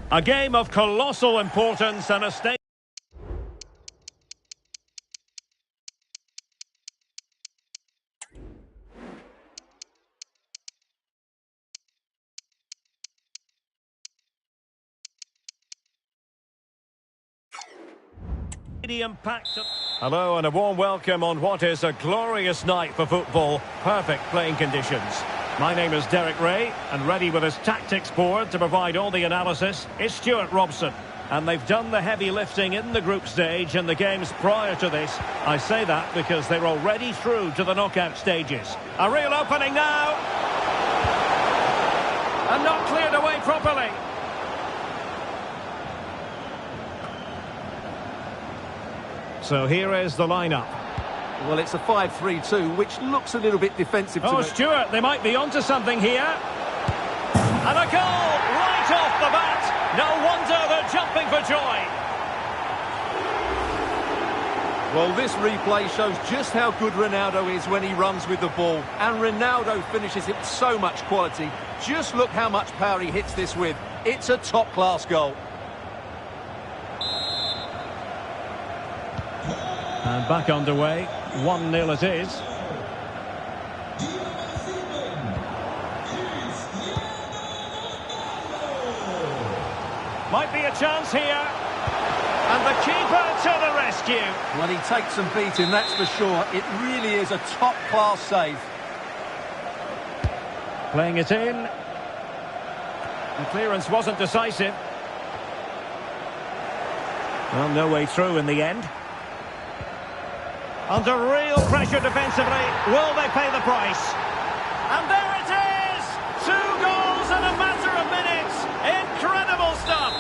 A game of colossal importance and a stake. Hello and a warm welcome on what is a glorious night for football. Perfect playing conditions. My name is Derek Ray, and ready with his tactics board to provide all the analysis is Stuart Robson. And they've done the heavy lifting in the group stage and the games prior to this. I say that because they're already through to the knockout stages. A real opening now. And not cleared away properly. So here is the lineup. Well, it's a 5-3-2, which looks a little bit defensive to me. Oh, Stuart, they might be onto something here. And a goal right off the bat. No wonder they're jumping for joy. Well, this replay shows just how good Ronaldo is when he runs with the ball. And Ronaldo finishes it with so much quality. Just look how much power he hits this with. It's a top-class goal. And back underway, 1-0 it is. Might be a chance here. And the keeper to the rescue. Well, he takes some beating, that's for sure. It really is a top-class save. Playing it in. The clearance wasn't decisive. Well, no way through in the end. Under real pressure defensively, will they pay the price? And there it is! 2 goals in a matter of minutes! Incredible stuff!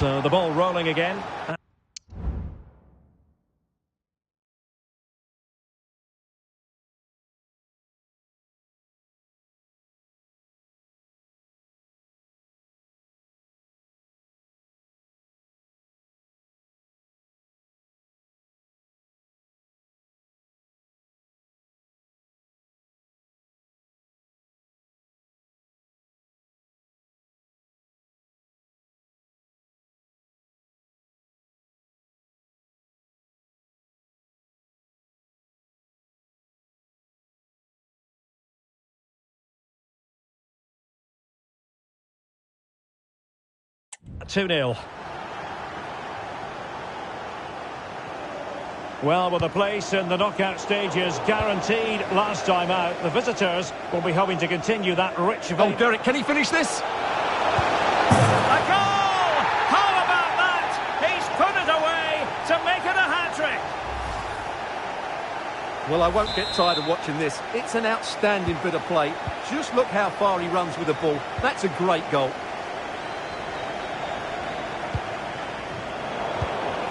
So the ball rolling again. Two 2-0. Well, with a place in the knockout stages guaranteed last time out, the visitors will be hoping to continue that rich vein. Oh, Derek, can he finish this? A goal! How about that? He's put it away to make it a hat-trick. Well, I won't get tired of watching this. It's an outstanding bit of play. Just look how far he runs with the ball. That's a great goal.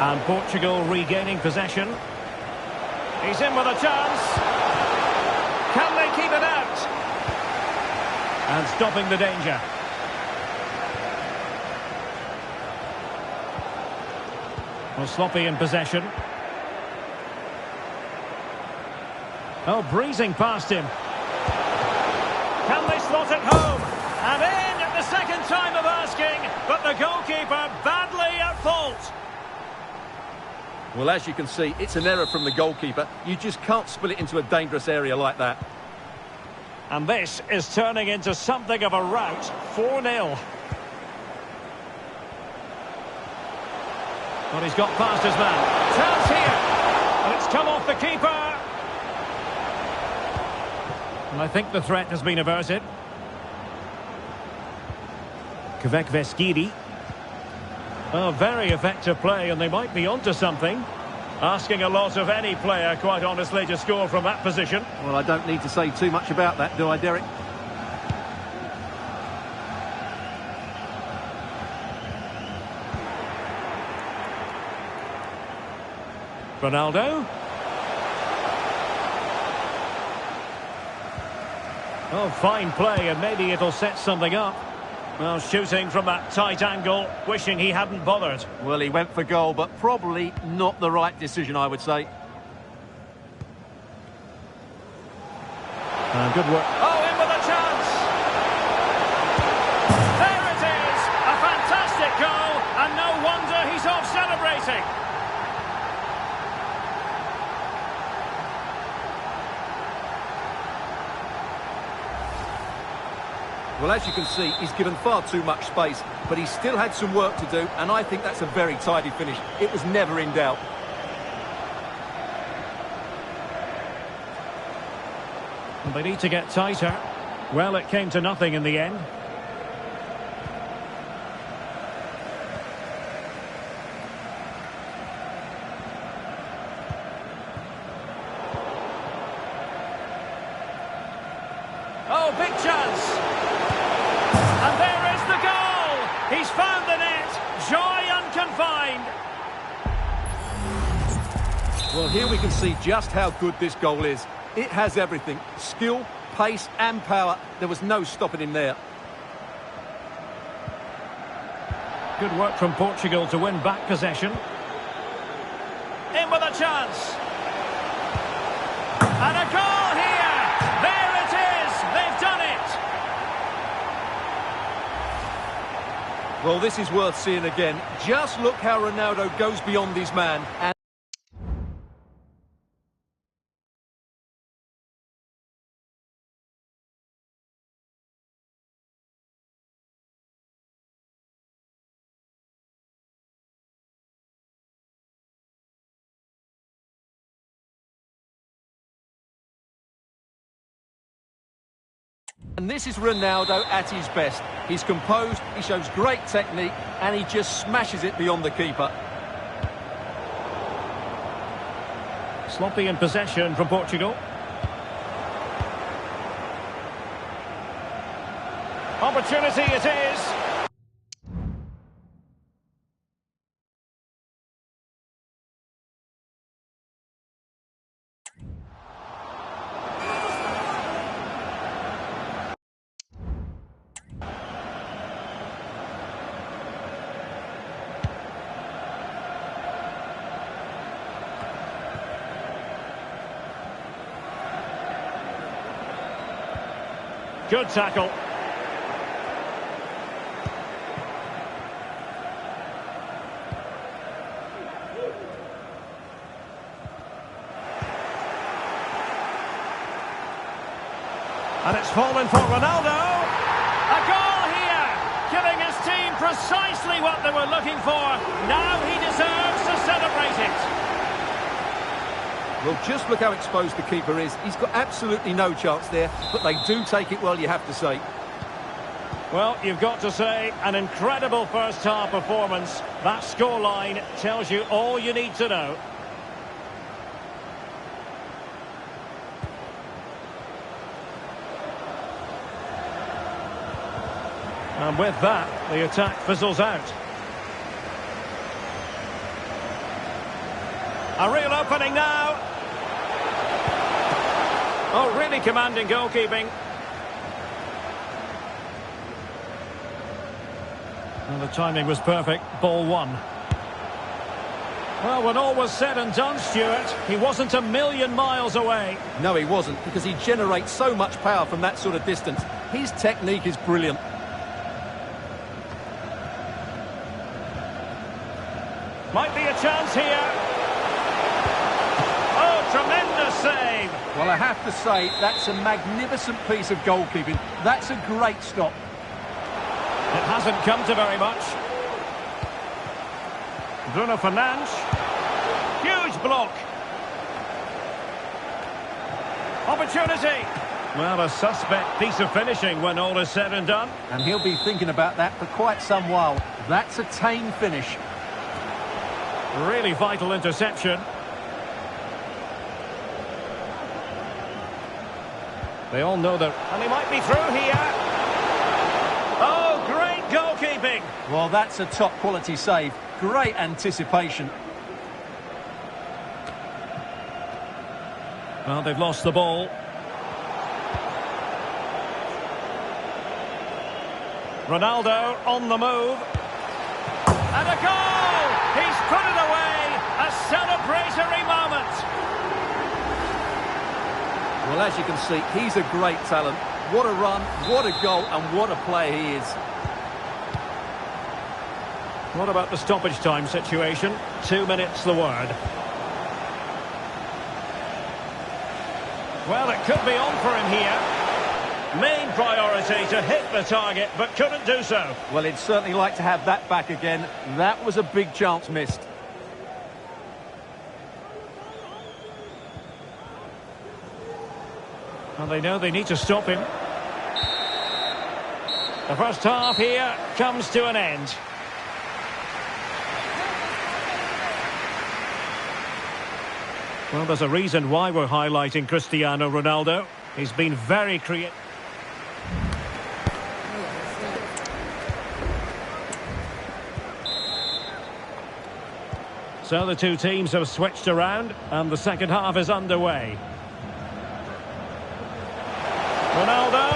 And Portugal regaining possession. He's in with a chance. Can they keep it out? And stopping the danger. Well, sloppy in possession. Oh, breezing past him. Can they slot it home? And in at the second time of asking, but the goalkeeper badly at fault. Well, as you can see, it's an error from the goalkeeper. You just can't spill it into a dangerous area like that. And this is turning into something of a rout. 4-0. Well, he's got past his man. Chance here. And it's come off the keeper. And I think the threat has been averted. Kvekveskiri. Oh, very effective play, and they might be onto something. Asking a lot of any player, quite honestly, to score from that position. Well, I don't need to say too much about that, do I, Derek? Ronaldo. Oh, fine play, and maybe it'll set something up. Well, shooting from that tight angle, wishing he hadn't bothered. Well, he went for goal, but probably not the right decision, I would say. Good work. Oh, in with a chance! There it is! A fantastic goal, and no wonder he's off celebrating. Well, as you can see, he's given far too much space, but he still had some work to do, and I think that's a very tidy finish. It was never in doubt. They need to get tighter. Well, it came to nothing in the end. Oh, big chance! And there is the goal! He's found the net! Joy unconfined! Well, here we can see just how good this goal is. It has everything. Skill, pace and power. There was no stopping him there. Good work from Portugal to win back possession. In with a chance! And a goal here! There it is! They've done it! Well, this is worth seeing again. Just look how Ronaldo goes beyond his man. And this is Ronaldo at his best. He's composed, he shows great technique, and he just smashes it beyond the keeper. Sloppy in possession from Portugal. Opportunity it is. Good tackle. And it's fallen for Ronaldo. A goal here, giving his team precisely what they were looking for. Now he deserves to celebrate it. Well, just look how exposed the keeper is. He's got absolutely no chance there, but they do take it well, you have to say. Well, you've got to say, an incredible first-half performance. That scoreline tells you all you need to know. And with that, the attack fizzles out. A real opening now. Oh, really commanding goalkeeping. And the timing was perfect. Ball one. Well, when all was said and done, Stuart, he wasn't a million miles away. No, he wasn't, because he generates so much power from that sort of distance. His technique is brilliant. Might be a chance here. Oh, tremendous save. Well, I have to say, that's a magnificent piece of goalkeeping. That's a great stop. It hasn't come to very much. Bruno Fernandes. Huge block. Opportunity. Well, a suspect piece of finishing when all is said and done. And he'll be thinking about that for quite some while. That's a tame finish. Really vital interception. They all know that. And he might be through here. Oh, great goalkeeping. Well, that's a top-quality save. Great anticipation. Well, they've lost the ball. Ronaldo on the move. And a goal! He's put it away! A celebratory moment! Well, as you can see, he's a great talent. What a run, what a goal, and what a player he is. What about the stoppage time situation? 2 minutes the word. Well, it could be on for him here. Main priority to hit the target, but couldn't do so. Well, he'd certainly like to have that back again. That was a big chance missed. Well, they know they need to stop him. The first half here comes to an end. Well, there's a reason why we're highlighting Cristiano Ronaldo. He's been very creative. So the two teams have switched around and the second half is underway. Ronaldo.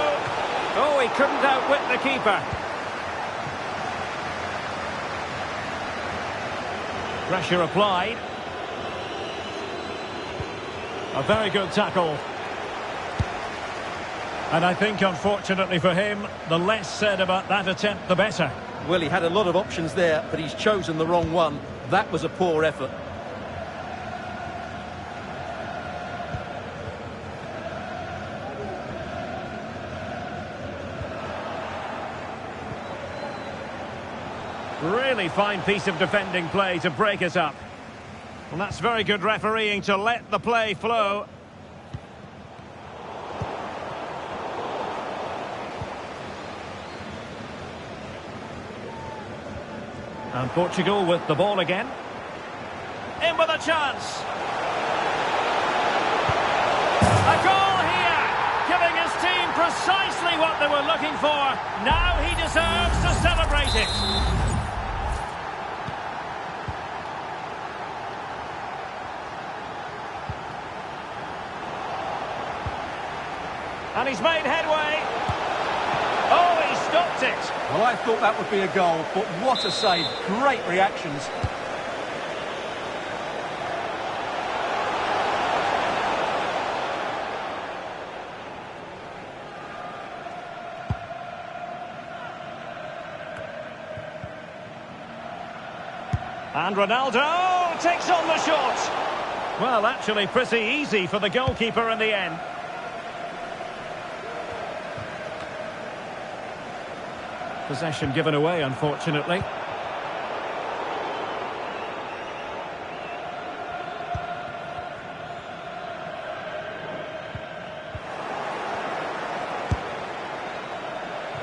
Oh, he couldn't outwit the keeper. Pressure applied. A very good tackle. And I think, unfortunately for him, the less said about that attempt, the better. Well, he had a lot of options there, but he's chosen the wrong one. That was a poor effort. Really fine piece of defending play to break it up. Well, that's very good refereeing to let the play flow. And Portugal with the ball again. In with a chance. A goal here, giving his team precisely what they were looking for. Now he deserves to celebrate it. And he's made headway. Oh, he stopped it. Well, I thought that would be a goal, but what a save. Great reactions. And Ronaldo takes on the shot. Well, actually pretty easy for the goalkeeper in the end. Possession given away, unfortunately.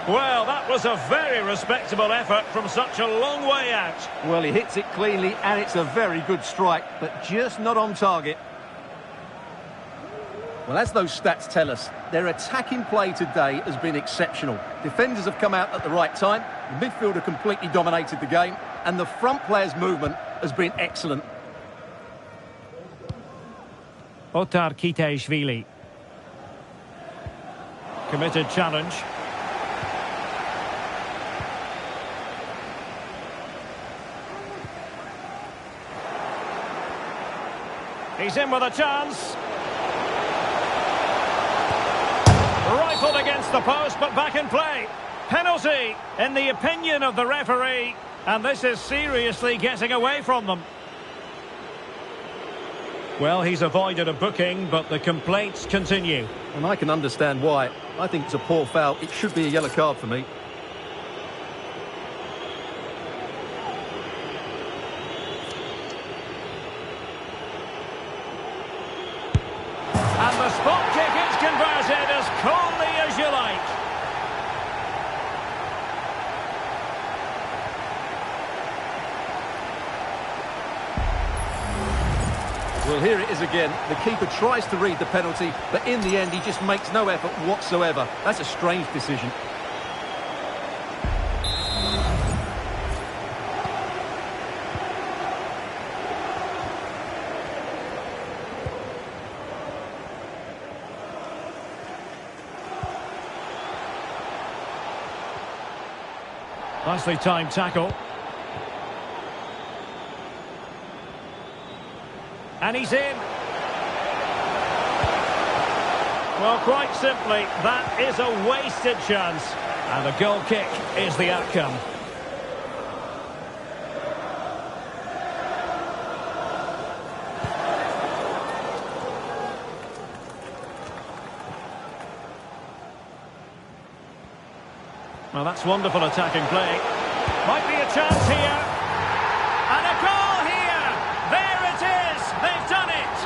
Well, that was a very respectable effort from such a long way out. Well, he hits it cleanly and it's a very good strike, but just not on target. Well, as those stats tell us, their attacking play today has been exceptional. Defenders have come out at the right time, the midfielder completely dominated the game, and the front player's movement has been excellent. Otar Kitaishvili. Committed challenge. He's in with a chance. Rifled against the post, but back in play. Penalty, in the opinion of the referee. And this is seriously getting away from them. Well, he's avoided a booking, but the complaints continue. And I can understand why. I think it's a poor foul. It should be a yellow card for me. And the spot kick is converted as coldly as you like. Well, here it is again. The keeper tries to read the penalty, but in the end he just makes no effort whatsoever. That's a strange decision. Nicely timed tackle. And he's in. Well, quite simply, that is a wasted chance. And a goal kick is the outcome. Well, that's wonderful attacking play. Might be a chance here. And a goal here! There it is! They've done it!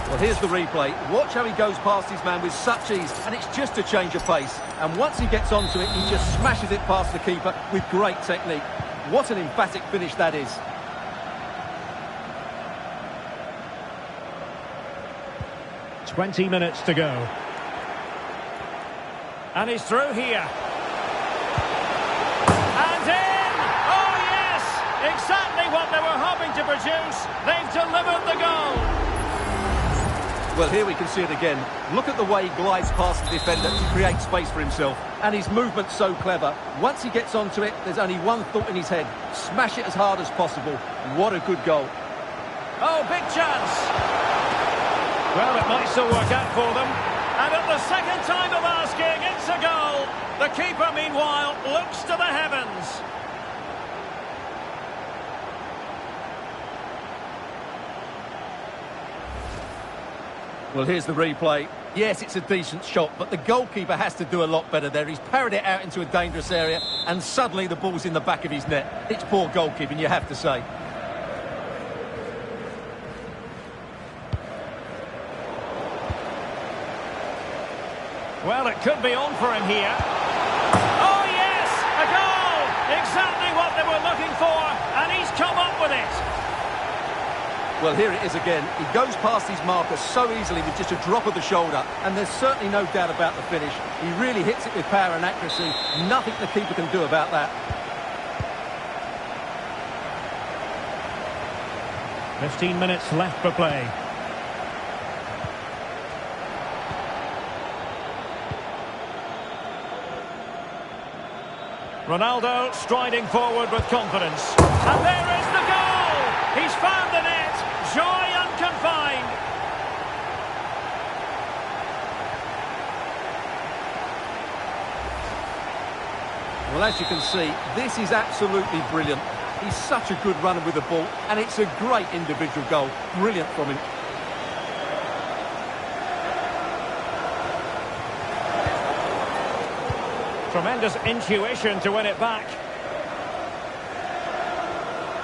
Well, here's the replay. Watch how he goes past his man with such ease, and it's just a change of pace. And once he gets onto it, he just smashes it past the keeper with great technique. What an emphatic finish that is. "20 minutes to go. And he's through here. And in! Oh, yes! Exactly what they were hoping to produce. They've delivered the goal. Well, here we can see it again. Look at the way he glides past the defender to create space for himself. And his movement's so clever. Once he gets onto it, there's only one thought in his head. Smash it as hard as possible. What a good goal. Oh, big chance. Well, it might still work out for them. And at the second time of asking, it's a goal. The keeper, meanwhile, looks to the heavens. Well, here's the replay. Yes, it's a decent shot, but the goalkeeper has to do a lot better there. He's parried it out into a dangerous area, and suddenly the ball's in the back of his net. It's poor goalkeeping, you have to say. Well, it could be on for him here. Oh, yes! A goal! Exactly what they were looking for, and he's come up with it. Well, here it is again. He goes past his marker so easily with just a drop of the shoulder, and there's certainly no doubt about the finish. He really hits it with power and accuracy. Nothing the keeper can do about that. 15 minutes left for play. Ronaldo striding forward with confidence. And there is the goal! He's found the net! Joy unconfined! Well, as you can see, this is absolutely brilliant. He's such a good runner with the ball, and it's a great individual goal. Brilliant from him. Tremendous intuition to win it back.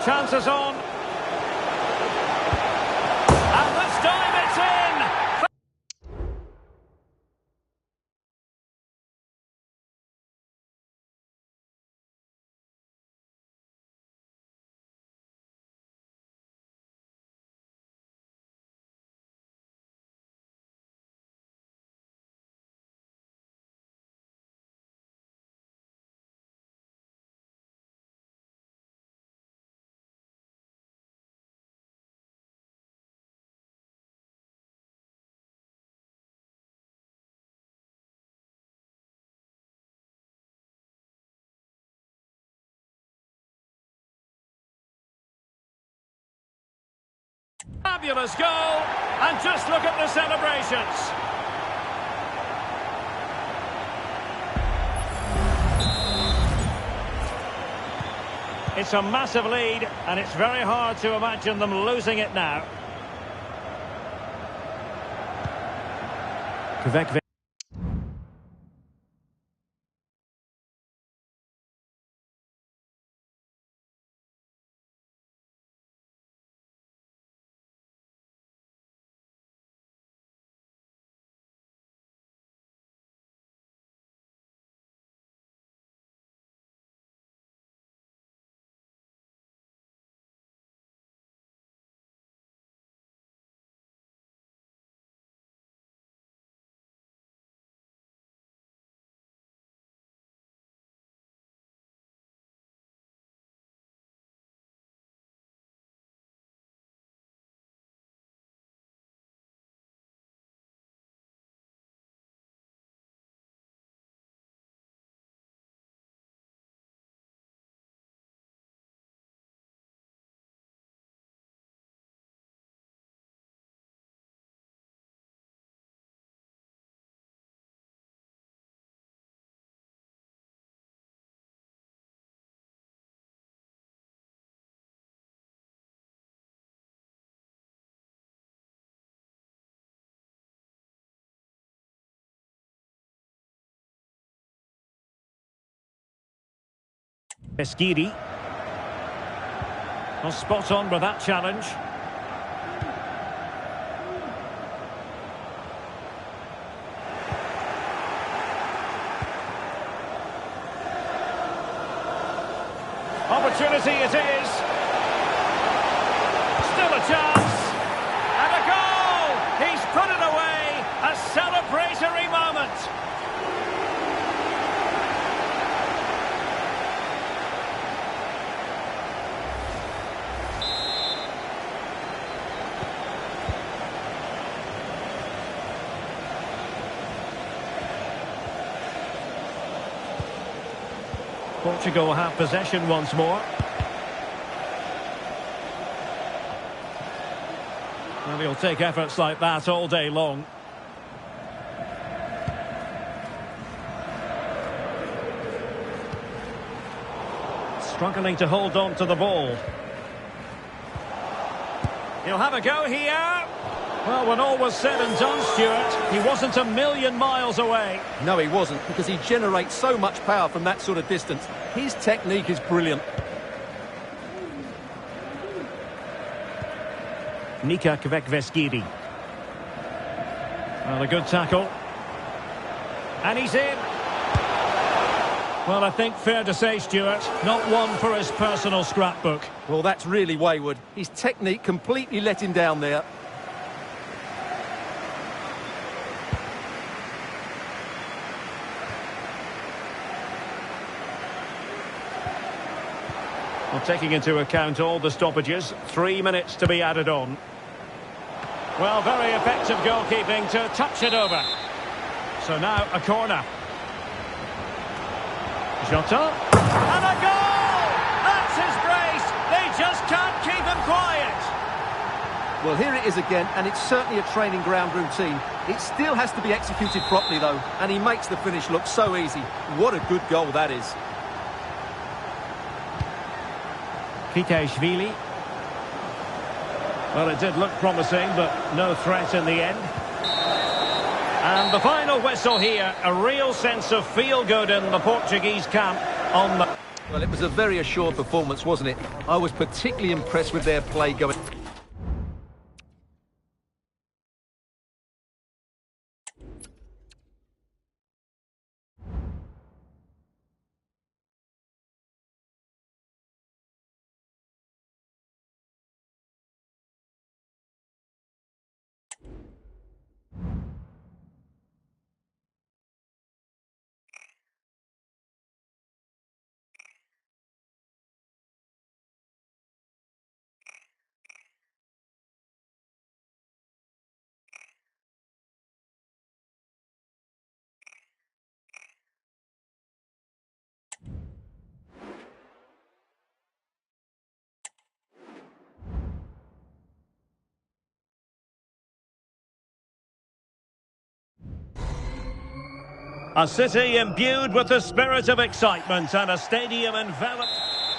Chances on. And this time it's in! Fabulous goal, and just look at the celebrations. It's a massive lead, and it's very hard to imagine them losing it now. Eskiri. Well, spot on with that challenge. Opportunity it is. Still a chance. And a goal! He's put it away. A celebratory moment. Portugal have possession once more. And he'll take efforts like that all day long. Struggling to hold on to the ball. He'll have a go here. Well, when all was said and done, Stuart, he wasn't a million miles away. No, he wasn't, because he generates so much power from that sort of distance. His technique is brilliant. Nika Kvekveskiri. Well, a good tackle. And he's in. Well, I think fair to say, Stuart, not one for his personal scrapbook. Well, that's really wayward. His technique completely let him down there. Well, taking into account all the stoppages, 3 minutes to be added on. Well, very effective goalkeeping to touch it over. So now a corner. Jota. And a goal! That's his brace! They just can't keep him quiet! Well, here it is again, and it's certainly a training ground routine. It still has to be executed properly, though, and he makes the finish look so easy. What a good goal that is. Pikashvili. Well, it did look promising, but no threat in the end. And the final whistle here, a real sense of feel-good in the Portuguese camp on the... Well, it was a very assured performance, wasn't it? I was particularly impressed with their play going... A city imbued with the spirit of excitement and a stadium enveloped.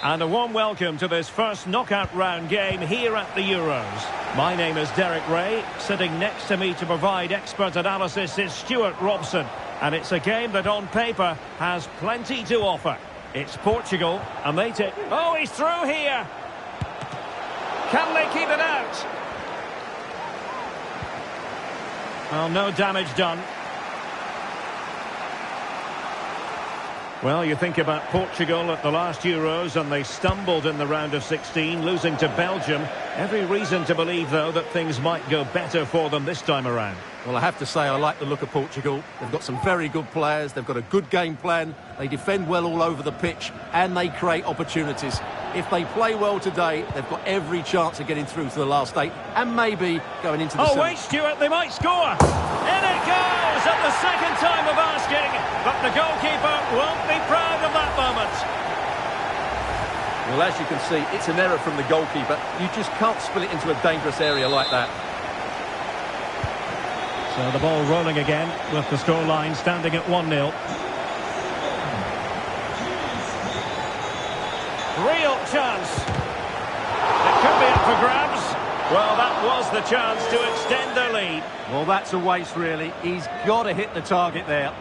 And a warm welcome to this first knockout round game here at the Euros. My name is Derek Ray. Sitting next to me to provide expert analysis is Stuart Robson. And it's a game that on paper has plenty to offer. It's Portugal, and they take... Oh, he's through here! Can they keep it out? Well, no damage done. Well, you think about Portugal at the last Euros and they stumbled in the round of 16, losing to Belgium. Every reason to believe, though, that things might go better for them this time around. Well, I have to say I like the look of Portugal. They've got some very good players, they've got a good game plan, they defend well all over the pitch and they create opportunities. If they play well today, they've got every chance of getting through to the last 8 and maybe going into the... Oh, wait, Stuart, they might score! In it goes at the second time of asking, but the goalkeeper won't be proud of that moment. Well, as you can see, it's an error from the goalkeeper. You just can't spill it into a dangerous area like that. So the ball rolling again with the scoreline standing at 1-0. Real chance. It could be up for grabs. Well, that was the chance to extend their lead. Well, that's a waste, really. He's got to hit the target there.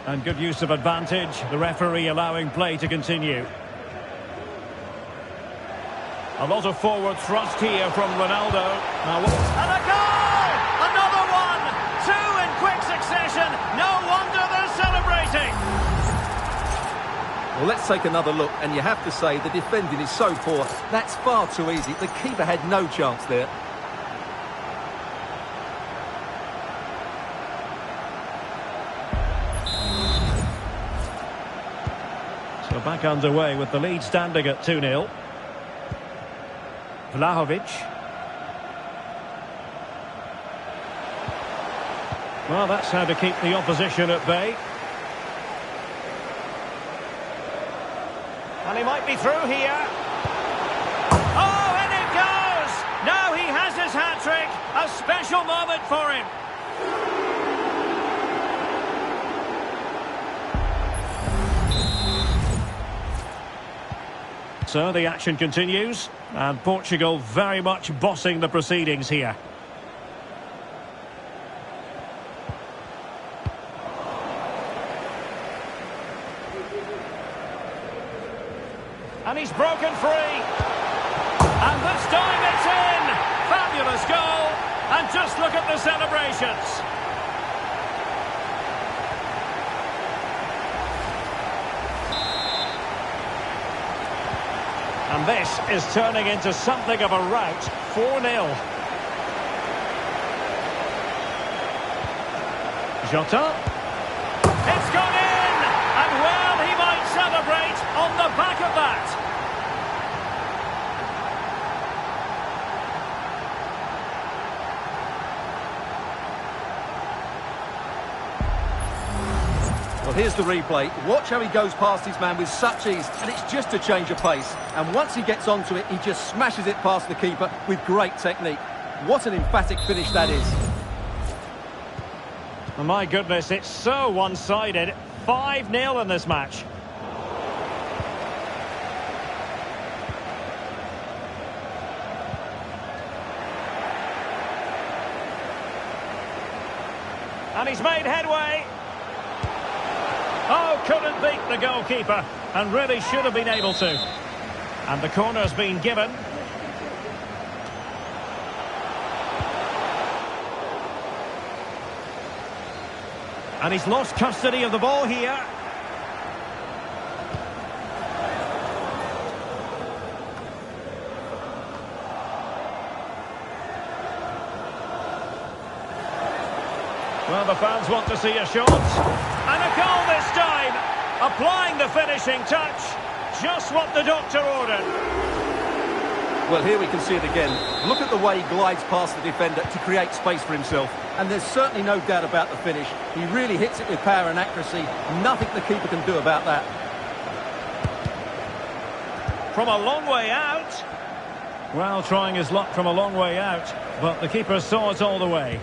And good use of advantage. The referee allowing play to continue. A lot of forward thrust here from Ronaldo. Now, and a goal! Another one! 2 in quick succession. No wonder they're celebrating. Well, let's take another look. And you have to say, the defending is so poor. That's far too easy. The keeper had no chance there. So back underway with the lead standing at 2-0. Vlahovic. Well, that's how to keep the opposition at bay. And he might be through here. Oh, and it goes! Now he has his hat-trick. A special moment for him. So the action continues, and Portugal very much bossing the proceedings here. And he's broken free. And this time it's in! Fabulous goal! And just look at the celebrations. And this is turning into something of a rout. 4-0. Jota. It's gone in! And well, he might celebrate on the back of that. Well, here's the replay. Watch how he goes past his man with such ease, and it's just a change of pace. And once he gets onto it, he just smashes it past the keeper with great technique. What an emphatic finish that is. Oh, my goodness, it's so one-sided. 5-0 in this match. And he's made headway. Oh, couldn't beat the goalkeeper. And really should have been able to. And the corner's been given. And he's lost custody of the ball here. Well, the fans want to see a shot. And a goal this time. Applying the finishing touch. Just what the doctor ordered. Well, here we can see it again. Look at the way he glides past the defender to create space for himself. And there's certainly no doubt about the finish. He really hits it with power and accuracy. Nothing the keeper can do about that. From a long way out. Well, trying his luck from a long way out. But the keeper saw it all the way.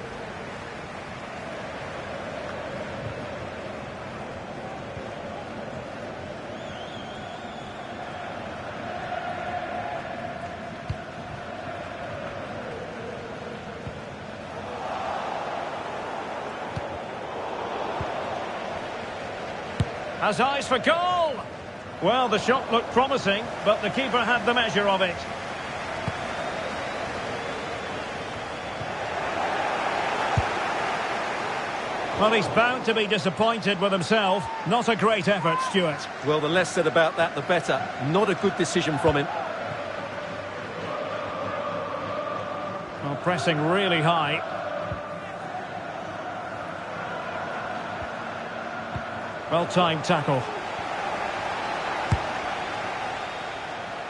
Has eyes for goal. Well, the shot looked promising, but the keeper had the measure of it. Well, he's bound to be disappointed with himself. Not a great effort, Stuart. Well, the less said about that, the better. Not a good decision from him. Well, pressing really high. Well-timed tackle.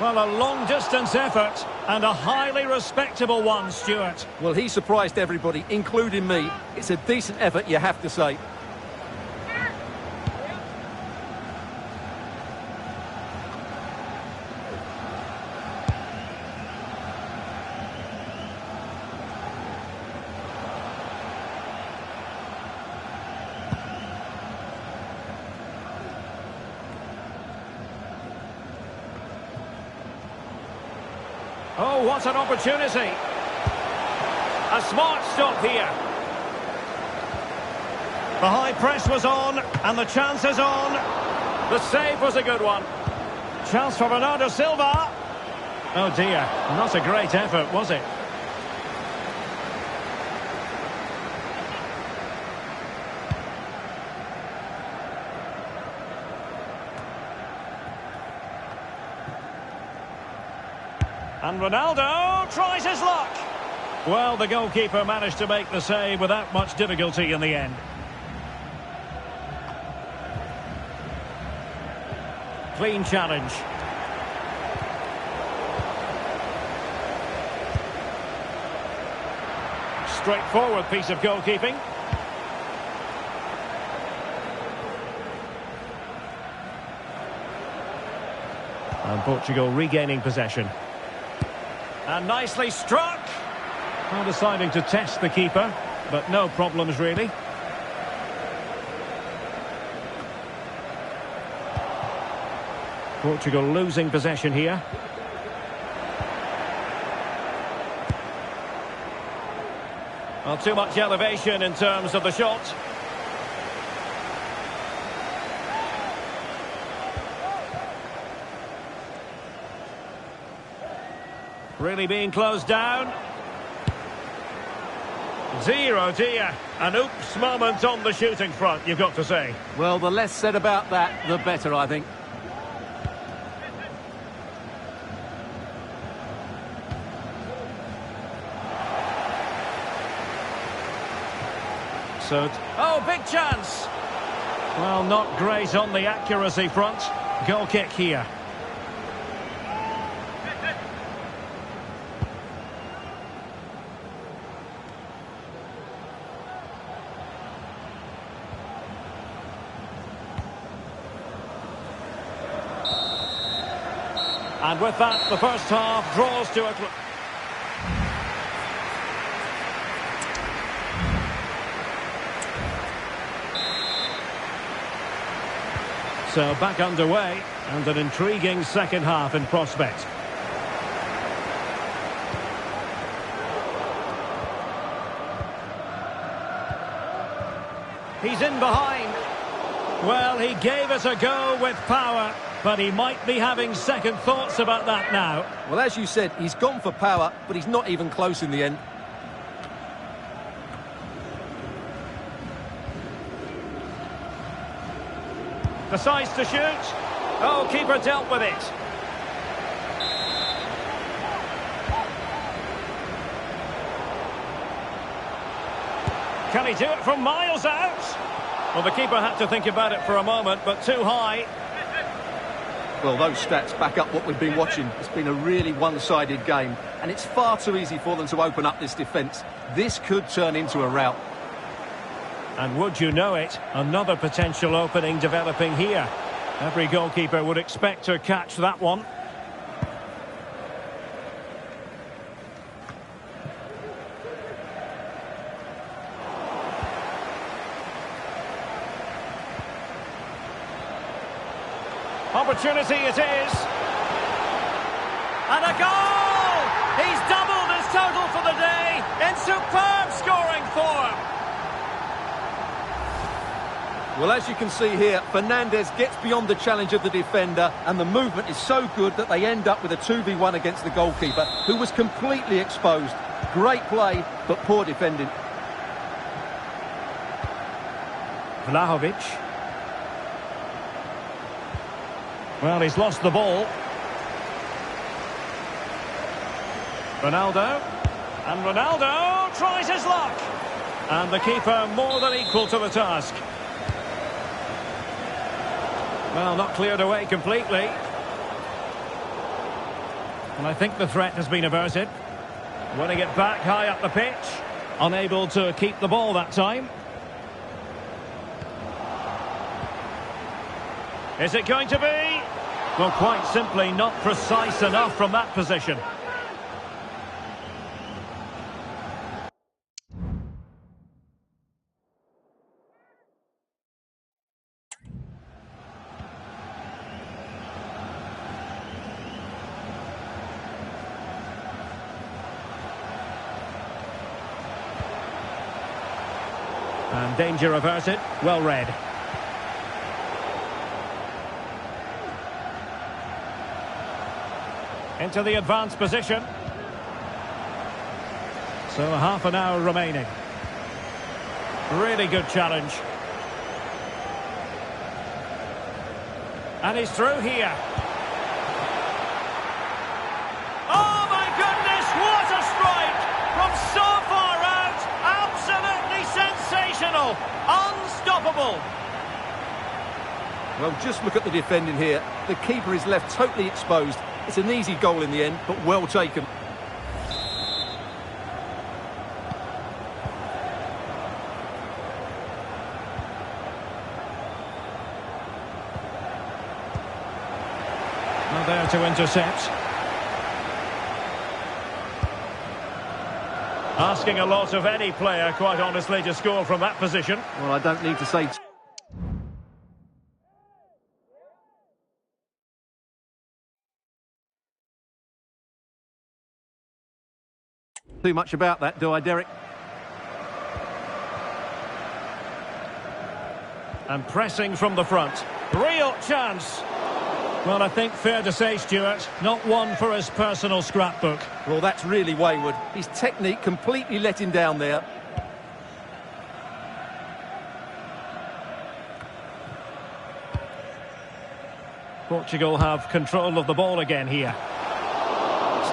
Well, a long-distance effort and a highly respectable one, Stuart. Well, he surprised everybody, including me. It's a decent effort, you have to say. Oh, what an opportunity. A smart stop here. The high press was on, and the chance is on. The save was a good one. Chance for Bernardo Silva. Oh dear, not a great effort, was it? And Ronaldo tries his luck. Well, the goalkeeper managed to make the save without much difficulty in the end. Clean challenge. Straightforward piece of goalkeeping. And Portugal regaining possession. And nicely struck. Well, deciding to test the keeper, but no problems really. Portugal losing possession here. Well, too much elevation in terms of the shot. Really being closed down. Oh dear. An oops moment on the shooting front, you've got to say. Well, the less said about that, the better, I think. Oh, big chance. Well, not great on the accuracy front. Goal kick here. And with that, the first half draws to a close. So back underway, and an intriguing second half in prospect. He's in behind. Well, he gave it a go with power, but he might be having second thoughts about that now. Well, as you said, he's gone for power, but he's not even close in the end. Decides to shoot. Oh, keeper dealt with it. Can he do it from miles out? Well, the keeper had to think about it for a moment, but too high. Well, those stats back up what we've been watching. It's been a really one-sided game, and it's far too easy for them to open up this defence. This could turn into a rout. And would you know it, another potential opening developing here. Every goalkeeper would expect to catch that one. Opportunity it is. And a goal! He's doubled his total for the day in superb scoring form. Well, as you can see here, Fernandez gets beyond the challenge of the defender, and the movement is so good that they end up with a 2v1 against the goalkeeper, who was completely exposed. Great play, but poor defending. Vlahovic. Well, he's lost the ball. Ronaldo. And Ronaldo tries his luck. And the keeper more than equal to the task. Well, not cleared away completely. And I think the threat has been averted. Winning it back high up the pitch. Unable to keep the ball that time. Is it going to be? Well, quite simply not precise enough from that position. And danger averted. Well read. Into the advanced position. So half an hour remaining. Really good challenge. And he's through here. Oh my goodness, what a strike! From so far out, absolutely sensational, unstoppable. Well, just look at the defending here. The keeper is left totally exposed. It's an easy goal in the end, but well taken. Well, there to intercept. Asking a lot of any player, quite honestly, to score from that position. Well, I don't need to say too much about that, do I, Derek? And pressing from the front. Real chance. Well, I think fair to say, Stuart, not one for his personal scrapbook. Well, that's really wayward. His technique completely let him down there. Portugal have control of the ball again here.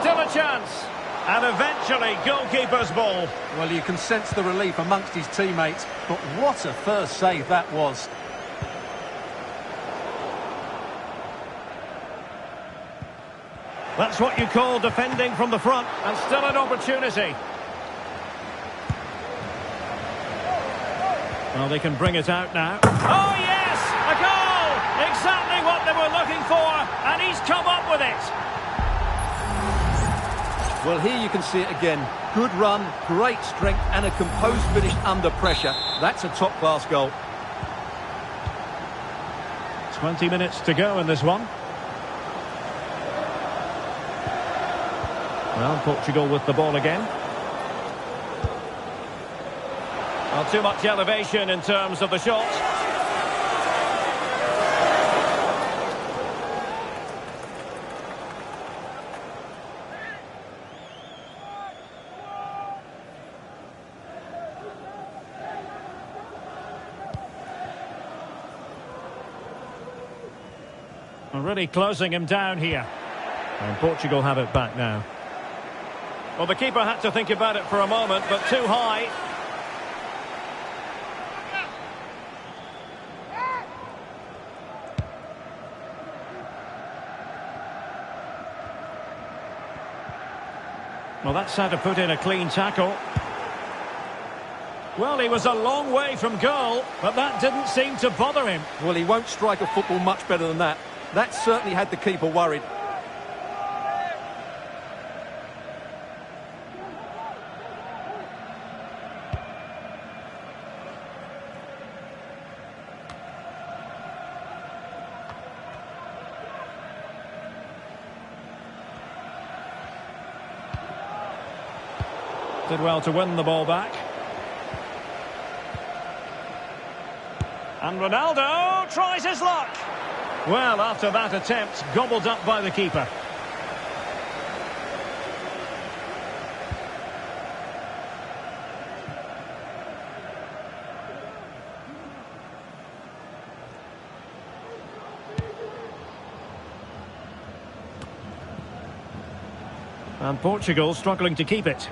Still a chance. And eventually, goalkeeper's ball. Well, you can sense the relief amongst his teammates, but what a first save that was. That's what you call defending from the front, and still an opportunity. Well, they can bring it out now. Oh, yes! A goal! Exactly what they were looking for, and he's come up with it. Well, here you can see it again. Good run, great strength, and a composed finish under pressure. That's a top-class goal. 20 minutes to go in this one. Well, Portugal with the ball again. Not too much elevation in terms of the shot. Really closing him down here. And Portugal have it back now. Well, the keeper had to think about it for a moment, but too high. Well, that's how to put in a clean tackle. Well, he was a long way from goal, but that didn't seem to bother him. Well, he won't strike a football much better than that. That certainly had the keeper worried. Did well to win the ball back. And Ronaldo tries his luck. Well, after that attempt, gobbled up by the keeper. And Portugal struggling to keep it.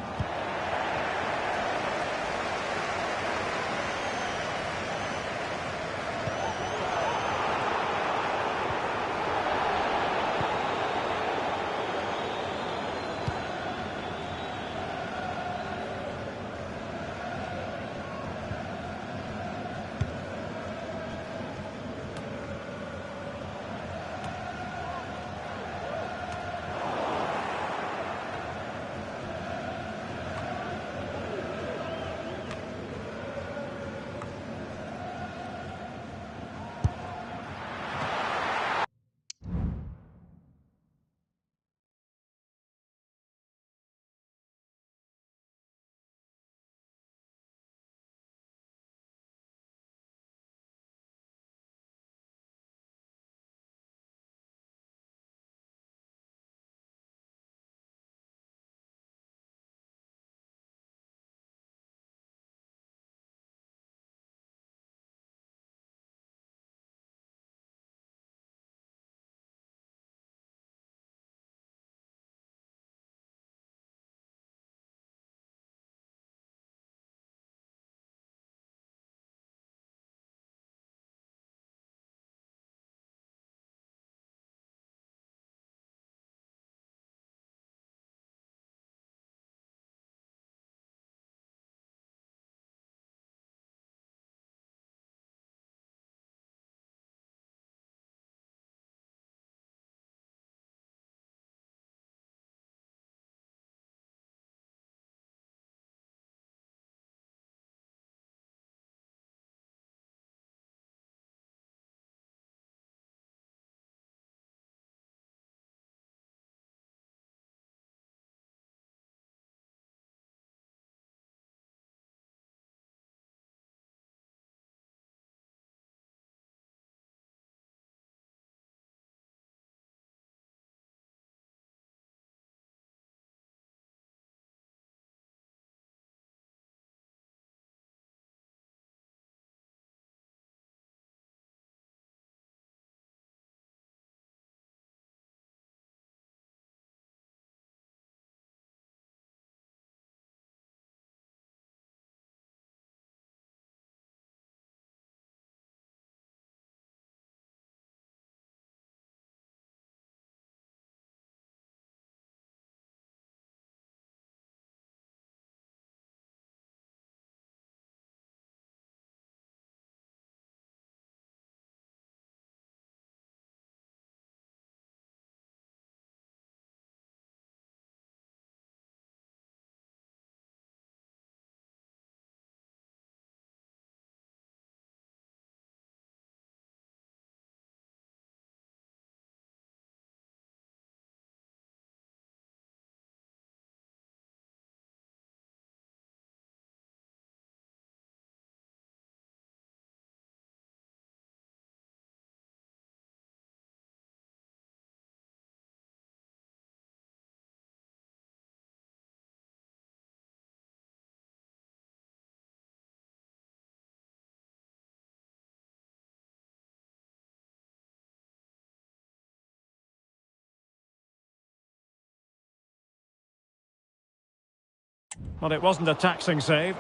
Well, it wasn't a taxing save.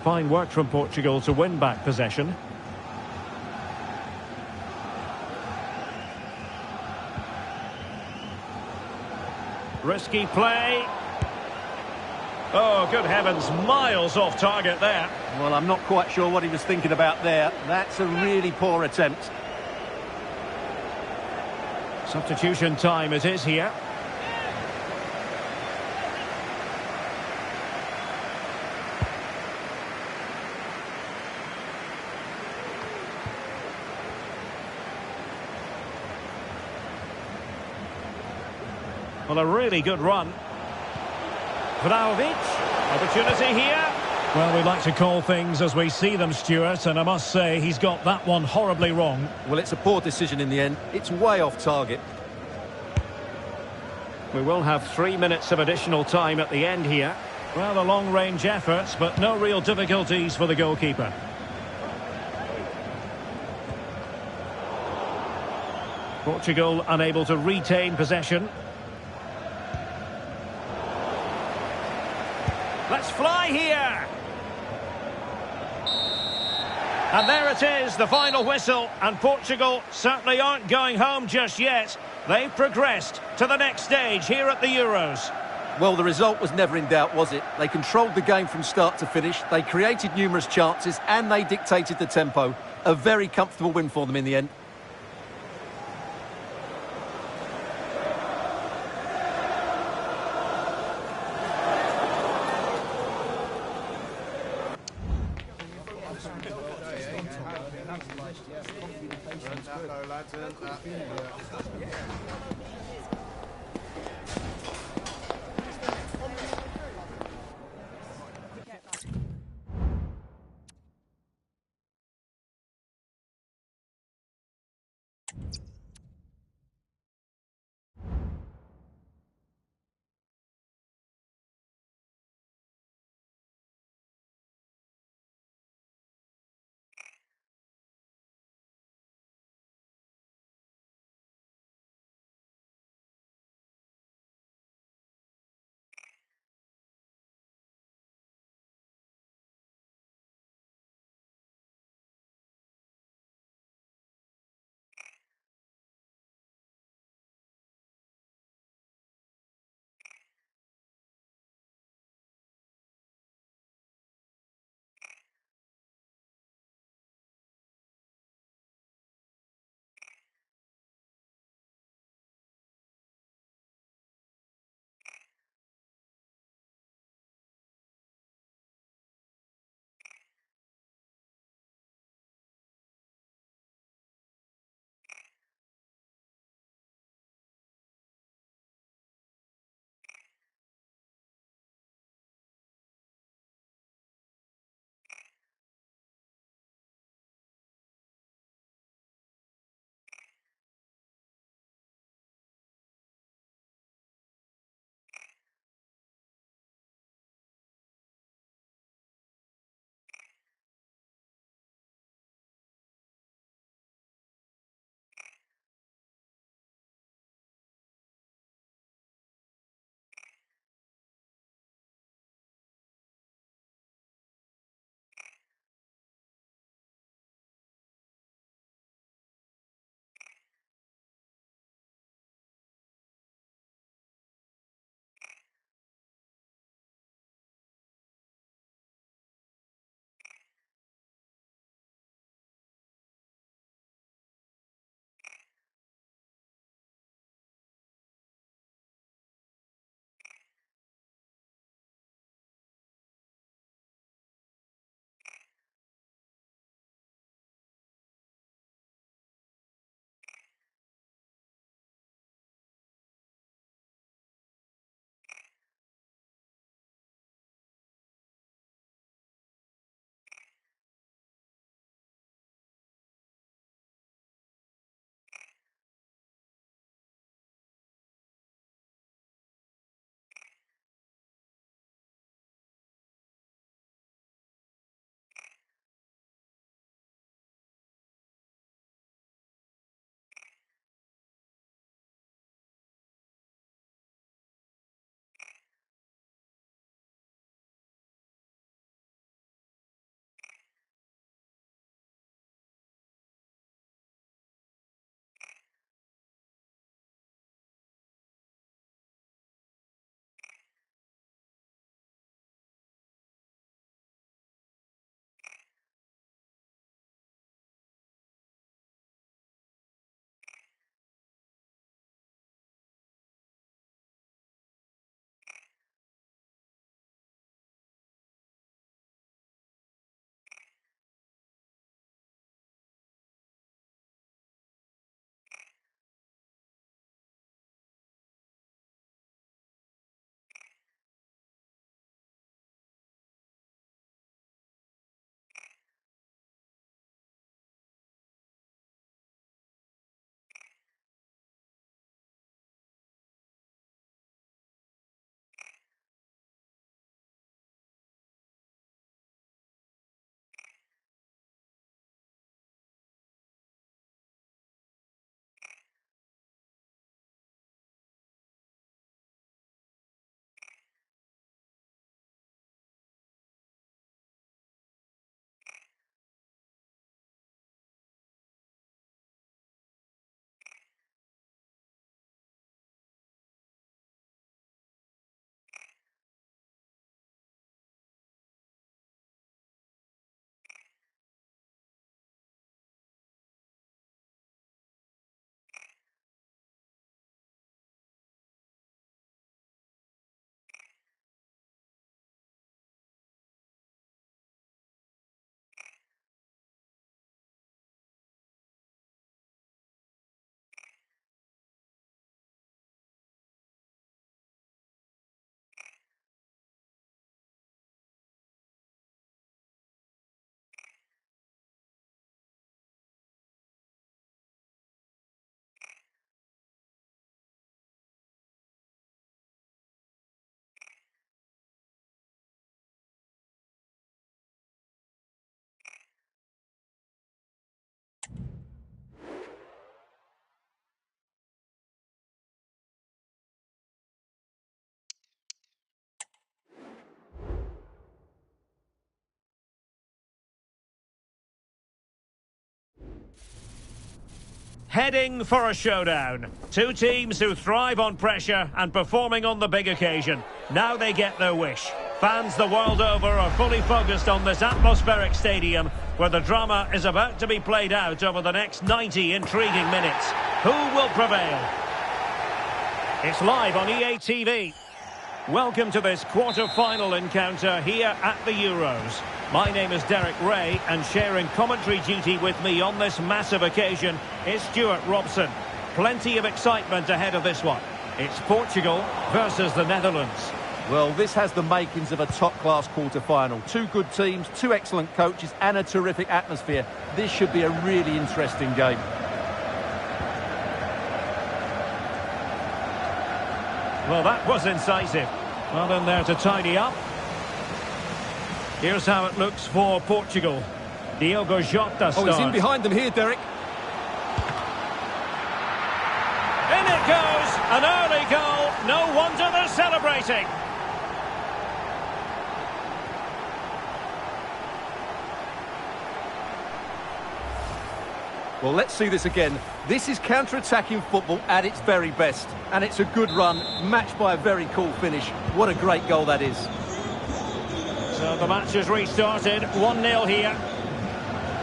Fine work from Portugal to win back possession. Risky play. Oh, good heavens, miles off target there. Well, I'm not quite sure what he was thinking about there. That's a really poor attempt. Substitution time it is here. Well, a really good run. Vlahovic, opportunity here. Well, we like to call things as we see them, Stuart, and I must say he's got that one horribly wrong. Well, it's a poor decision in the end. It's way off target. We will have 3 minutes of additional time at the end here. Well, a long-range effort, but no real difficulties for the goalkeeper. Portugal unable to retain possession. Let's fly here! And there it is, the final whistle, and Portugal certainly aren't going home just yet. They've progressed to the next stage here at the Euros. Well, the result was never in doubt, was it? They controlled the game from start to finish, they created numerous chances, and they dictated the tempo. A very comfortable win for them in the end. Heading for a showdown. Two teams who thrive on pressure and performing on the big occasion. Now they get their wish. Fans the world over are fully focused on this atmospheric stadium where the drama is about to be played out over the next 90 intriguing minutes. Who will prevail? It's live on EA TV. Welcome to this quarter-final encounter here at the Euros. My name is Derek Ray, and sharing commentary duty with me on this massive occasion is Stuart Robson. Plenty of excitement ahead of this one. It's Portugal versus the Netherlands. Well, this has the makings of a top-class quarter-final. Two good teams, two excellent coaches, and a terrific atmosphere. This should be a really interesting game. Well, that was incisive. Well in there to tidy up. Here's how it looks for Portugal. Diogo Jota starts. Oh, he's in behind them here, Derek. In it goes! An early goal. No wonder they're celebrating. Well, let's see this again. This is counter-attacking football at its very best. And it's a good run, matched by a very cool finish. What a great goal that is. So the match has restarted. 1-0 here.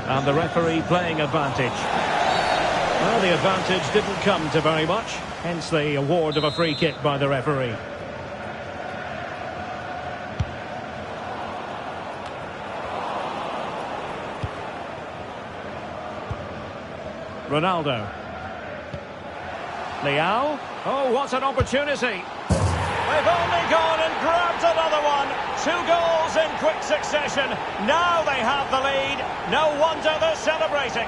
And the referee playing advantage. Well, the advantage didn't come to very much. Hence the award of a free kick by the referee. Ronaldo. Leao. Oh, what an opportunity. They've only gone and grabbed another one. 2 goals in quick succession. Now they have the lead. No wonder they're celebrating.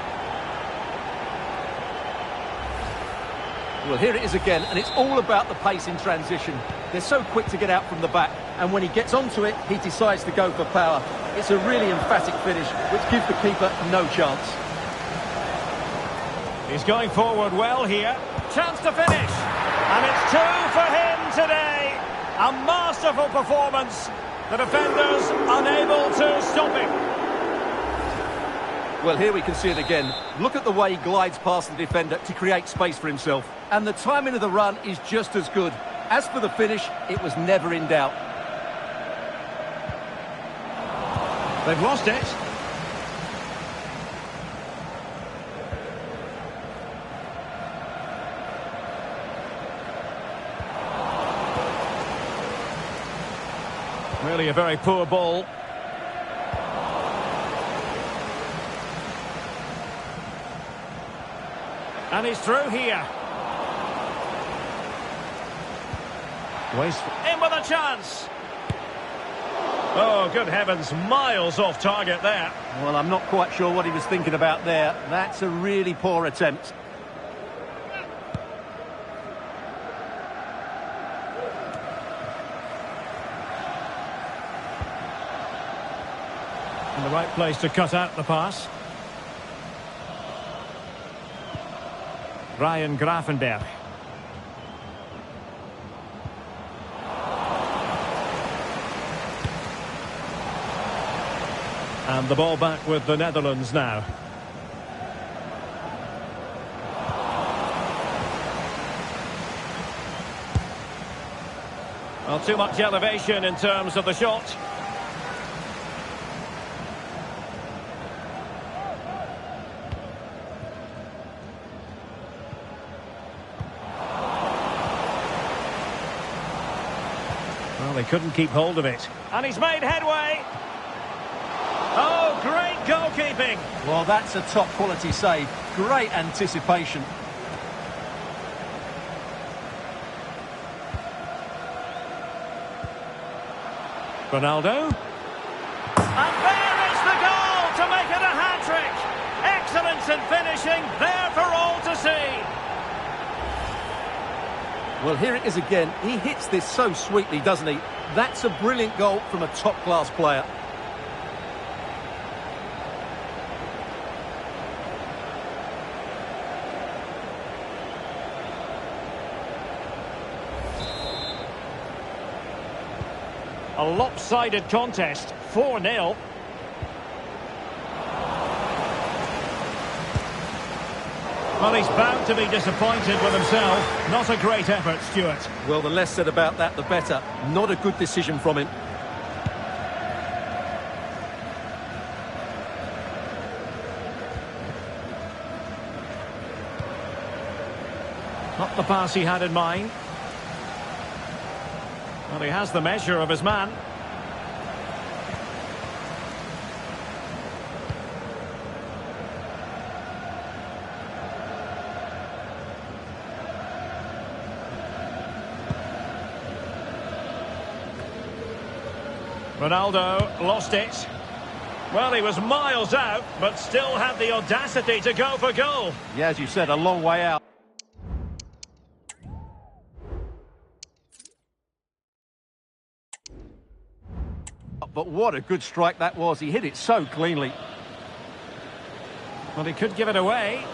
Well, here it is again, and it's all about the pace in transition. They're so quick to get out from the back, and when he gets onto it, he decides to go for power. It's a really emphatic finish, which gives the keeper no chance. He's going forward well here. Chance to finish. And it's 2 for him today. A masterful performance. The defenders unable to stop him. Well, here we can see it again. Look at the way he glides past the defender to create space for himself. And the timing of the run is just as good. As for the finish, it was never in doubt. They've lost it. Really a very poor ball. And he's through here. Wasteful. In with a chance. Oh, good heavens, miles off target there. Well, I'm not quite sure what he was thinking about there. That's a really poor attempt. In the right place to cut out the pass. Ryan Gravenberch. And the ball back with the Netherlands now. Well, too much elevation in terms of the shot. Well, they couldn't keep hold of it. And he's made headway. Oh, great goalkeeping. Well, that's a top-quality save. Great anticipation. Ronaldo. And there is the goal to make it a hat-trick. Excellence in finishing, there for all to see. Well, here it is again. He hits this so sweetly, doesn't he? That's a brilliant goal from a top-class player. A lopsided contest, 4-0. Well, he's bound to be disappointed with himself. Not a great effort, Stuart. Well, the less said about that, the better. Not a good decision from him. Not the pass he had in mind. Well, he has the measure of his man. Ronaldo lost it. Well, he was miles out, but still had the audacity to go for goal. Yeah, as you said, a long way out. But what a good strike that was. He hit it so cleanly. Well, he could give it away.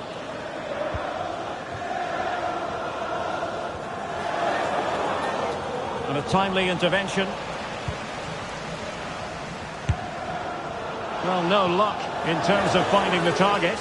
And a timely intervention. Well, no luck in terms of finding the target.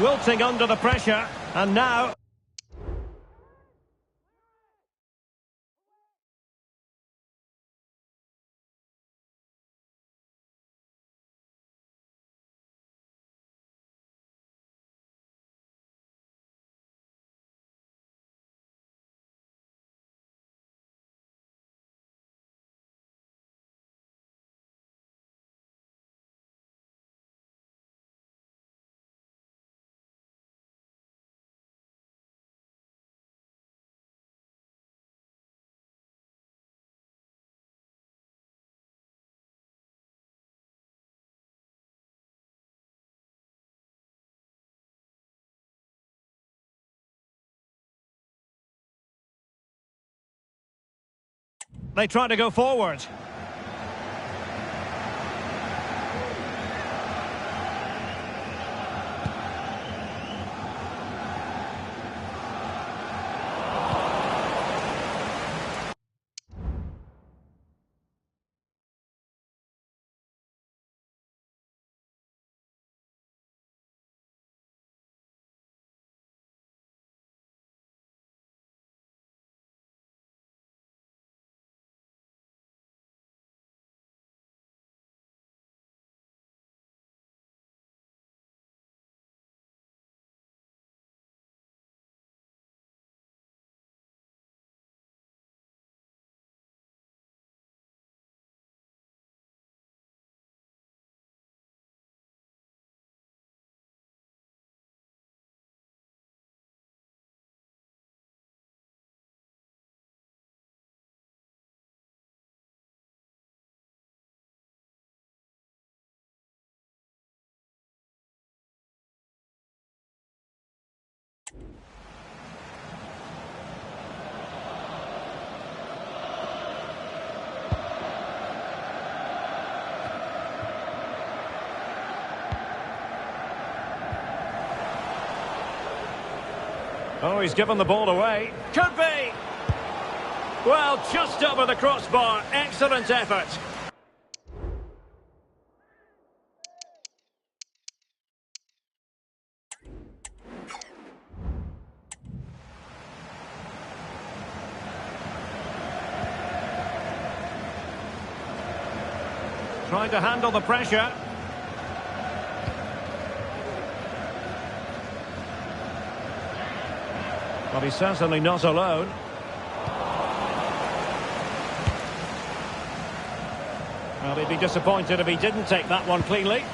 Wilting under the pressure, and now they try to go forward. Oh, he's given the ball away. Could be! Well, just over the crossbar. Excellent effort. Trying to handle the pressure. But he's certainly not alone. Well, he'd be disappointed if he didn't take that one cleanly.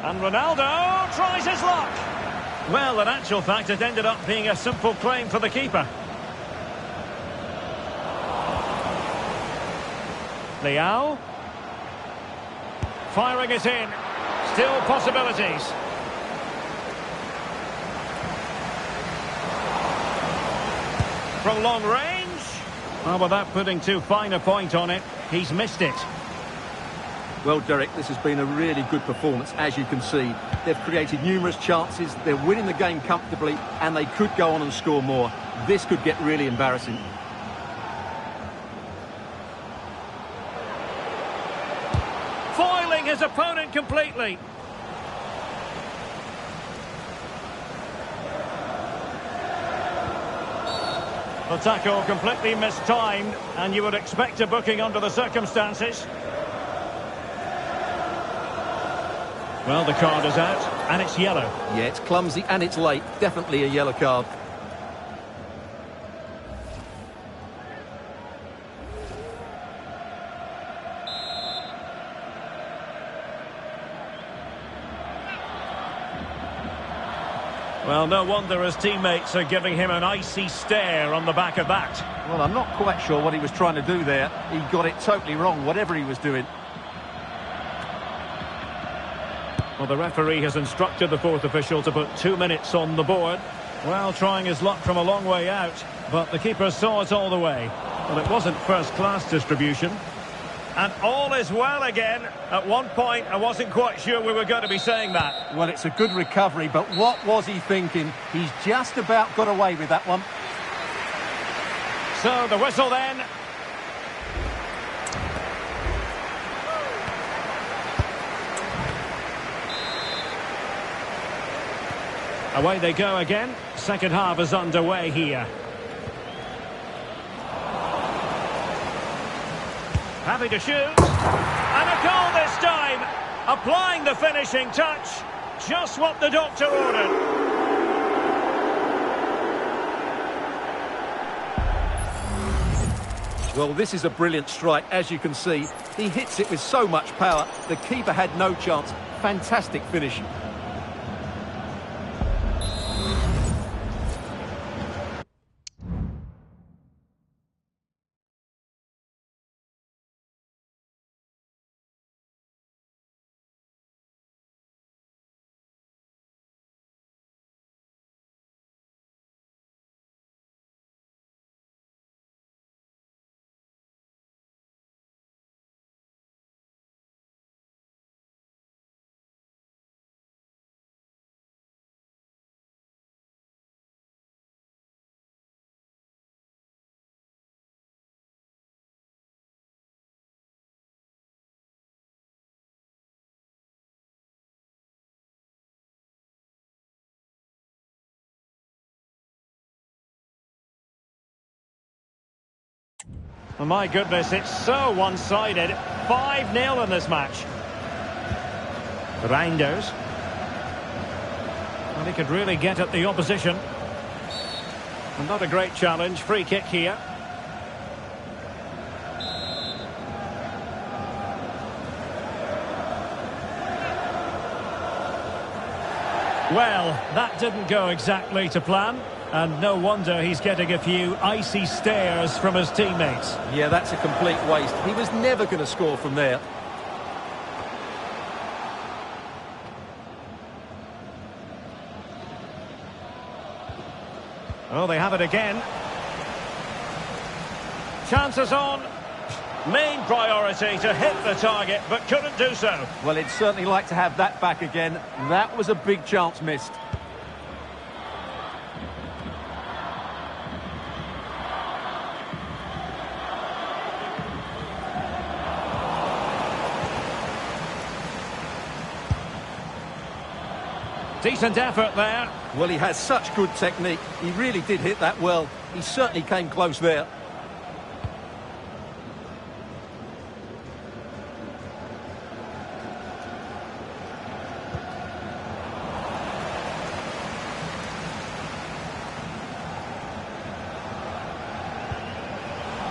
And Ronaldo tries his luck. Well, in actual fact, it ended up being a simple claim for the keeper. Leao. Firing it in. Still possibilities. From long range. Well, without putting too fine a point on it, he's missed it. Well, Derek, this has been a really good performance, as you can see. They've created numerous chances, they're winning the game comfortably, and they could go on and score more. This could get really embarrassing. Foiling his opponent completely. The tackle completely mistimed, and you would expect a booking under the circumstances. Well, the card is out, and it's yellow. Yeah, it's clumsy and it's late. Definitely a yellow card. Well, no wonder his teammates are giving him an icy stare on the back of that. Well, I'm not quite sure what he was trying to do there. He got it totally wrong, whatever he was doing. Well, the referee has instructed the fourth official to put 2 minutes on the board. Well, trying his luck from a long way out, but the keeper saw it all the way. Well, it wasn't first-class distribution. And all is well again. At one point, I wasn't quite sure we were going to be saying that. Well, it's a good recovery, but what was he thinking? He's just about got away with that one. So, the whistle then. Away they go again. Second half is underway here. Happy to shoot. And a goal this time. Applying the finishing touch. Just what the doctor ordered. Well, this is a brilliant strike, as you can see. He hits it with so much power. The keeper had no chance. Fantastic finish. Oh my goodness, it's so one-sided. 5-0 in this match. Reinders. Well, he could really get at the opposition. And not a great challenge. Free kick here. Well, that didn't go exactly to plan. And no wonder he's getting a few icy stares from his teammates. Yeah, that's a complete waste. He was never going to score from there. Oh, they have it again. Chances on. Main priority to hit the target, but couldn't do so. Well, he'd certainly like to have that back again. That was a big chance missed. Decent effort there. Well, he has such good technique. He really did hit that well. He certainly came close there.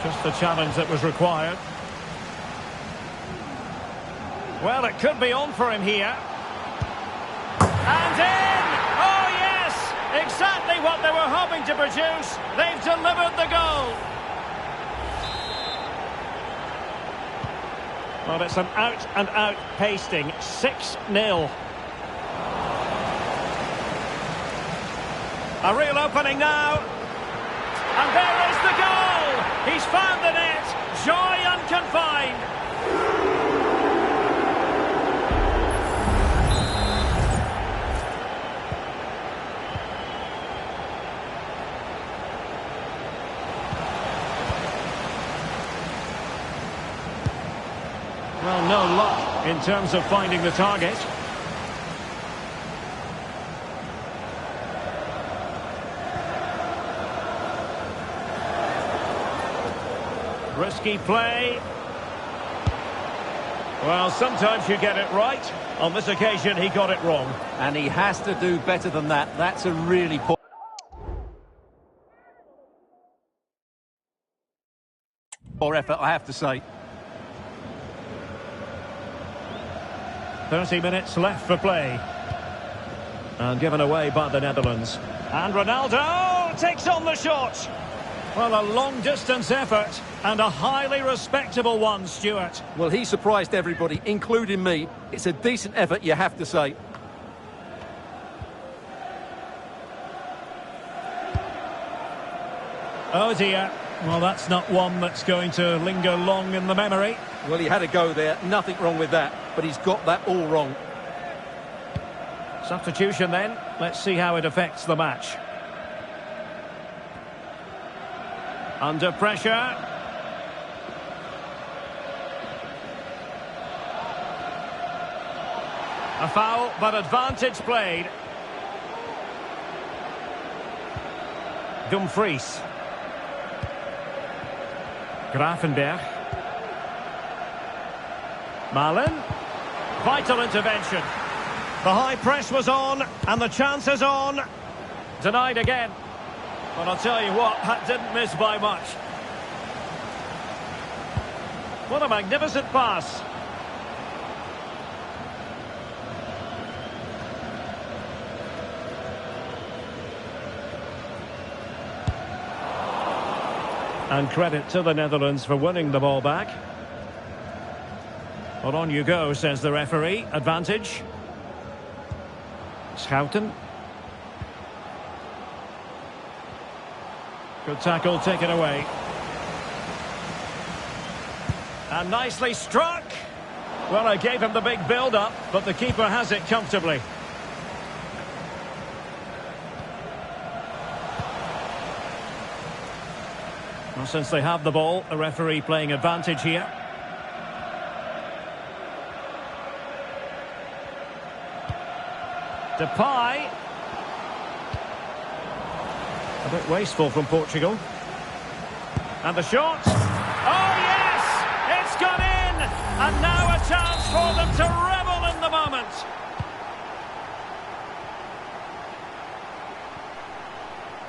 Just the challenge that was required. Well, it could be on for him here. And in! Oh, yes! Exactly what they were hoping to produce. They've delivered the goal. Well, it's an out-and-out pasting. 6-0. A real opening now. And there is the goal! He's found the net. Joy unconfined. Well, no luck in terms of finding the target. Risky play. Well, sometimes you get it right. On this occasion, he got it wrong. And he has to do better than that. That's a really poor effort, I have to say. 30 minutes left for play. And given away by the Netherlands. And Ronaldo takes on the shot. Well, a long-distance effort and a highly respectable one, Stuart. Well, he surprised everybody, including me. It's a decent effort, you have to say. Oh dear. Well, that's not one that's going to linger long in the memory. Well, he had a go there. Nothing wrong with that. But he's got that all wrong. Substitution then. Let's see how it affects the match. Under pressure. A foul, but advantage played. Dumfries. Grafenberg. Malen. Vital intervention. The high press was on, and the chance is on. Denied again. But I'll tell you what, that didn't miss by much. What a magnificent pass. And credit to the Netherlands for winning the ball back. Well, on you go, says the referee. Advantage. Schouten. Good tackle, taken away. And nicely struck. Well, I gave him the big build-up, but the keeper has it comfortably. Well, since they have the ball, the referee playing advantage here. Depay. A bit wasteful from Portugal. And the shot. Oh, yes! It's gone in! And now a chance for them to revel in the moment.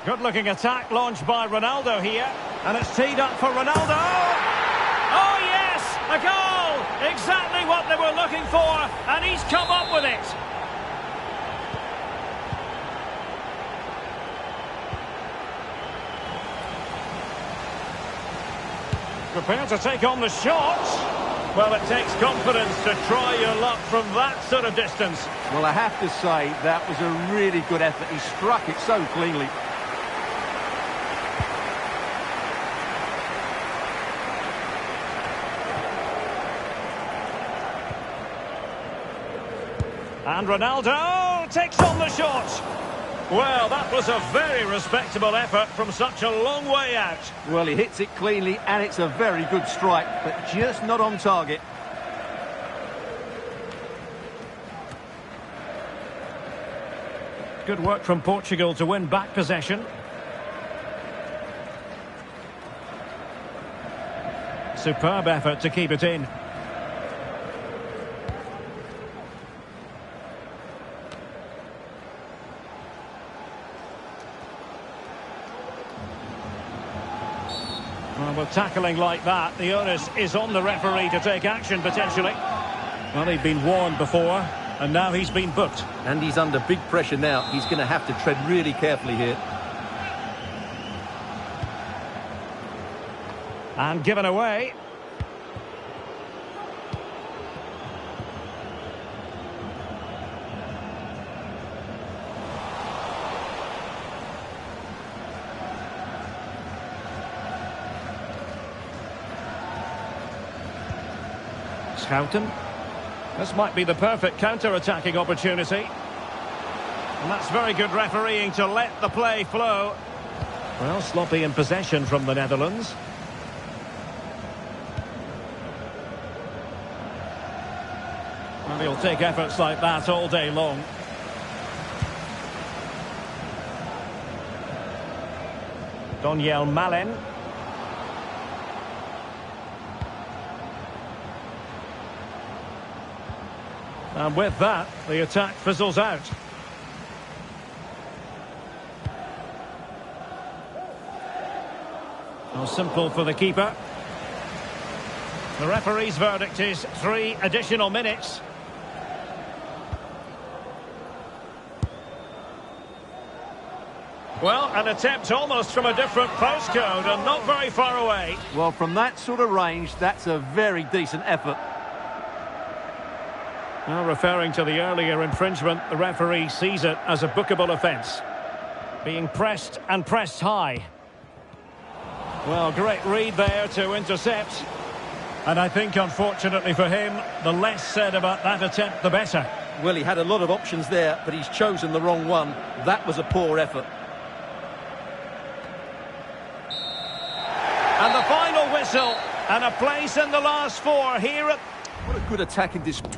Good-looking attack launched by Ronaldo here. And it's teed up for Ronaldo. Oh, yes! A goal! Exactly what they were looking for. And he's come up with it. Prepared to take on the shot. Well, it takes confidence to try your luck from that sort of distance. Well, I have to say, that was a really good effort. He struck it so cleanly. And Ronaldo takes on the shot. Well, that was a very respectable effort from such a long way out. Well, he hits it cleanly and it's a very good strike, but just not on target. Good work from Portugal to win back possession. Superb effort to keep it in. Well, with tackling like that, the onus is on the referee to take action, potentially. Well, he'd been warned before, and now he's been booked. And he's under big pressure now. He's going to have to tread really carefully here. And given away. Schouten. This might be the perfect counter-attacking opportunity. And that's very good refereeing to let the play flow. Well, sloppy in possession from the Netherlands. And he'll take efforts like that all day long. Daniel Malen. And with that, the attack fizzles out. How simple for the keeper. The referee's verdict is 3 additional minutes. Well, an attempt almost from a different postcode and not very far away. Well, from that sort of range, that's a very decent effort. Well, referring to the earlier infringement, the referee sees it as a bookable offence. Being pressed and pressed high. Well, great read there to intercept. And I think, unfortunately for him, the less said about that attempt, the better. Well, he had a lot of options there, but he's chosen the wrong one. That was a poor effort. And the final whistle. And a place in the last 4 here at... What a good attacking display.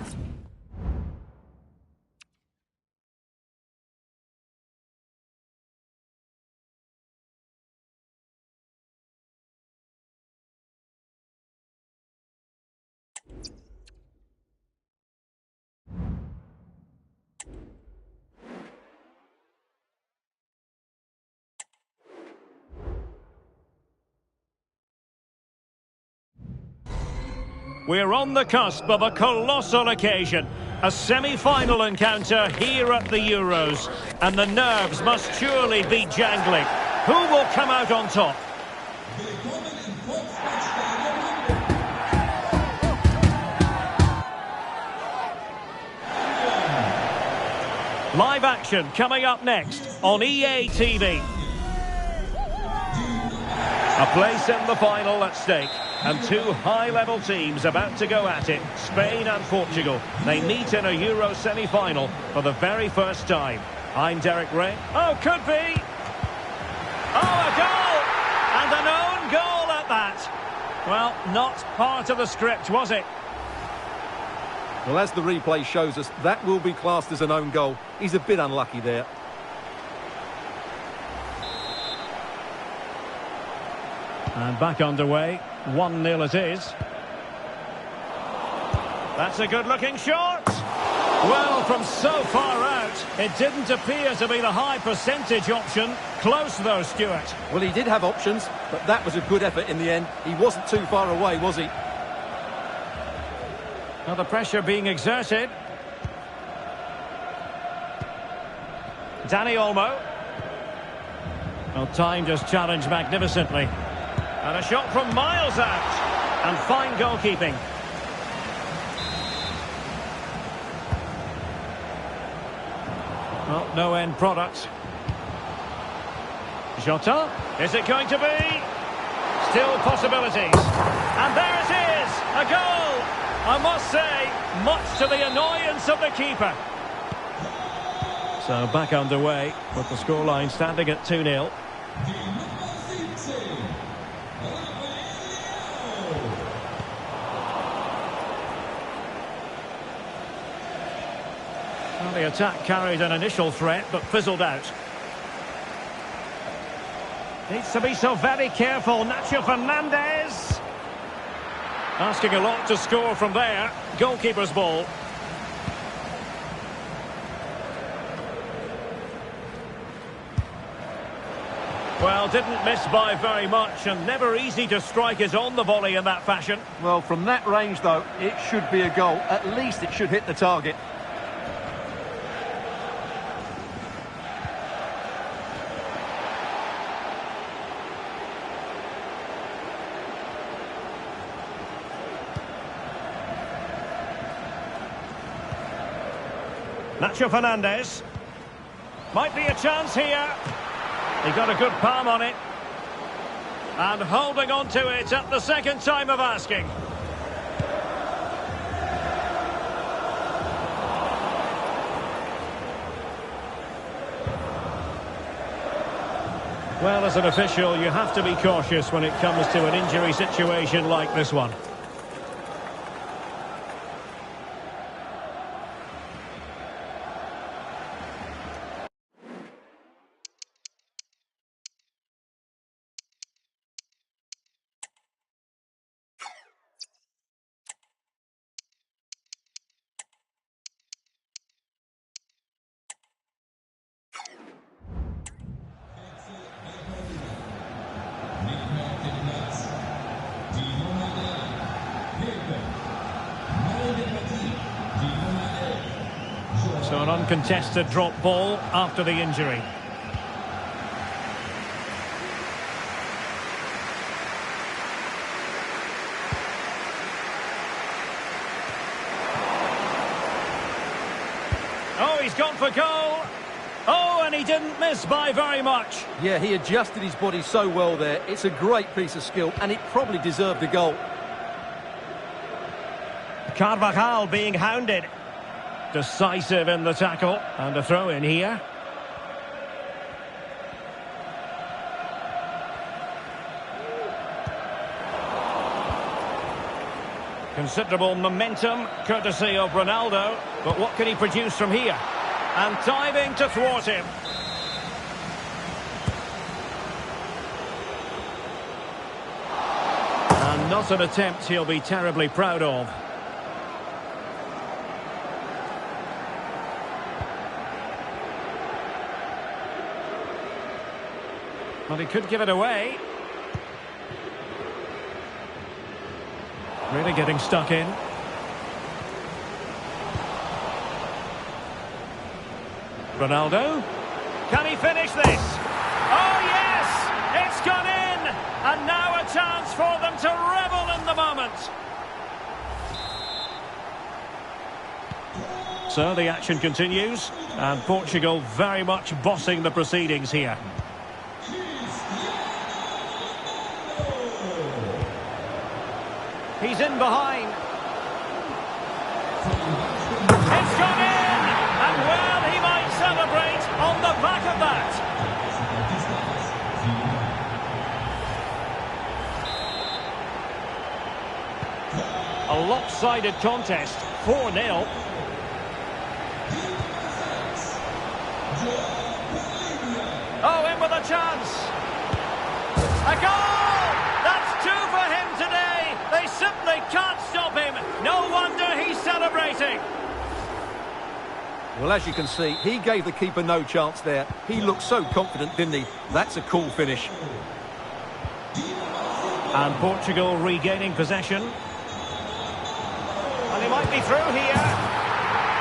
We're on the cusp of a colossal occasion. A semi-final encounter here at the Euros. And the nerves must surely be jangling. Who will come out on top? Live action coming up next on EA TV. A place in the final at stake. And 2 high-level teams about to go at it, Spain and Portugal. They meet in a Euro semi-final for the very first time. I'm Derek Ray. Oh, could be! Oh, a goal! And an own goal at that! Well, not part of the script, was it? Well, as the replay shows us, that will be classed as an own goal. He's a bit unlucky there. And back underway. 1-0 it is. That's a good-looking shot. Well, from so far out, it didn't appear to be the high percentage option. Close, though, Stuart. Well, he did have options, but that was a good effort in the end. He wasn't too far away, was he? Now the pressure being exerted. Danny Olmo. Well, time just challenged magnificently. And a shot from miles out. And fine goalkeeping. Well, no end product. Jota. Is it going to be? Still possibilities. And there it is. A goal. I must say, much to the annoyance of the keeper. So back underway with the scoreline standing at 2-0. Well, the attack carried an initial threat but fizzled out. Needs to be so very careful. Nacho Fernandez. Asking a lot to score from there. Goalkeeper's ball. Well, didn't miss by very much, and never easy to strike it on the volley in that fashion. Well, from that range, though, it should be a goal. At least it should hit the target. Nacho Fernandez. Might be a chance here. He got a good palm on it. And holding on to it at the second time of asking. Well, as an official, you have to be cautious when it comes to an injury situation like this one. So an uncontested drop ball after the injury. Oh, he's gone for goal. Oh, and he didn't miss by very much. Yeah, he adjusted his body so well there. It's a great piece of skill, and it probably deserved a goal. Carvajal being hounded. Decisive in the tackle. And a throw in here. Considerable momentum, courtesy of Ronaldo. But what can he produce from here? And diving to thwart him. And not an attempt he'll be terribly proud of. Well, he could give it away. Really getting stuck in. Ronaldo. Can he finish this? Oh, yes! It's gone in! And now a chance for them to revel in the moment. So the action continues. And Portugal very much bossing the proceedings here. He's in behind. It's gone in! And well, he might celebrate on the back of that. A lopsided contest, 4-0. Oh, in with a chance. A goal! That's two for him today. They simply can't stop him. No wonder he's celebrating. Well, as you can see, he gave the keeper no chance there. He looked so confident, didn't he? That's a cool finish. And Portugal regaining possession. And he might be through here.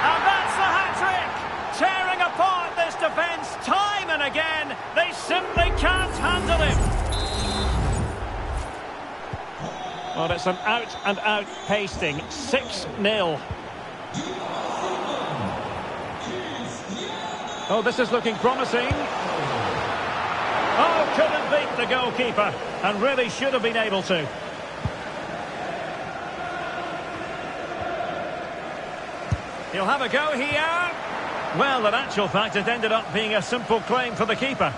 And that's the hat-trick! Tearing apart this defence time and again. They simply can't handle him. Well, it's an out-and-out pasting. 6-0. Oh, this is looking promising. Oh, couldn't beat the goalkeeper. And really should have been able to. He'll have a go here. Well, in actual fact, it ended up being a simple claim for the keeper.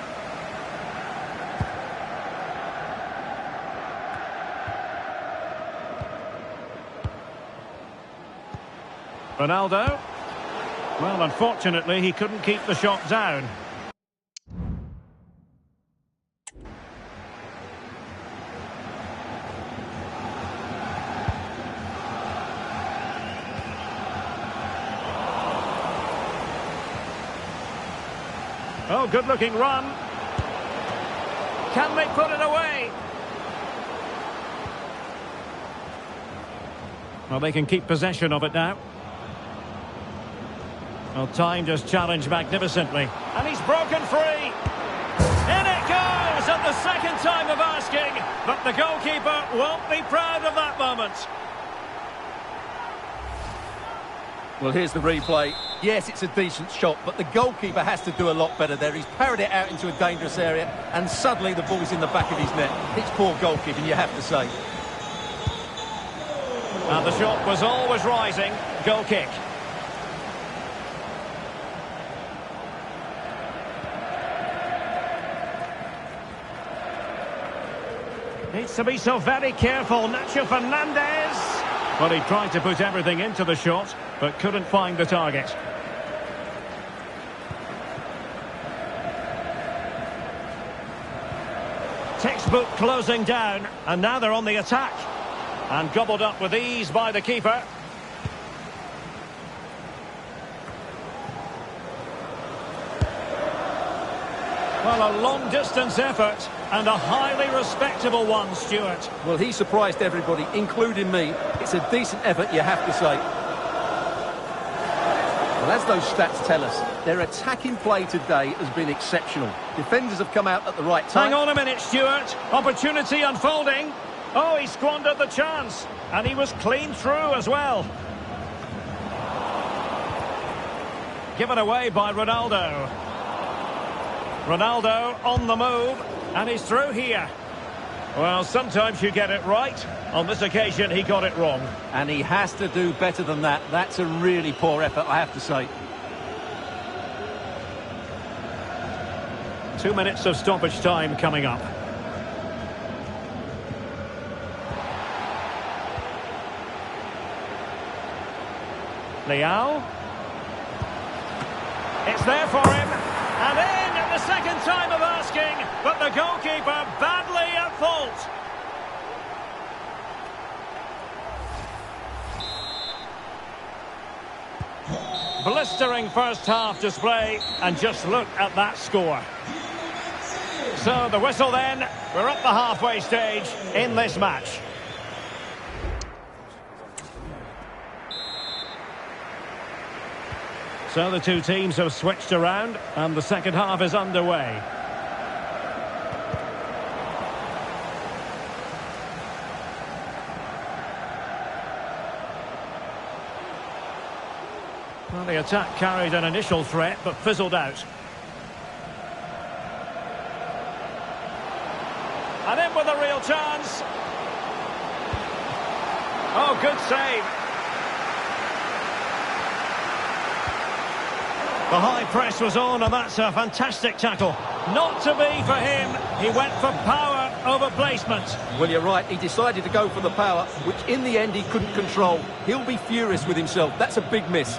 Ronaldo. Well, unfortunately, he couldn't keep the shot down. Oh, good-looking run. Can they put it away? Well, they can keep possession of it now. Well, timed his challenge magnificently. And he's broken free. In it goes at the second time of asking. But the goalkeeper won't be proud of that moment. Well, here's the replay. Yes, it's a decent shot, but the goalkeeper has to do a lot better there. He's parried it out into a dangerous area, and suddenly the ball's in the back of his net. It's poor goalkeeping, you have to say. And the shot was always rising. Goal kick. Needs to be so very careful. Nacho Fernandez. Well, he tried to put everything into the shot, but couldn't find the target. Textbook closing down, and now they're on the attack. And gobbled up with ease by the keeper. Well, a long-distance effort, and a highly respectable one, Stuart. Well, he surprised everybody, including me. It's a decent effort, you have to say. Well, as those stats tell us, their attacking play today has been exceptional. Defenders have come out at the right time. Hang on a minute, Stuart. Opportunity unfolding. Oh, he squandered the chance. And he was clean through as well. Given away by Ronaldo. Ronaldo on the move. And he's through here. Well, sometimes you get it right. On this occasion, he got it wrong. And he has to do better than that. That's a really poor effort, I have to say. 2 minutes of stoppage time coming up. Leao. It's there for him. And in at the second time of asking. But the goalkeeper badly at fault. Blistering first half display. And just look at that score. So the whistle then. We're at the halfway stage in this match. So the two teams have switched around and the second half is underway. Well, the attack carried an initial threat but fizzled out. And in with a real chance. Oh, good save. The high press was on, and that's a fantastic tackle. Not to be for him. He went for power over placement. Well, you're right. He decided to go for the power, which in the end he couldn't control. He'll be furious with himself. That's a big miss.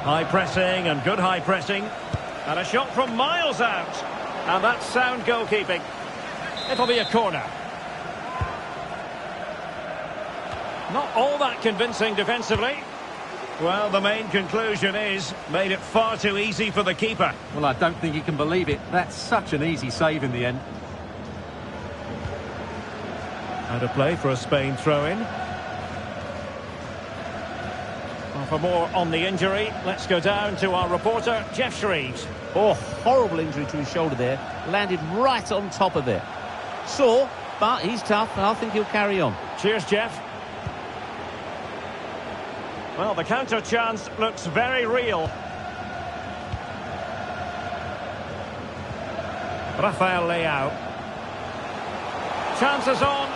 High pressing and good high pressing. And a shot from miles out. And that's sound goalkeeping. It'll be a corner. Not all that convincing defensively. Well, the main conclusion is, made it far too easy for the keeper. Well, I don't think he can believe it. That's such an easy save in the end. Out of play for a Spain throw-in. Well, for more on the injury, let's go down to our reporter, Jeff Shreves. Oh, horrible injury to his shoulder there. Landed right on top of it. Sore, but he's tough, and I think he'll carry on. Cheers, Jeff. Well, the counter chance looks very real. Rafael Leao. Chances on.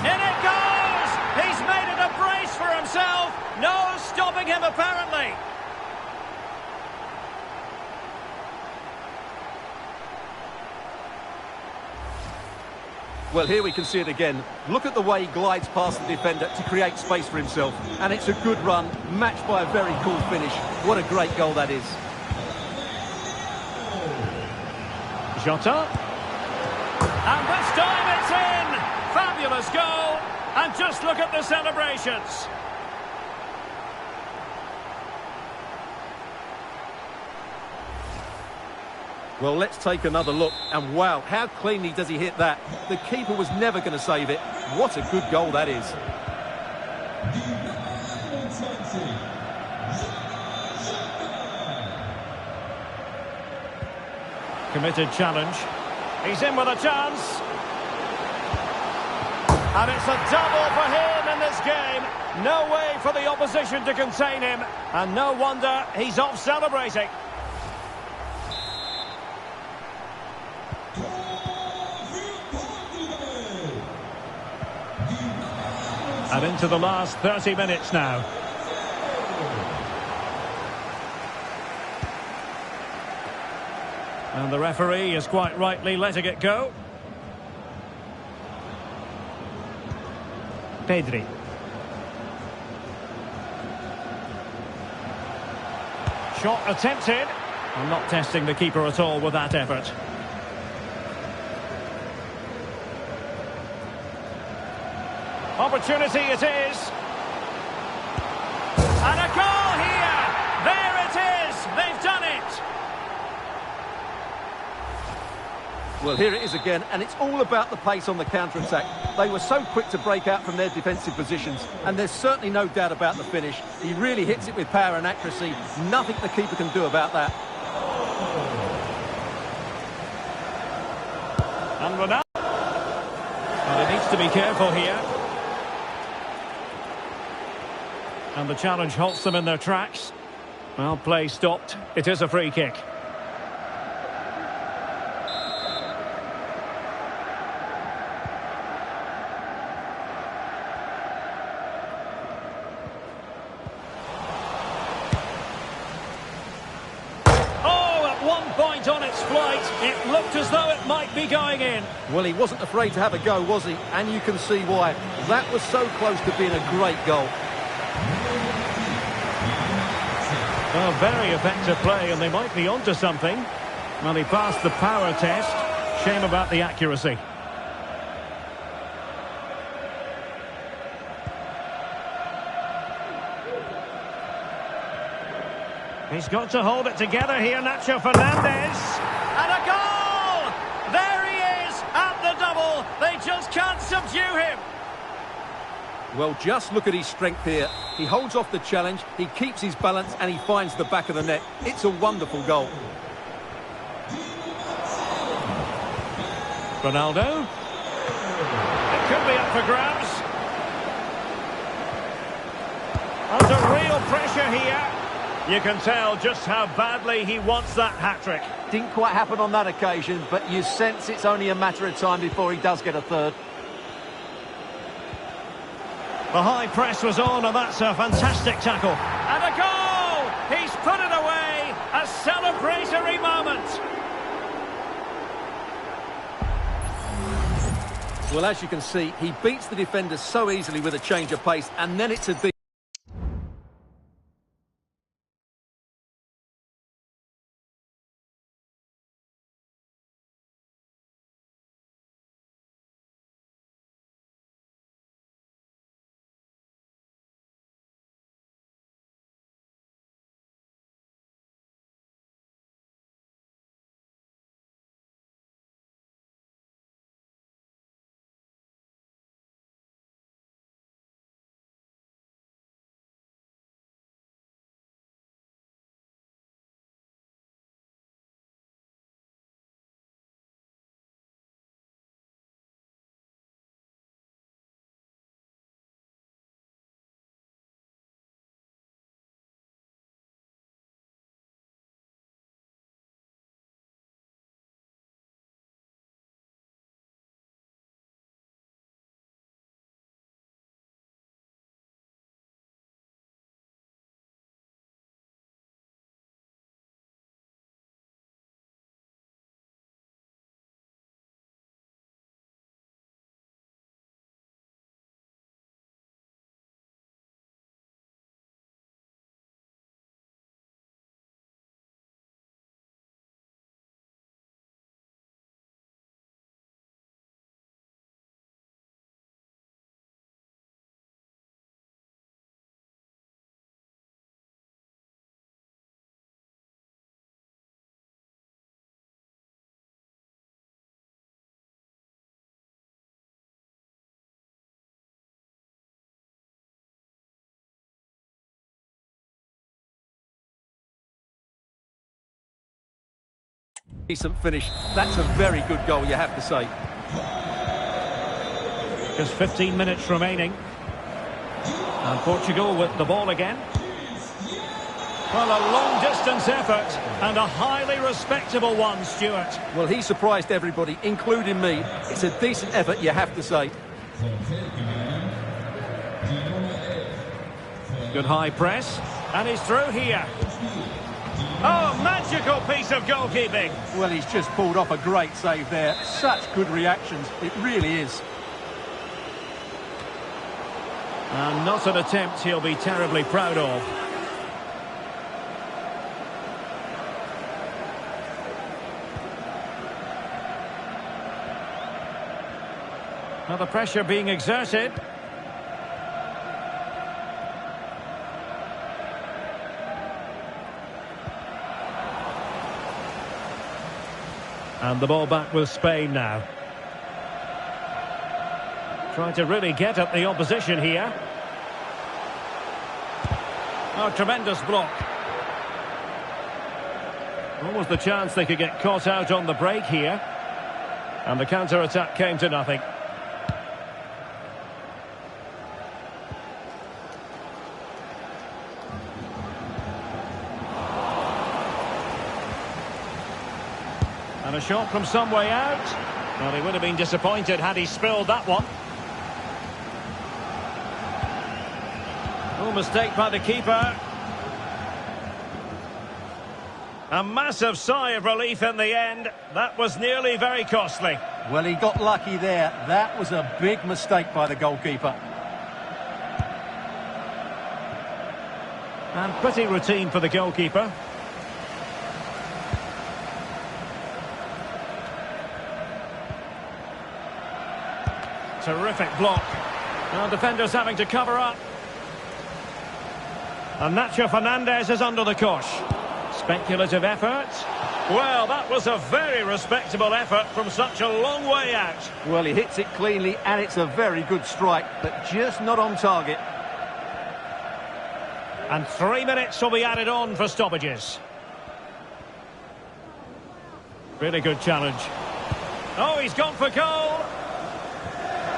In it goes! He's made it a brace for himself. No stopping him apparently. Well, here we can see it again. Look at the way he glides past the defender to create space for himself. And it's a good run, matched by a very cool finish. What a great goal that is. Jota. And this time it's in! Fabulous goal! And just look at the celebrations. Well, let's take another look. And wow, how cleanly does he hit that? The keeper was never going to save it. What a good goal that is. Committed challenge. He's in with a chance. And it's a double for him in this game. No way for the opposition to contain him. And no wonder he's off celebrating. And into the last 30 minutes now. And the referee is quite rightly letting it go. Pedri. Shot attempted. I'm not testing the keeper at all with that effort. Opportunity it is. And a goal here! There it is! They've done it! Well, here it is again, and it's all about the pace on the counter-attack. They were so quick to break out from their defensive positions, and there's certainly no doubt about the finish. He really hits it with power and accuracy. Nothing the keeper can do about that. And Ronaldo. And he needs to be careful here. And the challenge halts them in their tracks. Well, play stopped. It is a free kick. Oh, at one point on its flight, it looked as though it might be going in. Well, he wasn't afraid to have a go, was he? And you can see why. That was so close to being a great goal. Well, very effective play, and they might be onto something. Well, he passed the power test. Shame about the accuracy. He's got to hold it together here, Nacho Fernandez. And a goal! There he is, at the double. They just can't subdue him. Well, just look at his strength here. He holds off the challenge, he keeps his balance, and he finds the back of the net. It's a wonderful goal. Ronaldo. It could be up for grabs. Under real pressure here. You can tell just how badly he wants that hat-trick. Didn't quite happen on that occasion, but you sense it's only a matter of time before he does get a third. The high press was on, and that's a fantastic tackle. And a goal! He's put it away! A celebratory moment! Well, as you can see, he beats the defender so easily with a change of pace, and then it's a deep Decent finish. That's a very good goal, you have to say. Just 15 minutes remaining. And Portugal with the ball again. Well, a long-distance effort and a highly respectable one, Stuart. Well, he surprised everybody, including me. It's a decent effort, you have to say. Good high press. And he's through here. Oh, magical piece of goalkeeping. Well, he's just pulled off a great save there. Such good reactions. It really is. And not an attempt he'll be terribly proud of. Now the pressure being exerted. And the ball back with Spain now. Trying to really get at the opposition here. Oh, tremendous block. Almost the chance they could get caught out on the break here. And the counter-attack came to nothing. And a shot from some way out. Well, he would have been disappointed had he spilled that one. Oh, mistake by the keeper. A massive sigh of relief in the end. That was nearly very costly. Well, he got lucky there. That was a big mistake by the goalkeeper. And pretty routine for the goalkeeper. Terrific block. Now defenders having to cover up. And Nacho Fernandez is under the cosh. Speculative effort. Well, that was a very respectable effort from such a long way out. Well, he hits it cleanly and it's a very good strike, but just not on target. And 3 minutes will be added on for stoppages. Really good challenge. Oh, he's gone for goal.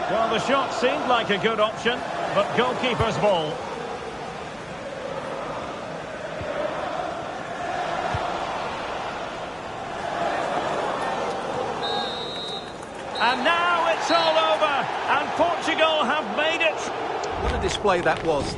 Well, the shot seemed like a good option, but goalkeeper's ball. And now it's all over, and Portugal have made it. What a display that was.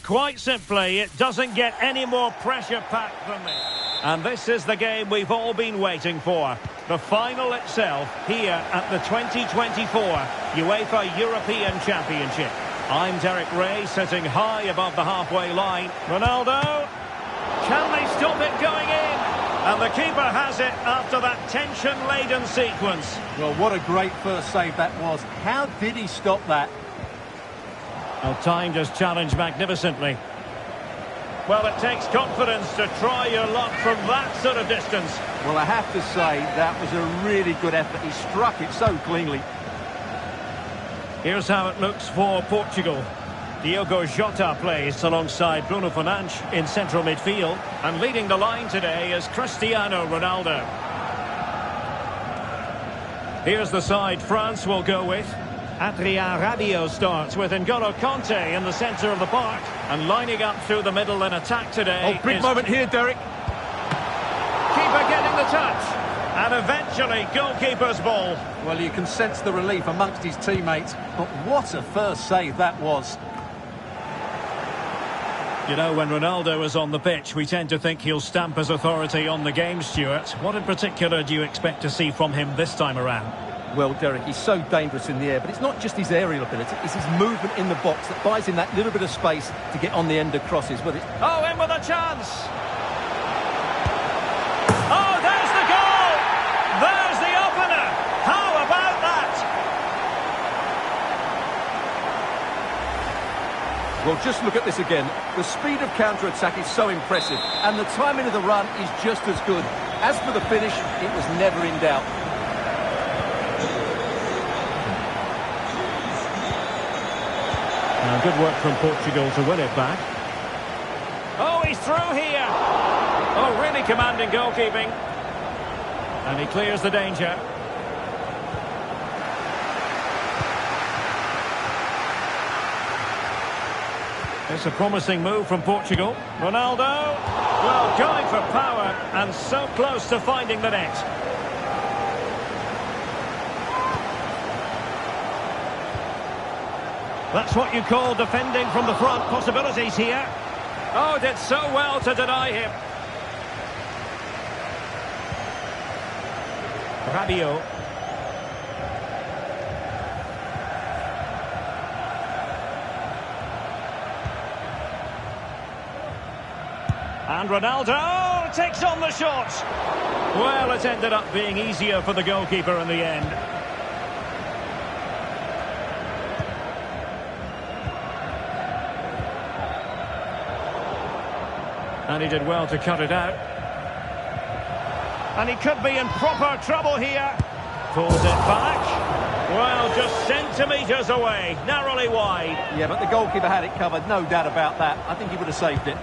Quite simply, it doesn't get any more pressure-packed than this. And this is the game we've all been waiting for. The final itself here at the 2024 UEFA European Championship. I'm Derek Ray, sitting high above the halfway line. Ronaldo, can they stop it going in? And the keeper has it after that tension-laden sequence. Well, what a great first save that was. How did he stop that? Well, timed his challenge magnificently. Well, it takes confidence to try your luck from that sort of distance. Well, I have to say, that was a really good effort. He struck it so cleanly. Here's how it looks for Portugal. Diogo Jota plays alongside Bruno Fernandes in central midfield. And leading the line today is Cristiano Ronaldo. Here's the side France will go with. Adrien Rabiot starts with N'Golo Kanté in the centre of the park. And lining up through the middle in attack today. Oh, big moment here, Derek. Keeper getting the touch. And eventually, goalkeeper's ball. Well, you can sense the relief amongst his teammates. But what a first save that was. You know, when Ronaldo is on the pitch, we tend to think he'll stamp his authority on the game, Stuart. What in particular do you expect to see from him this time around? Well, Derek, he's so dangerous in the air, but it's not just his aerial ability, it's his movement in the box that buys him that little bit of space to get on the end of crosses. But it's... Oh, in with a chance! Oh, there's the goal! There's the opener! How about that? Well, just look at this again. The speed of counter-attack is so impressive, and the timing of the run is just as good. As for the finish, it was never in doubt. Now, good work from Portugal to win it back. Oh, he's through here! Oh, really commanding goalkeeping. And he clears the danger. It's a promising move from Portugal. Ronaldo, well, going for power and so close to finding the net. That's what you call defending from the front. Possibilities here. Oh, did so well to deny him. Rabiot. And Ronaldo takes on the shot. Well, it ended up being easier for the goalkeeper in the end. And he did well to cut it out. And he could be in proper trouble here. Pulls it back. Well, just centimetres away. Narrowly wide. Yeah, but the goalkeeper had it covered, no doubt about that. I think he would have saved it.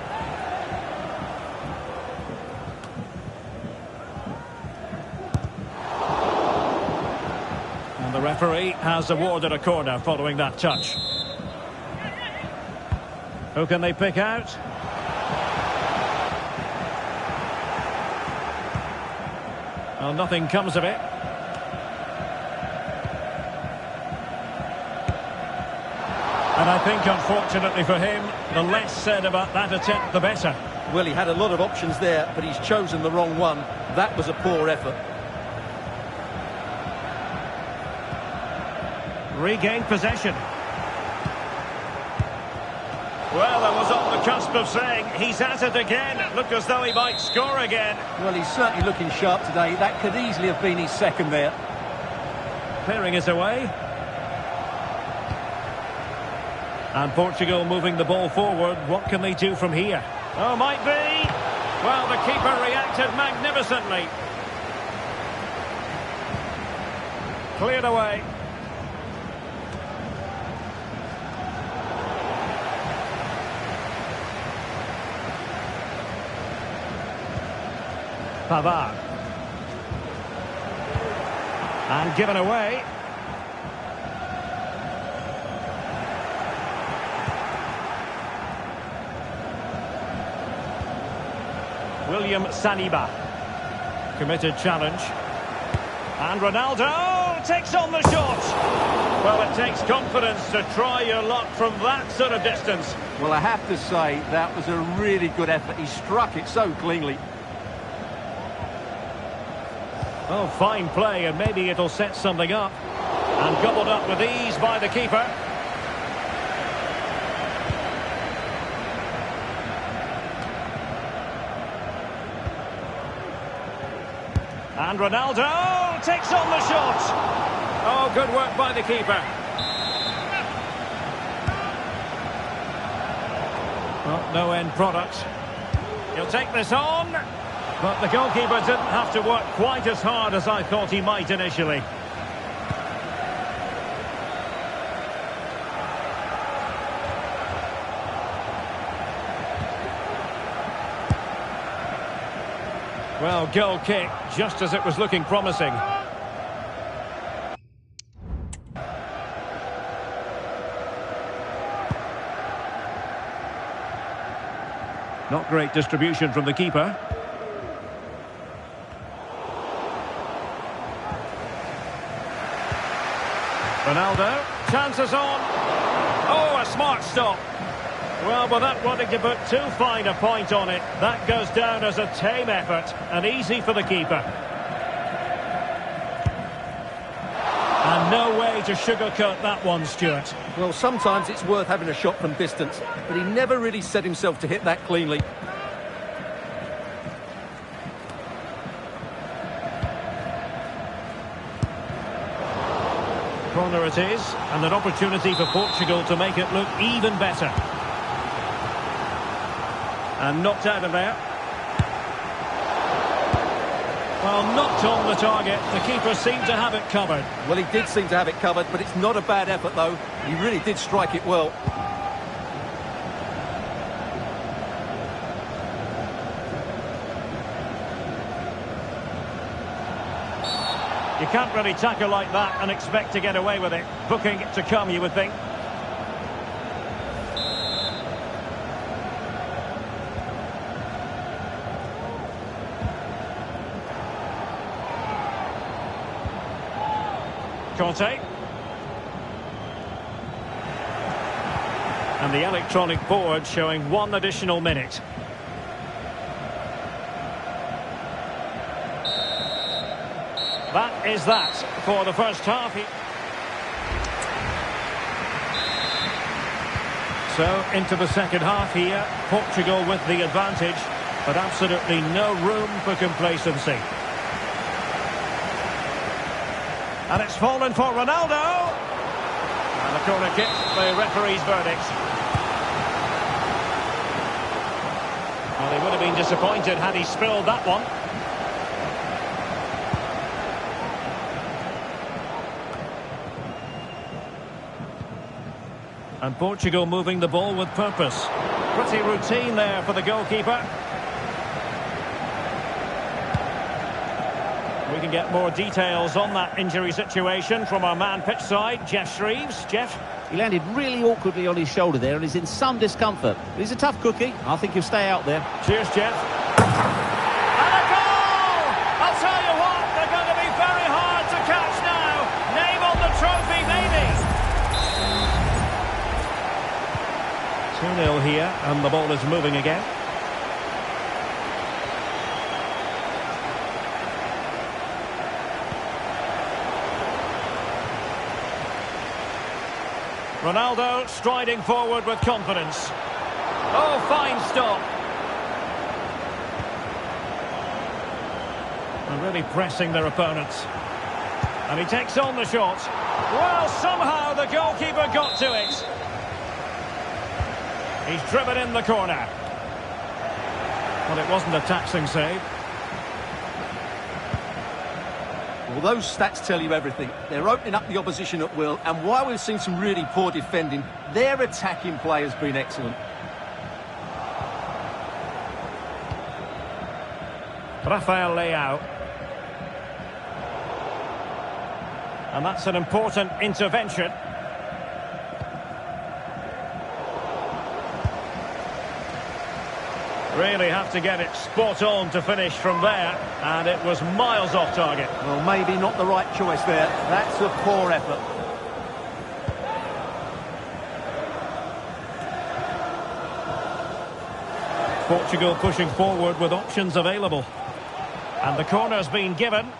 And the referee has awarded a corner following that touch. Who can they pick out? Well, nothing comes of it. And I think, unfortunately for him, the less said about that attempt, the better. Well, he had a lot of options there, but he's chosen the wrong one. That was a poor effort. Regained possession. Well, I was on the cusp of saying he's at it again. Look as though he might score again. Well, he's certainly looking sharp today. That could easily have been his second there. Clearing it away. And Portugal moving the ball forward. What can they do from here? Oh, might be. Well, the keeper reacted magnificently. Cleared away. Pavard. And given away. William Saliba. Committed challenge. And Ronaldo takes on the shot. Well, it takes confidence to try your luck from that sort of distance. Well, I have to say, that was a really good effort. He struck it so cleanly. Oh, fine play, and maybe it'll set something up. And gobbled up with ease by the keeper. And Ronaldo takes on the shot. Oh, good work by the keeper. Well, no end product. He'll take this on. But the goalkeeper didn't have to work quite as hard as I thought he might initially. Well, goal kick, just as it was looking promising. Not great distribution from the keeper. Ronaldo, chances on. Oh, a smart stop. Well, without wanting to put too fine a point on it, that goes down as a tame effort and easy for the keeper. no way to sugarcoat that one, Stuart. Well, sometimes it's worth having a shot from distance, but he never really set himself to hit that cleanly. Corner it is, and an opportunity for Portugal to make it look even better. And knocked out of there. Well, knocked on the target. The keeper seemed to have it covered. Well, he did seem to have it covered, but it's not a bad effort, though. He really did strike it well. You can't really tackle like that and expect to get away with it. Booking to come, you would think. Conte. And the electronic board showing 1 additional minute. That is that for the first half. So into the second half here. Portugal with the advantage, but absolutely no room for complacency. And it's fallen for Ronaldo. And the corner kick, the referee's verdict. Well, he would have been disappointed had he spilled that one. And Portugal moving the ball with purpose. Pretty routine there for the goalkeeper. We can get more details on that injury situation from our man pitch side, Jeff Shreves. Jeff? He landed really awkwardly on his shoulder there and is in some discomfort. But he's a tough cookie. I think he'll stay out there. Cheers, Jeff. And a goal! I'll tell you what, they're going to be very hard to catch now. Name on the trophy, maybe. 2-0 here, and the ball is moving again. Ronaldo striding forward with confidence. Oh, fine stop. And really pressing their opponents. And he takes on the shot. Well, somehow the goalkeeper got to it. He's driven in the corner. Well, it wasn't a taxing save. Well, those stats tell you everything. They're opening up the opposition at will, and while we've seen some really poor defending, their attacking play has been excellent. Rafael Leao. And that's an important intervention. Really have to get it spot on to finish from there, and it was miles off target. Well, maybe not the right choice there. That's a poor effort. Portugal pushing forward with options available. And the corner's been given.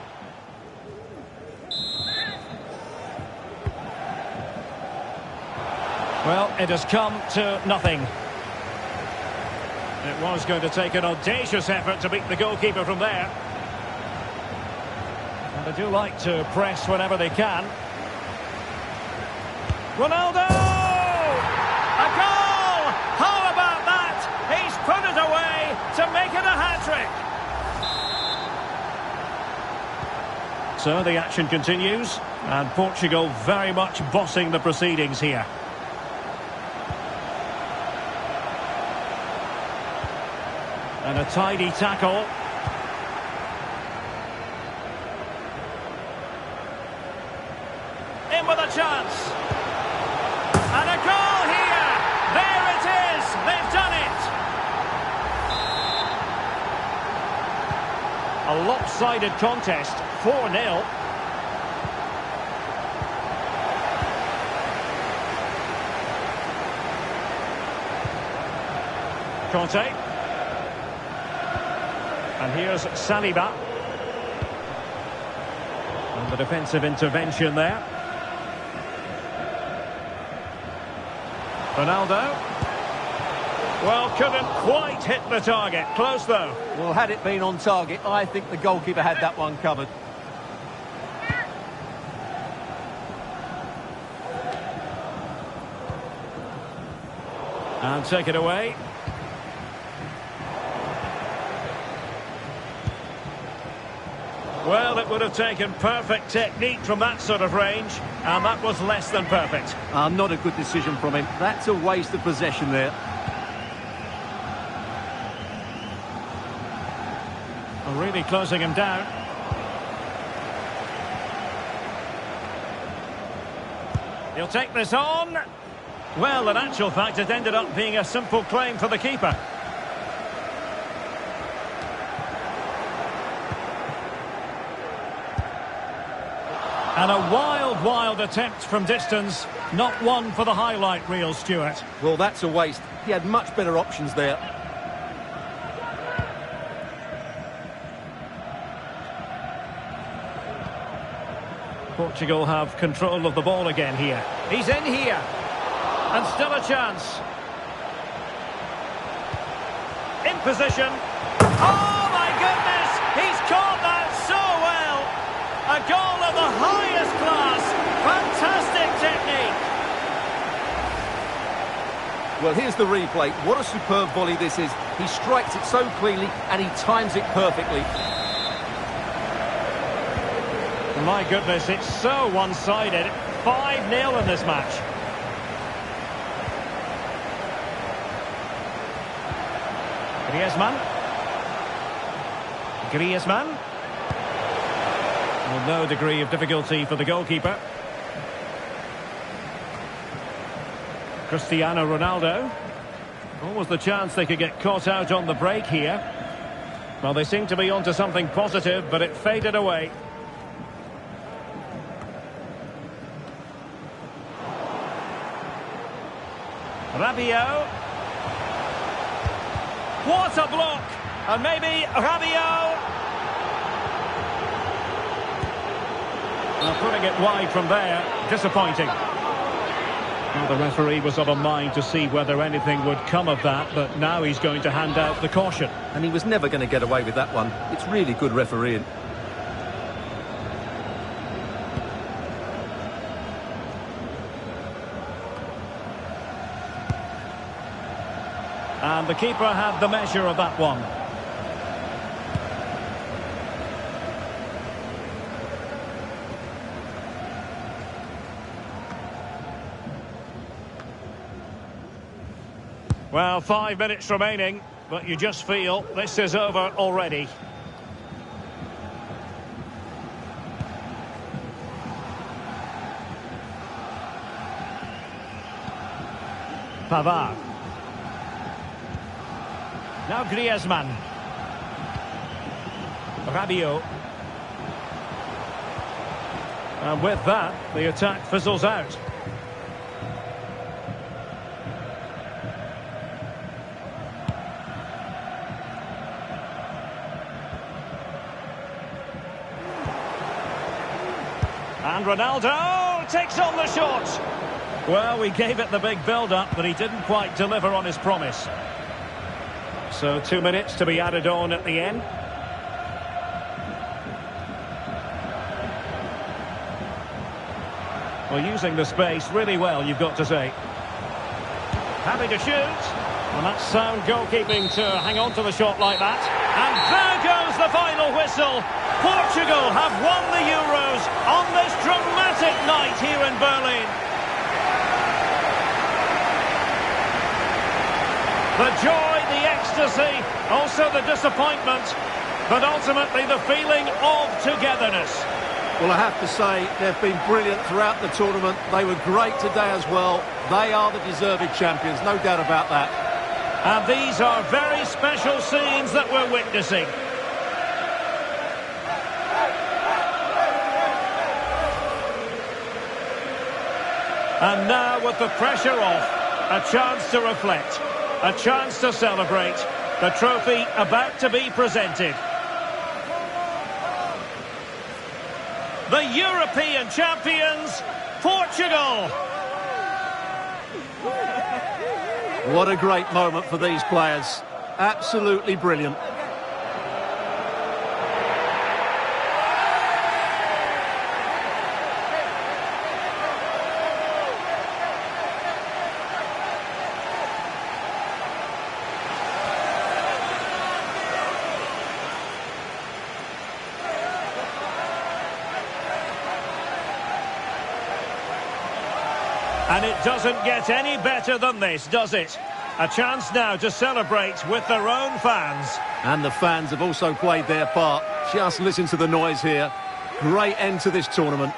Well, it has come to nothing. It was going to take an audacious effort to beat the goalkeeper from there. And they do like to press whenever they can. Ronaldo! A goal! How about that? He's put it away to make it a hat-trick. So the action continues, and Portugal very much bossing the proceedings here. And a tidy tackle. In with a chance. And a goal here. There it is. They've done it. A lopsided contest. 4-0. Conte. And here's Saliba. And the defensive intervention there. Ronaldo. Well, couldn't quite hit the target. Close, though. Well, had it been on target, I think the goalkeeper had that one covered. And take it away. Well, it would have taken perfect technique from that sort of range, and that was less than perfect. Not a good decision from him. That's a waste of possession there. Really closing him down. He'll take this on. Well, in actual fact, it ended up being a simple claim for the keeper. And a wild attempt from distance. Not one for the highlight reel, Stuart. Well, that's a waste. He had much better options there. Portugal have control of the ball again here. He's in here. And still a chance. In position. Oh, my goodness! He's caught that so well! A goal of the highest class. Fantastic technique. Well, here's the replay. What a superb volley this is. He strikes it so cleanly and he times it perfectly. My goodness, it's so one-sided. 5-0 in this match. Griezmann. Well, no degree of difficulty for the goalkeeper. Cristiano Ronaldo. Almost the chance they could get caught out on the break here. Well, they seem to be onto something positive, but it faded away. Rabiot. What a block! And maybe Rabiot. Well, putting it wide from there, disappointing. Well, the referee was of a mind to see whether anything would come of that, but now he's going to hand out the caution. And he was never going to get away with that one. It's really good refereeing. And the keeper had the measure of that one. Well, 5 minutes remaining, but you just feel this is over already. Pavard. Now Griezmann. Rabiot. And with that, the attack fizzles out. And Ronaldo takes on the shot. Well, we gave it the big build-up, but he didn't quite deliver on his promise. So 2 minutes to be added on at the end. Well, using the space really well, you've got to say. Happy to shoot. And that's sound goalkeeping to hang on to the shot like that. And there goes the final whistle. Portugal have won the Euros on this dramatic night here in Berlin. The joy, the ecstasy, also the disappointment, but ultimately the feeling of togetherness. Well, I have to say, they've been brilliant throughout the tournament. They were great today as well. They are the deserving champions, no doubt about that. And these are very special scenes that we're witnessing. And now, with the pressure off, a chance to reflect, a chance to celebrate. The trophy about to be presented. The European champions, Portugal! What a great moment for these players. Absolutely brilliant. And it doesn't get any better than this, does it? A chance now to celebrate with their own fans. And the fans have also played their part. Just listen to the noise here. Great end to this tournament.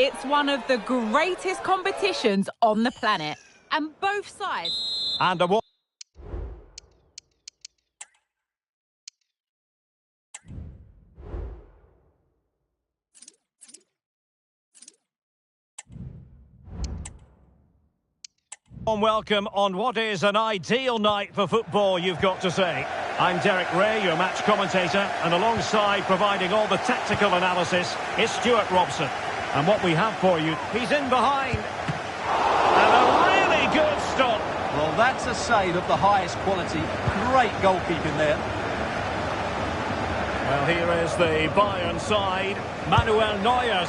It's one of the greatest competitions on the planet. And both sides... And a warm welcome on what is an ideal night for football, you've got to say. I'm Derek Ray, your match commentator, and alongside providing all the tactical analysis is Stuart Robson. And what we have for you, he's in behind. And a really good stop. Well, that's a save of the highest quality. Great goalkeeping there. Well, here is the Bayern side. Manuel Neuer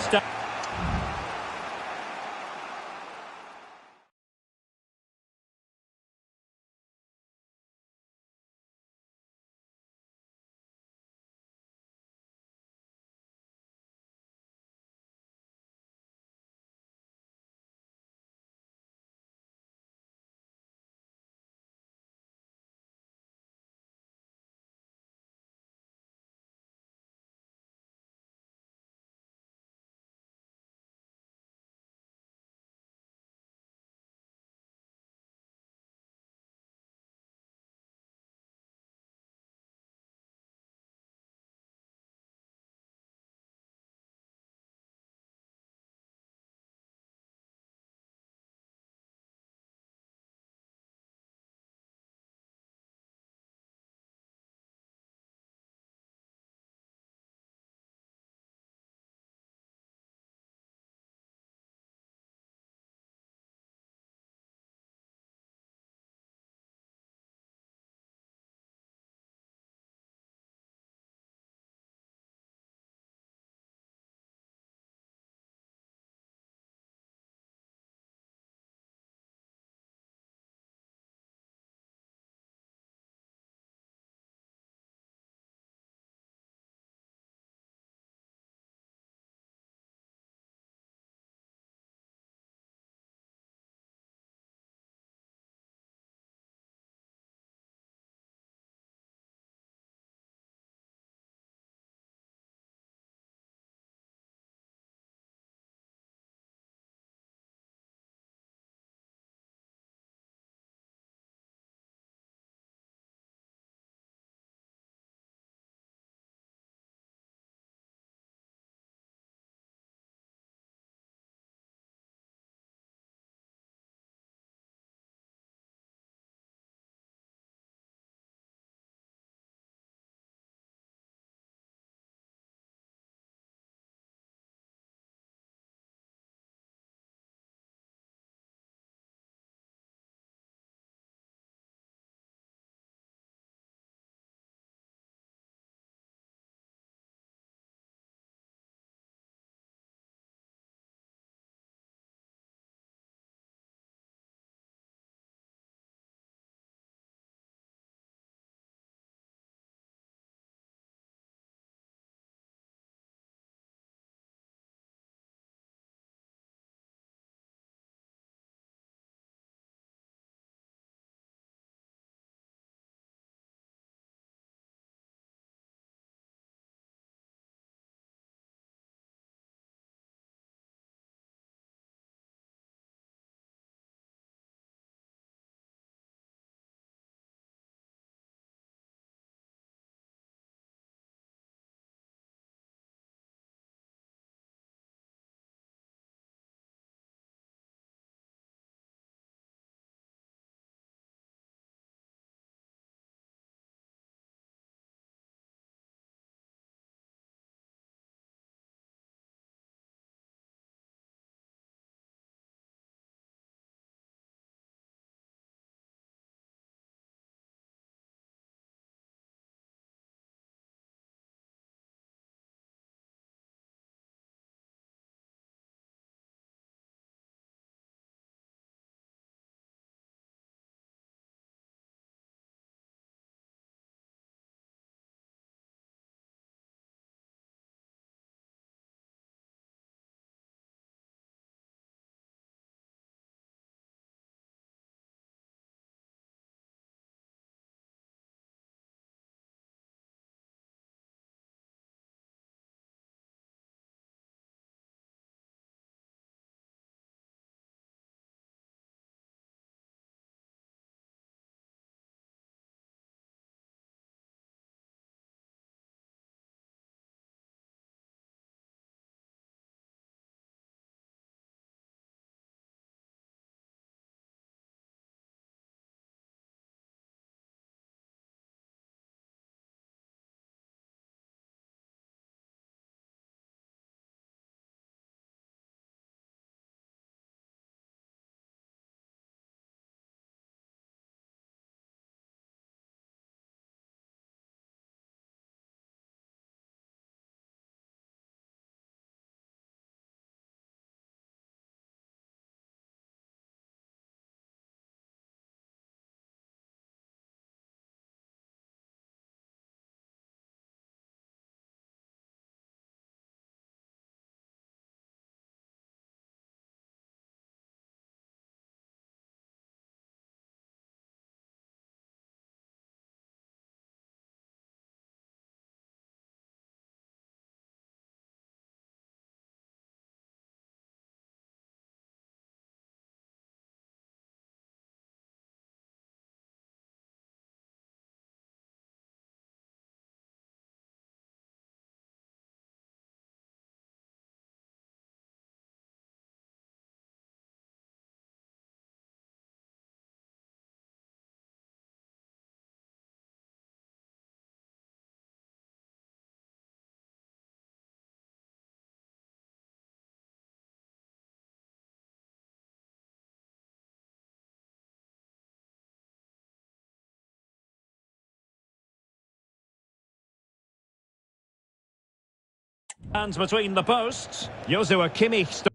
Hands between the posts. Joshua Kimmich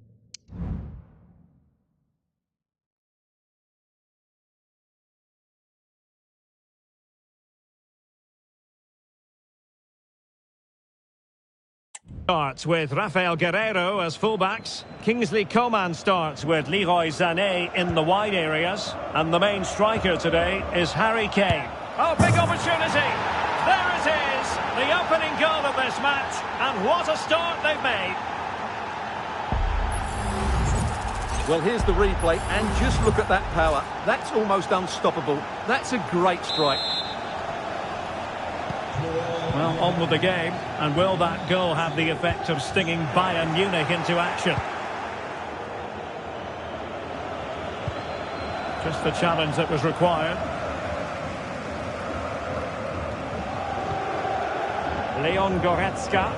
starts with Rafael Guerreiro as fullbacks. Kingsley Coman starts with Leroy Sané in the wide areas. And the main striker today is Harry Kane. Oh, big opportunity! There it is! The opening goal of this match. And what a start they've made. Well, here's the replay, and just look at that power. That's almost unstoppable. That's a great strike. Well, on with the game, and will that goal have the effect of stinging Bayern Munich into action? Just the challenge that was required. Leon Goretzka.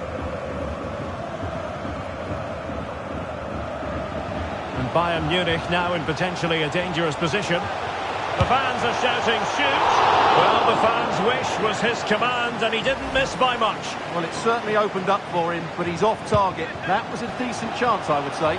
And Bayern Munich now in potentially a dangerous position. The fans are shouting, shoot! Well, the fans' wish was his command, and he didn't miss by much. Well, it certainly opened up for him, but he's off target. That was a decent chance, I would say.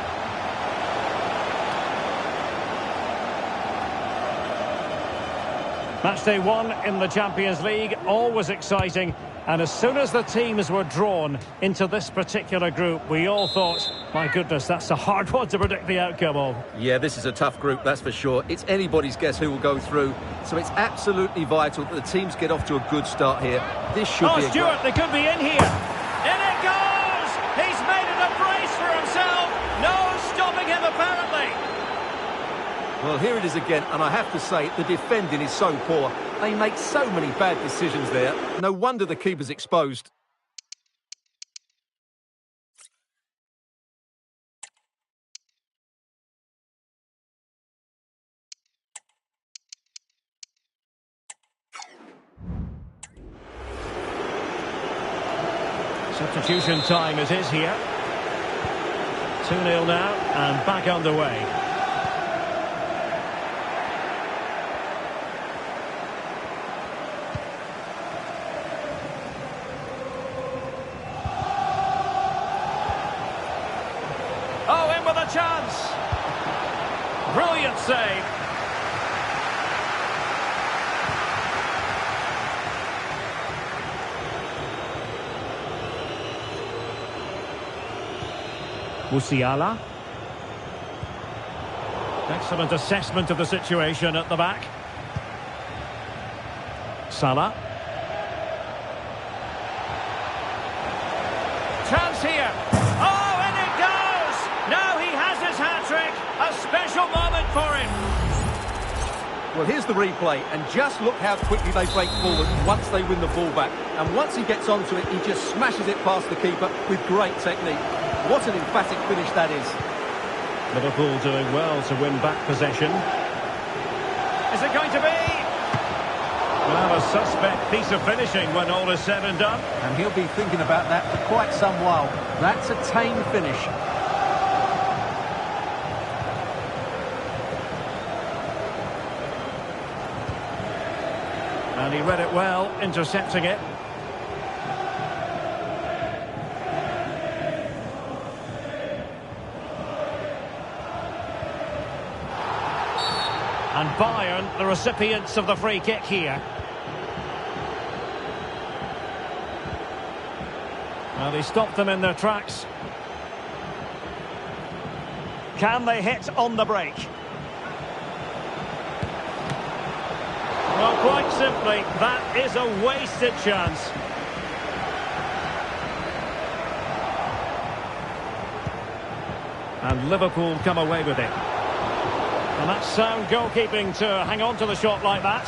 Match day 1 in the Champions League, always exciting. And as soon as the teams were drawn into this particular group, we all thought, my goodness, that's a hard one to predict the outcome of. Yeah, this is a tough group, that's for sure. It's anybody's guess who will go through. So it's absolutely vital that the teams get off to a good start here. This should be a Stuart, they could be in here. In it goes! He's made it a brace for himself. No stopping him, apparently. Well, here it is again, and I have to say, the defending is so poor. They make so many bad decisions there. No wonder the keeper's exposed. Substitution time it is here. 2-0 now, and back underway. Oh, in with a chance. Brilliant save. Musiala. Excellent assessment of the situation at the back. Salah. Chance here. Oh, and it goes! Now he has his hat-trick. A special moment for him. Well, here's the replay, and just look how quickly they break forward once they win the ball back. And once he gets onto it, he just smashes it past the keeper with great technique. What an emphatic finish that is. Liverpool doing well to win back possession. Is it going to be? Well, a suspect piece of finishing when all is said and done. And he'll be thinking about that for quite some while. That's a tame finish. And he read it well, intercepting it. And Bayern, the recipients of the free kick here. Well, he stopped them in their tracks. Can they hit on the break? Well, quite simply, that is a wasted chance. And Liverpool come away with it. And that's sound goalkeeping to hang on to the shot like that.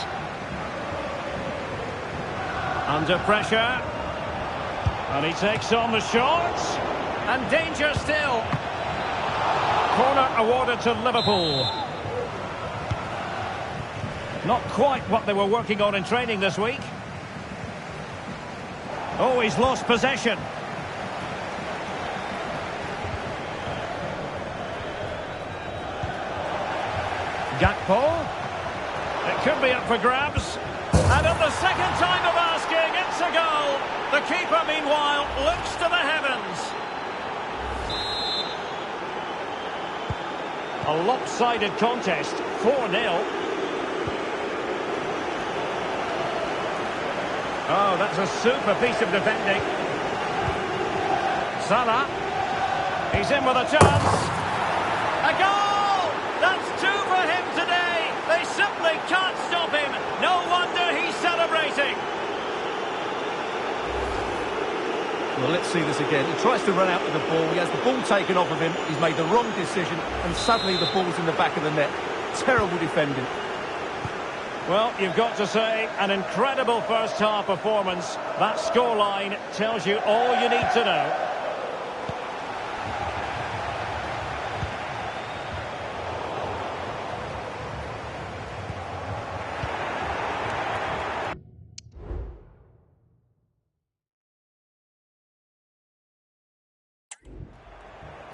Under pressure. And he takes on the shots. And danger still. Corner awarded to Liverpool. Not quite what they were working on in training this week. Oh, he's lost possession. Gakpo. It could be up for grabs. And at the second time of asking, it's a goal. The keeper, meanwhile, looks to the heavens. A lopsided contest, 4-0. Oh, that's a super piece of defending. Salah. He's in with a chance. A goal! That's two for him today. They simply can't stop him. No wonder he's celebrating. Well, let's see this again. He tries to run out with the ball. He has the ball taken off of him. He's made the wrong decision, and suddenly the ball's in the back of the net. Terrible defending. Well, you've got to say, an incredible first-half performance. That scoreline tells you all you need to know.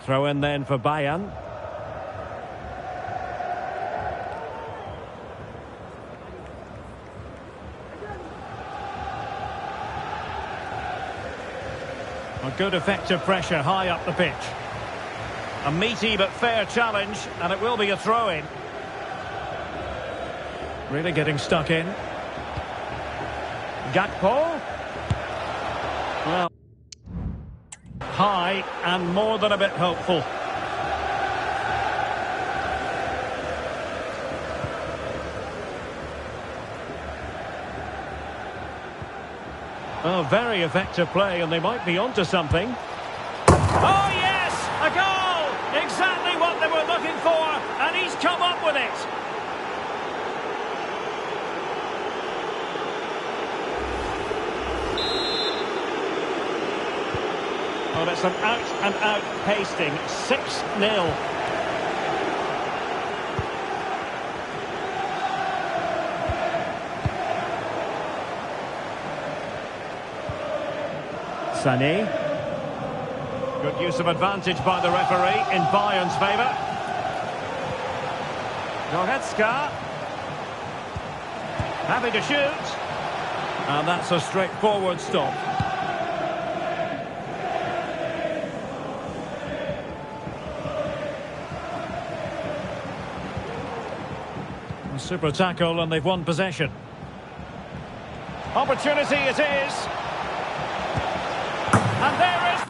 Throw in then for Bayern. A good effective pressure high up the pitch. A meaty but fair challenge, and it will be a throw-in. Really getting stuck in. Gakpo. Well, high and more than a bit hopeful. Oh, very effective play, and they might be onto something. Oh, yes! A goal! Exactly what they were looking for, and he's come up with it. Oh, that's an out-and-out pasting. 6-0. Sané. Good use of advantage by the referee in Bayern's favour. Goretzka. Happy to shoot. And that's a straightforward stop. A super tackle, and they've won possession. Opportunity it is. And there is...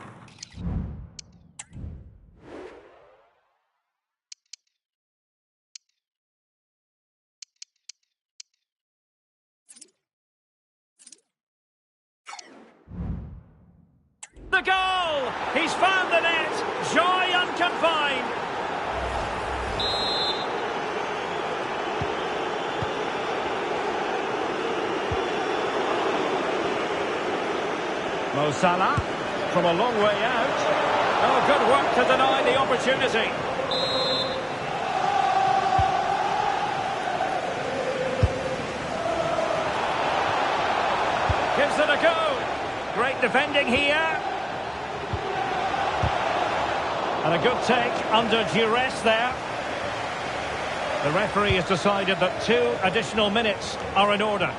the goal! He's found the net! Joy unconfined! Mo Salah. From a long way out. Oh, good work to deny the opportunity. Gives it a go. Great defending here. And a good take under duress there. The referee has decided that 2 additional minutes are in order.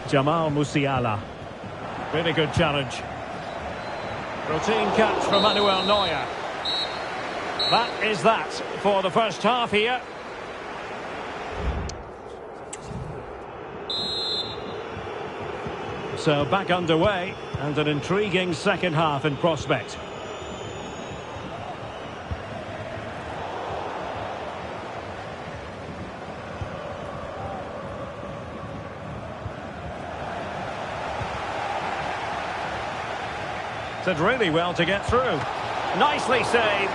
Jamal Musiala. Really good challenge. Routine catch from Manuel Neuer. That is that for the first half here. So back underway, and an intriguing second half in prospect. Did really well to get through. Nicely saved.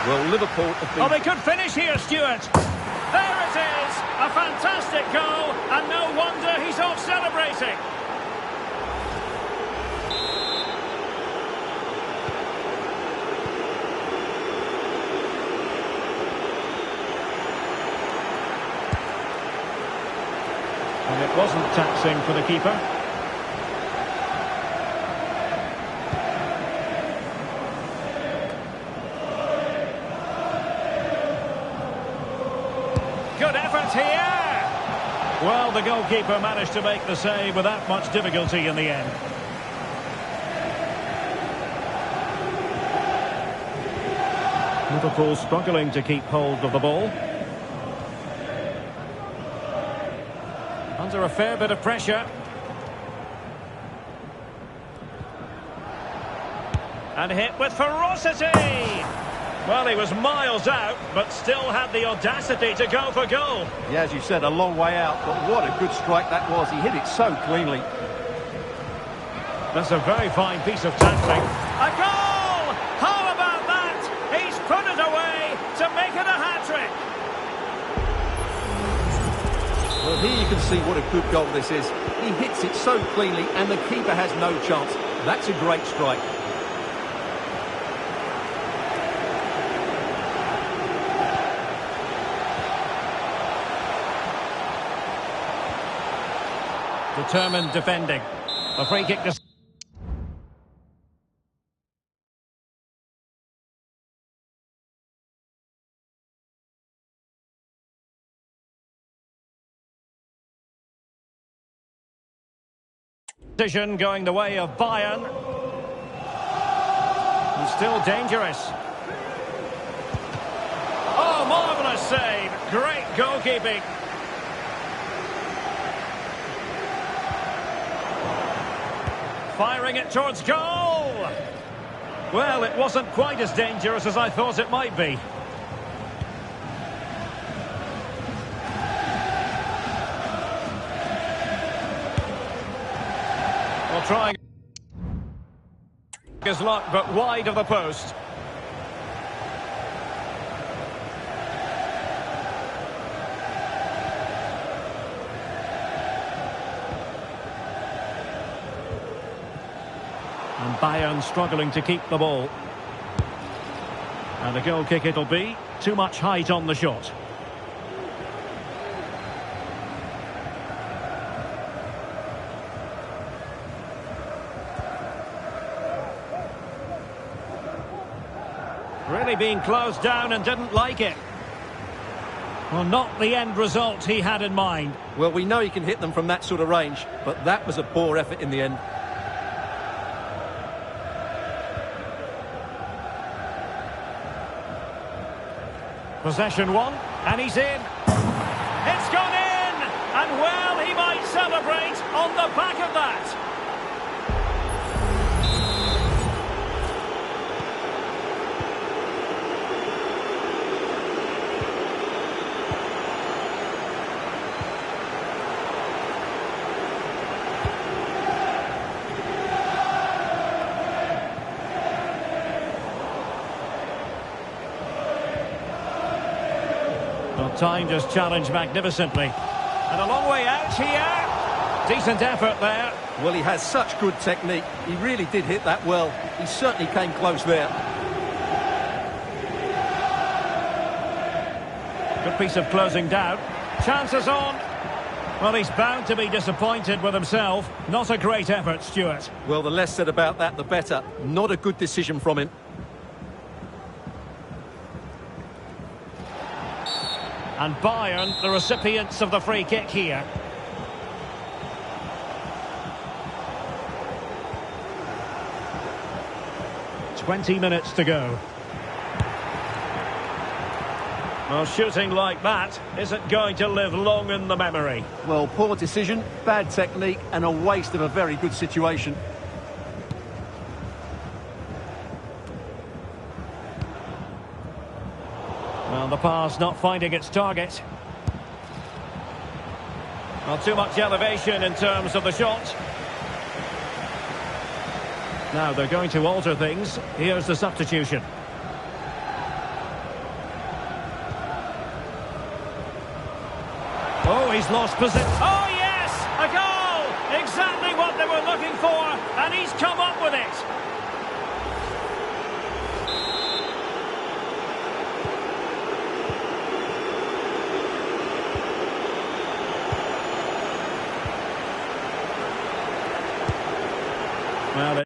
Well, Liverpool have been... Oh, they could finish here, Stuart. There it is. A fantastic goal, and no wonder he's off celebrating. And it wasn't taxing for the keeper. Good effort here. Well, the goalkeeper managed to make the save without much difficulty in the end. Liverpool struggling to keep hold of the ball. Under a fair bit of pressure. And hit with ferocity! Well, he was miles out, but still had the audacity to go for goal. Yeah, as you said, a long way out, but what a good strike that was. He hit it so cleanly. That's a very fine piece of tackling. A goal! How about that? He's put it away to make it a hat-trick. Well, here you can see what a good goal this is. He hits it so cleanly, and the keeper has no chance. That's a great strike. Determined defending. A free kick decision going the way of Bayern. He's still dangerous. Oh, marvellous save. Great goalkeeping. Firing it towards goal. Well, it wasn't quite as dangerous as I thought it might be. Well, trying his luck, but wide of the post. And Bayern struggling to keep the ball. And a goal kick it'll be. Too much height on the shot. Really being closed down and didn't like it. Well, not the end result he had in mind. Well, we know he can hit them from that sort of range, but that was a poor effort in the end. Possession won, and he's in. It's gone in! And well, he might celebrate on the back of that. Well, time just challenged magnificently. And a long way out here. Decent effort there. Well, he has such good technique. He really did hit that well. He certainly came close there. Good piece of closing down. Chances on. Well, he's bound to be disappointed with himself. Not a great effort, Stuart. Well, the less said about that, the better. Not a good decision from him. And Bayern, the recipients of the free kick here. "20 minutes to go. Well, shooting like that isn't going to live long in the memory. Well, poor decision, bad technique, and a waste of a very good situation. Well, the pass not finding its target. Well, too much elevation in terms of the shot. Now they're going to alter things. Here's the substitution. Oh, he's lost position. Oh, yes! A goal! Exactly what they were looking for, and he's come up with it. Well,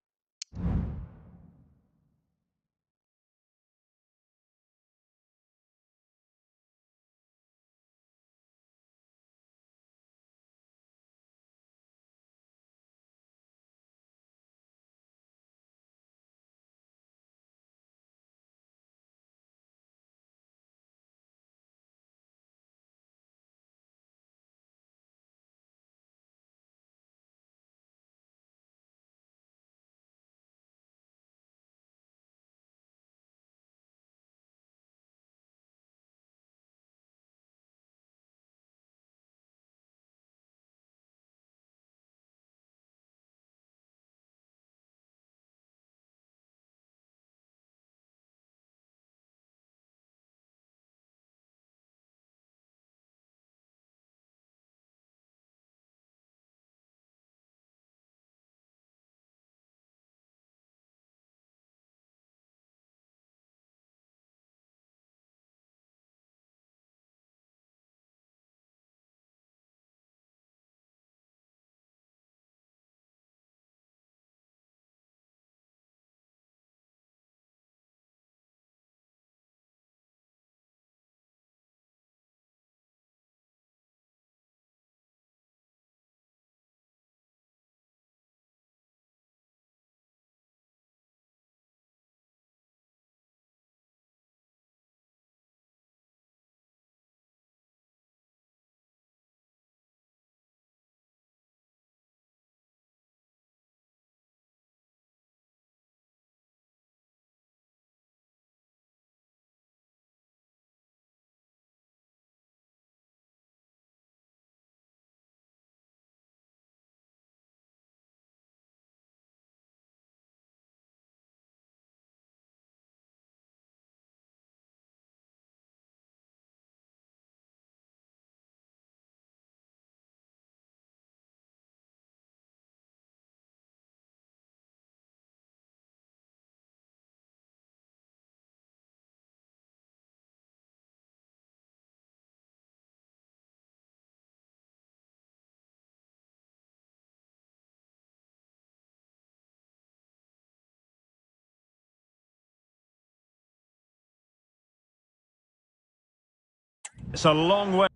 It's a long way.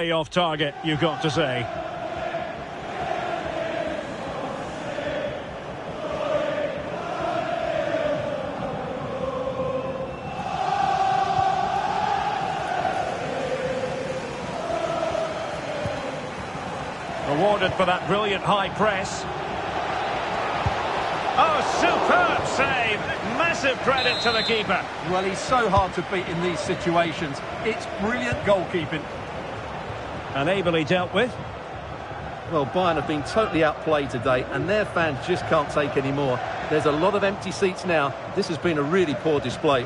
Way off target, you've got to say. Rewarded for that brilliant high press. Oh, superb save! Massive credit to the keeper. Well, he's so hard to beat in these situations. It's brilliant goalkeeping. And ably dealt with. Well, Bayern have been totally outplayed today, and their fans just can't take any more. There's a lot of empty seats now. This has been a really poor display.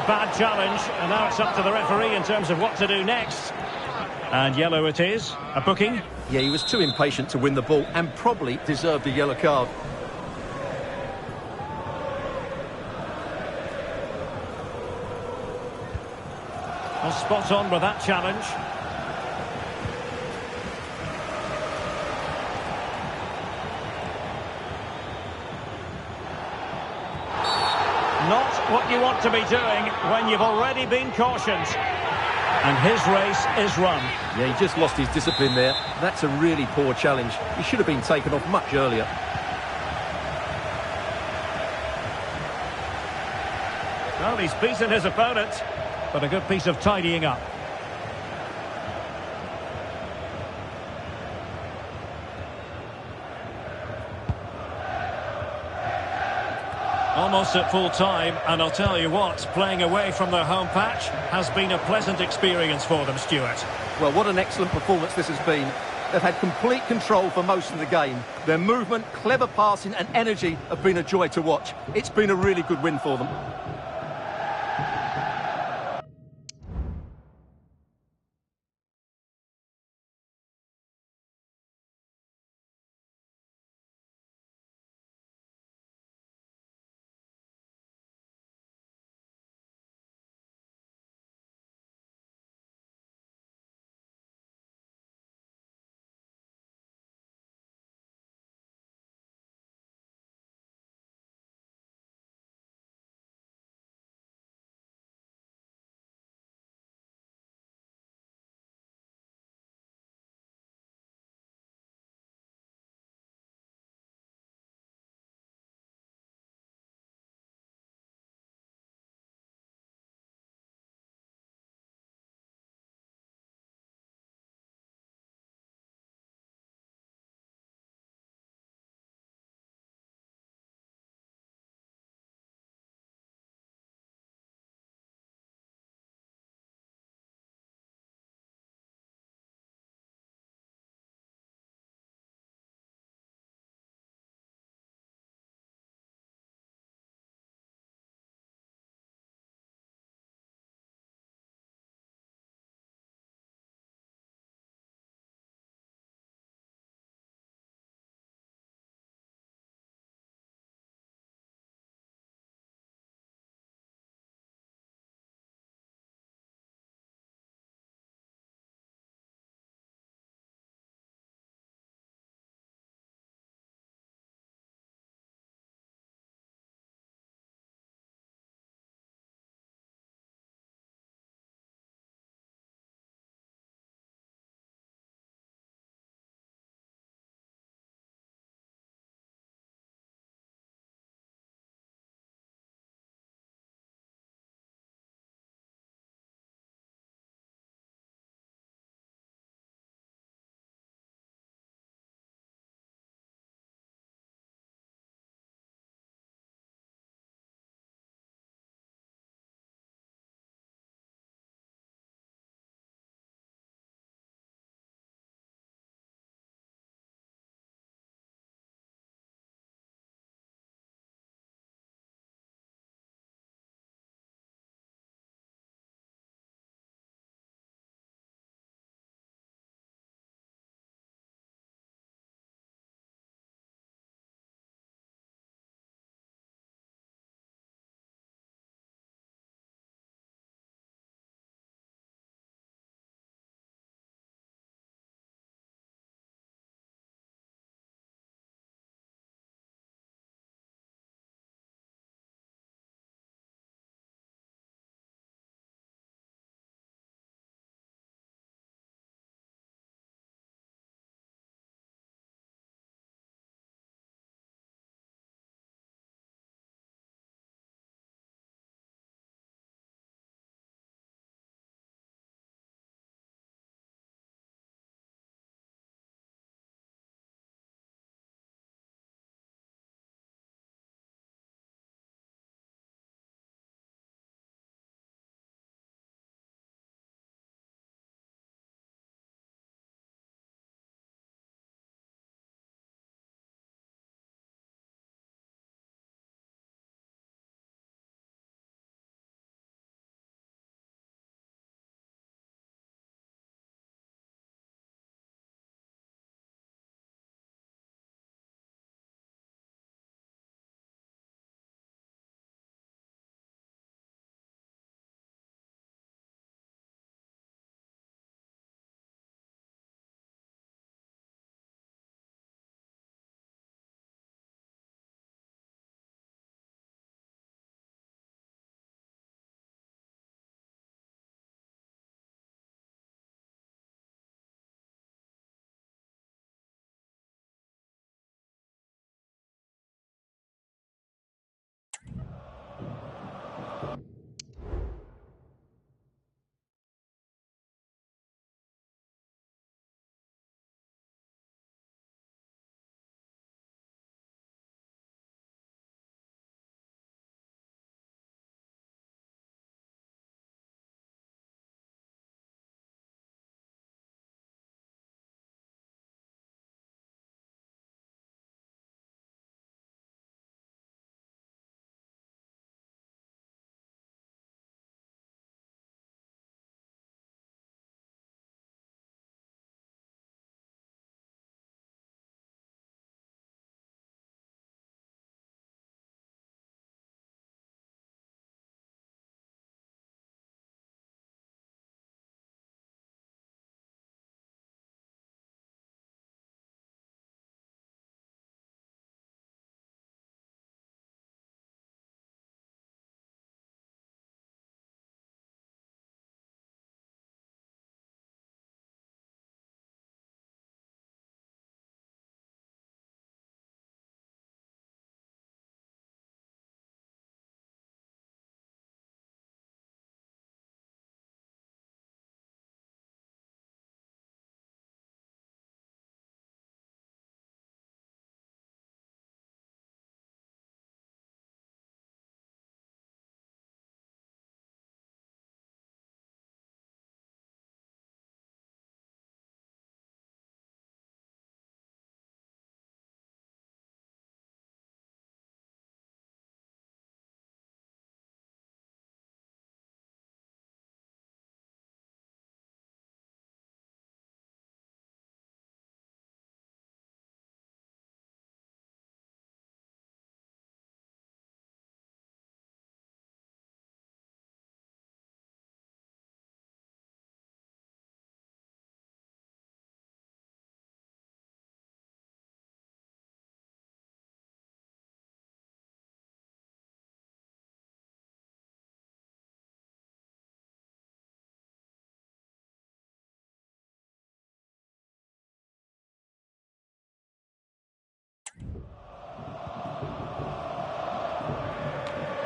Bad challenge, and now it's up to the referee in terms of what to do next. And yellow it is. A booking. Yeah, he was too impatient to win the ball and probably deserved a yellow card. Well, spot on with that challenge. Not what you want to be doing when you've already been cautioned. And his race is run. Yeah, he just lost his discipline there. That's a really poor challenge. He should have been taken off much earlier. Well, he's beaten his opponent, but a good piece of tidying up. Almost at full time, and I'll tell you what, playing away from their home patch has been a pleasant experience for them, Stuart. Well, what an excellent performance this has been. They've had complete control for most of the game. Their movement, clever passing and energy have been a joy to watch. It's been a really good win for them.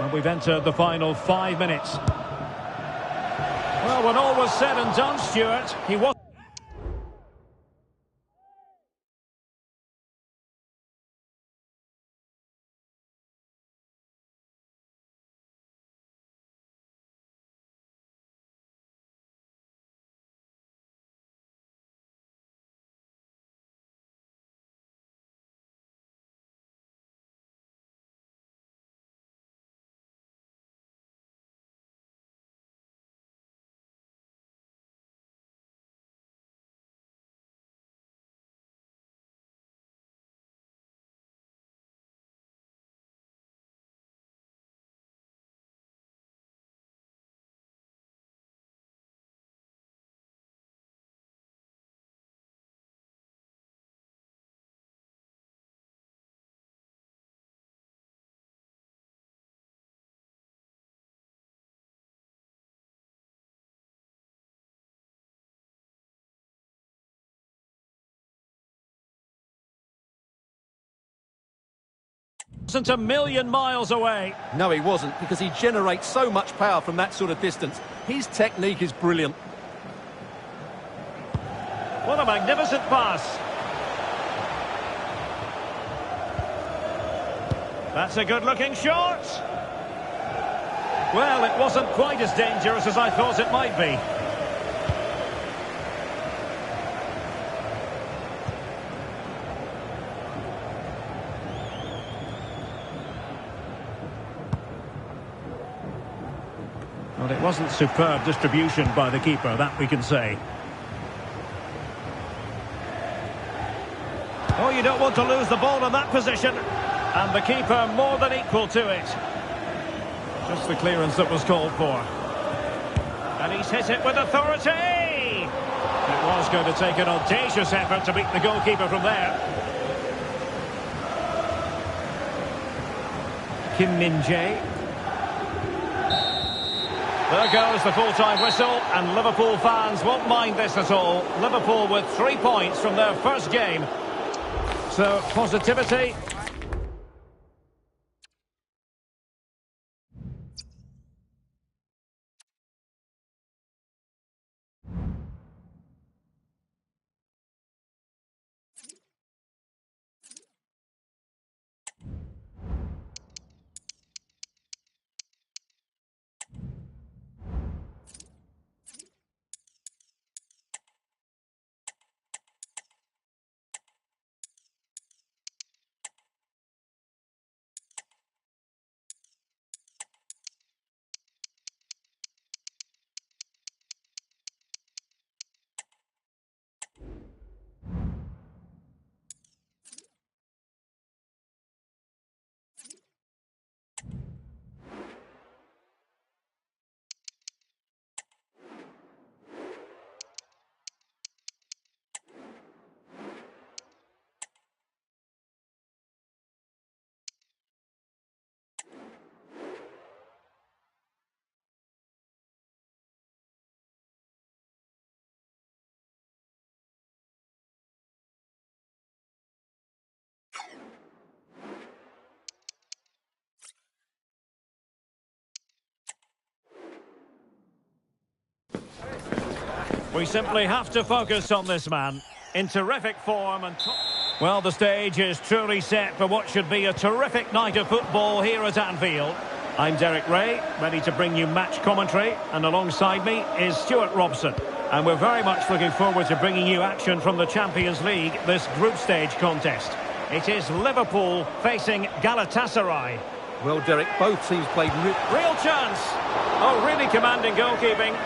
And we've entered the final 5 minutes. Well, when all was said and done, Stuart, he was... Wasn't a million miles away. No, he wasn't, because he generates so much power from that sort of distance. His technique is brilliant. What a magnificent pass. That's a good-looking shot. Well, it wasn't quite as dangerous as I thought it might be. Well, it wasn't superb distribution by the keeper, that we can say. Oh, you don't want to lose the ball in that position. And the keeper more than equal to it. Just the clearance that was called for. And he's hit it with authority! It was going to take an audacious effort to beat the goalkeeper from there. Kim Min-jae. There goes the full-time whistle, and Liverpool fans won't mind this at all. Liverpool with 3 points from their first game. So, positivity. We simply have to focus on this man. In terrific form and... Well, the stage is truly set for what should be a terrific night of football here at Anfield. I'm Derek Ray, ready to bring you match commentary, and alongside me is Stuart Robson. And we're very much looking forward to bringing you action from the Champions League, this group stage contest. It is Liverpool facing Galatasaray. Well, Derek, both teams played... Real chance! Oh, really commanding goalkeeping.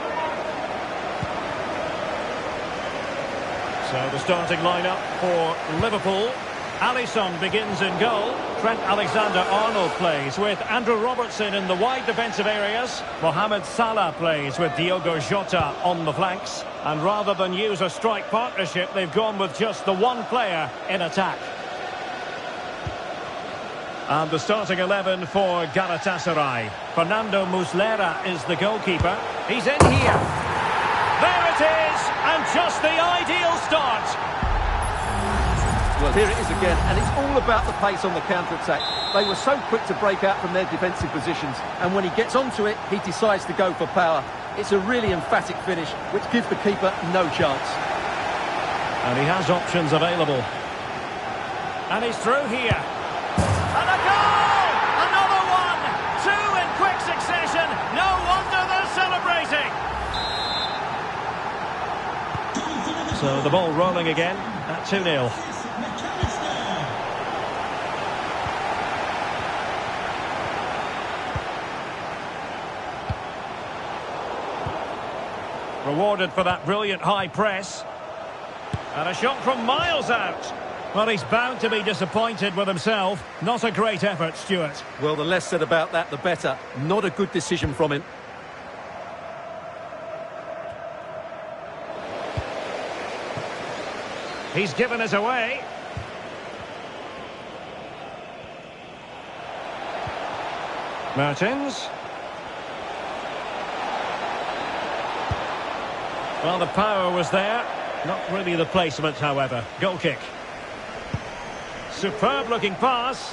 So the starting lineup for Liverpool. Alisson begins in goal. Trent Alexander-Arnold plays with Andrew Robertson in the wide defensive areas. Mohamed Salah plays with Diogo Jota on the flanks. And rather than use a strike partnership, they've gone with just the one player in attack. And the starting 11 for Galatasaray. Fernando Muslera is the goalkeeper. He's in here. There it is, and just the ideal start. Well, here it is again, and it's all about the pace on the counter-attack. They were so quick to break out from their defensive positions, and when he gets onto it, he decides to go for power. It's a really emphatic finish, which gives the keeper no chance. And he has options available. And he's through here. And a goal! Another one! Two in quick succession. No wonder they're celebrating. So the ball rolling again at 2-0. Rewarded for that brilliant high press. And a shot from miles out. Well, he's bound to be disappointed with himself. Not a great effort, Stuart. Well, the less said about that, the better. Not a good decision from him. He's given us away. Mertens. Well, the power was there. Not really the placement, however. Goal kick. Superb looking pass.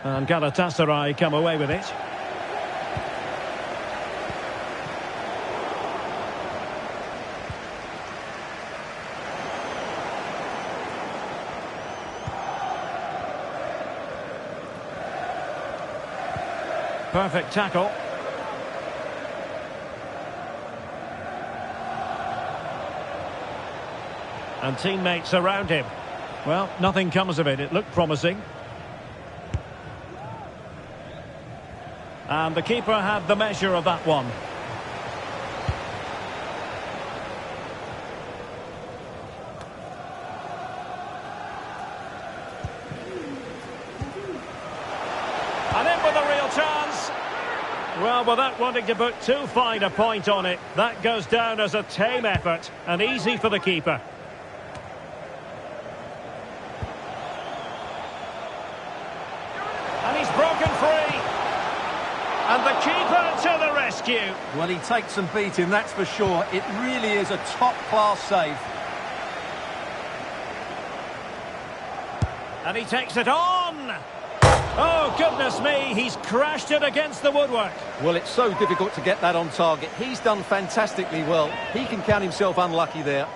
And Galatasaray come away with it. Perfect tackle. And teammates around him. Well, nothing comes of it. It looked promising. And the keeper had the measure of that one. And in with a real chance. Well, without wanting to put too fine a point on it, that goes down as a tame effort and easy for the keeper. And he's broken free. And the keeper to the rescue. Well, he takes some beating, that's for sure. It really is a top-class save. And he takes it on. Oh, goodness me, he's crashed it against the woodwork. Well, it's so difficult to get that on target. He's done fantastically well. He can count himself unlucky there.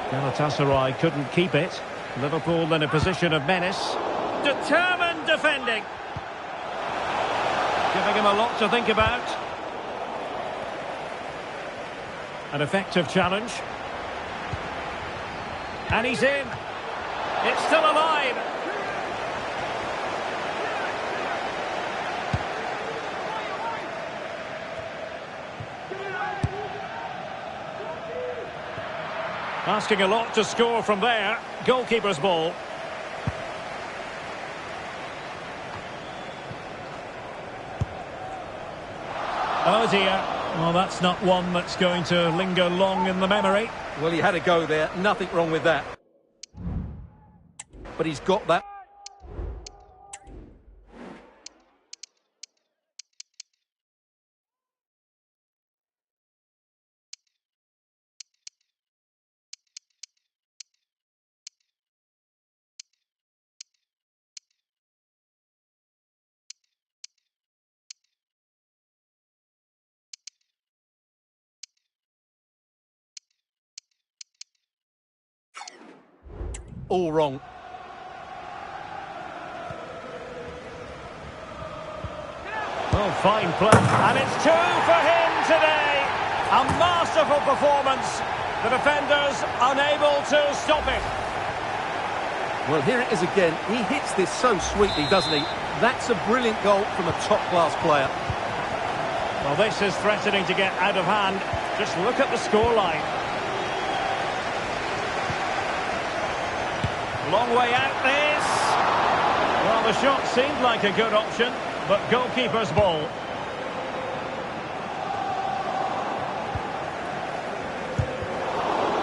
Galatasaray couldn't keep it. Liverpool in a position of menace. Determined defending. Giving him a lot to think about. An effective challenge. And he's in. It's still alive. Asking a lot to score from there. Goalkeeper's ball. Oh dear. Well, that's not one that's going to linger long in the memory. Well, he had a go there. Nothing wrong with that. But he's got that. All wrong. Oh, fine play. And it's two for him today. A masterful performance. The defenders unable to stop it. Well, here it is again. He hits this so sweetly, doesn't he? That's a brilliant goal from a top-class player. Well, this is threatening to get out of hand. Just look at the scoreline. Long way out this. Well, the shot seemed like a good option, but goalkeeper's ball.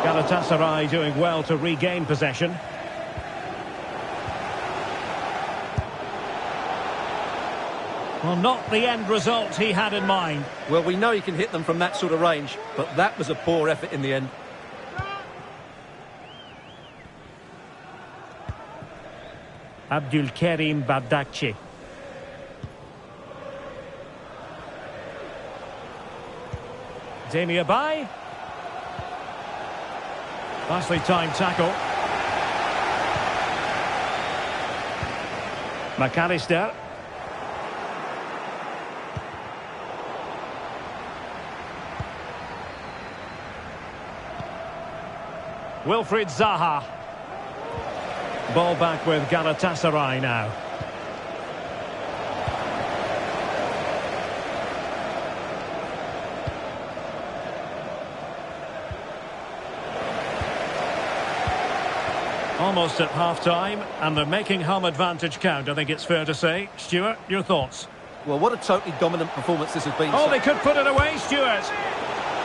Galatasaray doing well to regain possession. Well, not the end result he had in mind. Well, we know he can hit them from that sort of range, but that was a poor effort in the end. Abdulkarim Bardakci. Demi Abai. Nicely timed tackle. McAllister. Wilfried Zaha. Ball back with Galatasaray now. Almost at half-time, and they're making home advantage count, I think it's fair to say. Stuart, your thoughts? Well, what a totally dominant performance this has been. Oh, they could put it away, Stuart.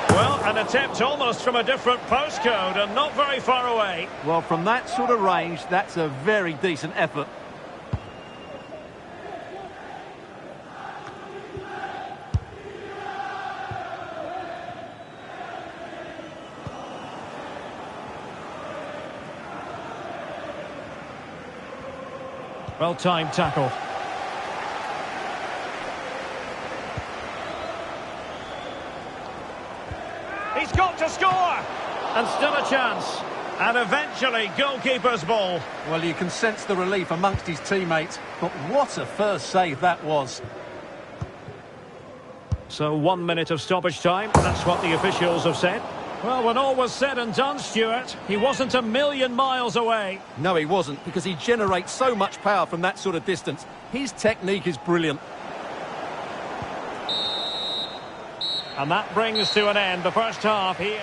Well, an attempt almost from a different postcode and not very far away. Well, from that sort of range, that's a very decent effort. Well-timed tackle. He's got to score! And still a chance. And eventually, goalkeeper's ball. Well, you can sense the relief amongst his teammates. But what a first save that was. So 1 minute of stoppage time. That's what the officials have said. Well, when all was said and done, Stuart, he wasn't a million miles away. No, he wasn't, because he generates so much power from that sort of distance. His technique is brilliant. And that brings to an end the first half here.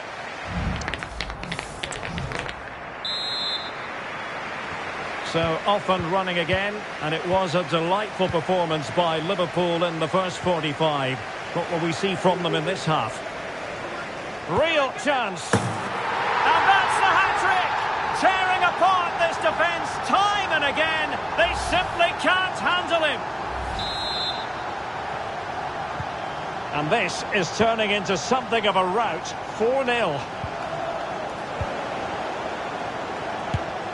So off and running again, and it was a delightful performance by Liverpool in the first 45. What will we see from them in this half? Real chance. And that's the hat-trick! Tearing apart this defence time and again. They simply can't handle him. And this is turning into something of a rout. 4-0.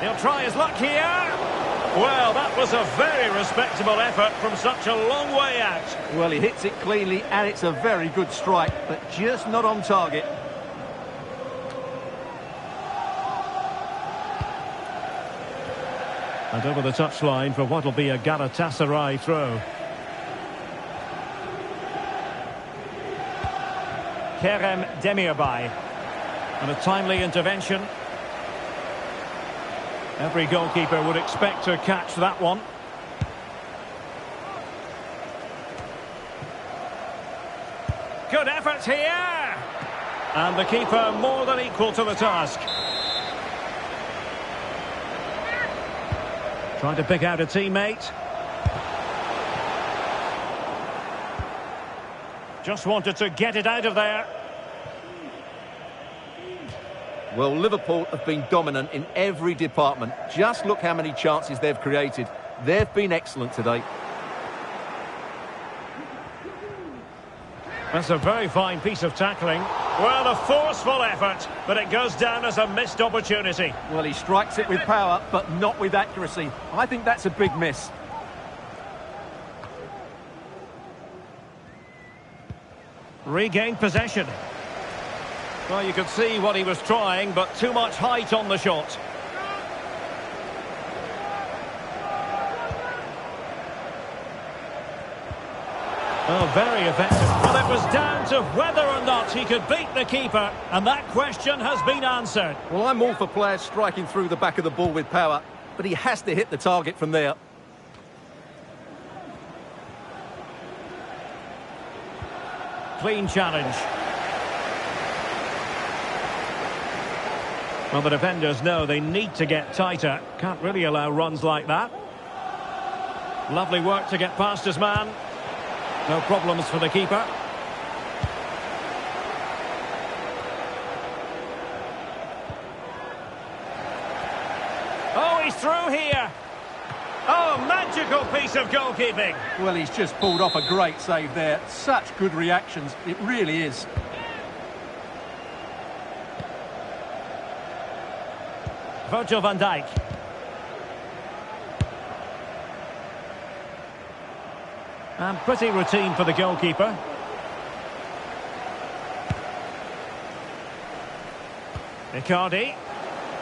He'll try his luck here. Well, that was a very respectable effort from such a long way out. Well, he hits it cleanly, and it's a very good strike, but just not on target. And over the touchline for what will be a Galatasaray throw. Kerem Demirbay. And a timely intervention. Every goalkeeper would expect to catch that one. Good effort here. And the keeper more than equal to the task. Trying to pick out a teammate. Just wanted to get it out of there. Well, Liverpool have been dominant in every department. Just look how many chances they've created. They've been excellent today. That's a very fine piece of tackling. Well, a forceful effort, but it goes down as a missed opportunity. Well, he strikes it with power, but not with accuracy. I think that's a big miss. Regained possession. Well, you could see what he was trying, but too much height on the shot. Oh, very effective. Well, it was down to whether or not he could beat the keeper, and that question has been answered. Well, I'm all for players striking through the back of the ball with power, but he has to hit the target from there. Clean challenge. Well, the defenders know they need to get tighter. Can't really allow runs like that. Lovely work to get past his man. No problems for the keeper. Oh, he's through here. Oh, magic Clinical piece of goalkeeping. Well, he's just pulled off a great save there. Such good reactions, it really is. Virgil van Dijk. And pretty routine for the goalkeeper. Icardi.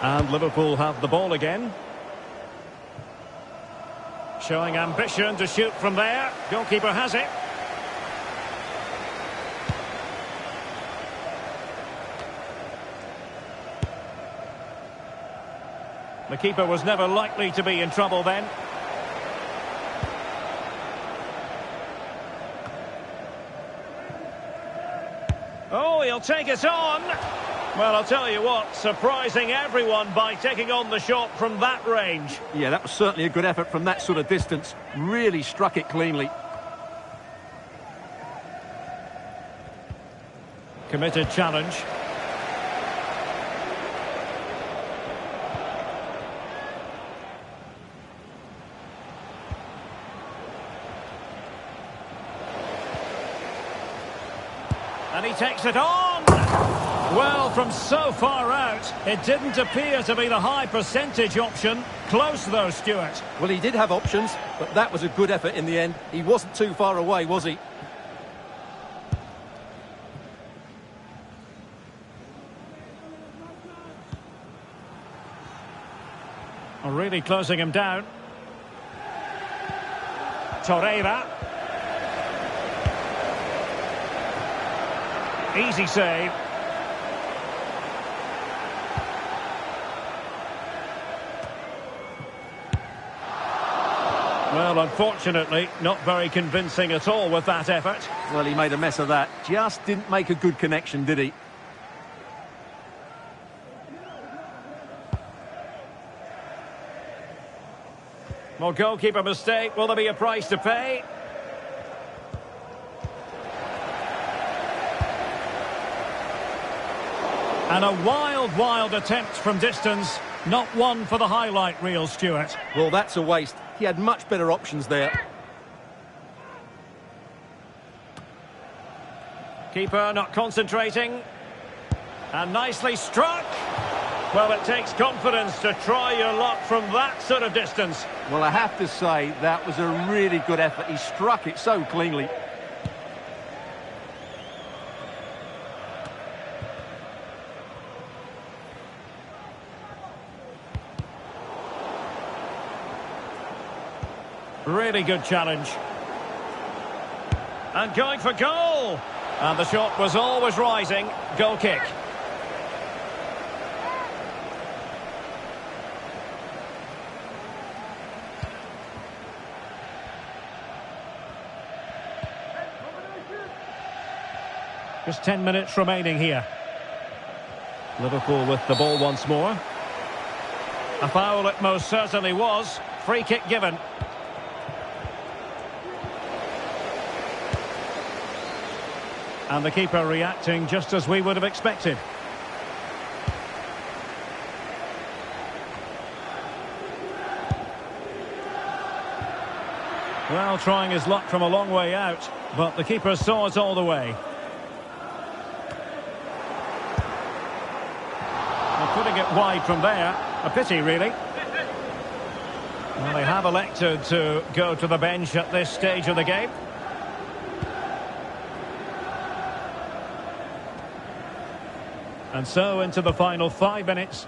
And Liverpool have the ball again. Showing ambition to shoot from there. Goalkeeper has it. The keeper was never likely to be in trouble then. Oh, he'll take it on. Well, I'll tell you what, surprising everyone by taking on the shot from that range. Yeah, that was certainly a good effort from that sort of distance. Really struck it cleanly. Committed challenge. And he takes it on. Well, from so far out, it didn't appear to be the high percentage option. Close though, Stuart. Well, he did have options, but that was a good effort in the end. He wasn't too far away, was he? Really closing him down. Torreira. Easy save. Well, unfortunately, not very convincing at all with that effort. Well, he made a mess of that. Just didn't make a good connection, did he? Well, goalkeeper mistake. Will there be a price to pay? And a wild attempt from distance. Not one for the highlight reel, Stuart. Well, that's a waste. He had much better options there. Keeper not concentrating. And nicely struck. Well, it takes confidence to try your luck from that sort of distance. Well, I have to say, that was a really good effort. He struck it so cleanly. Really good challenge. And going for goal. And the shot was always rising. Goal kick. Just 10 minutes remaining here. Liverpool with the ball once more. A foul it most certainly was. Free kick given. And the keeper reacting just as we would have expected. Well, trying his luck from a long way out, but the keeper saw it all the way. Well, putting it wide from there, a pity really. Well, they have elected to go to the bench at this stage of the game. And so into the final 5 minutes.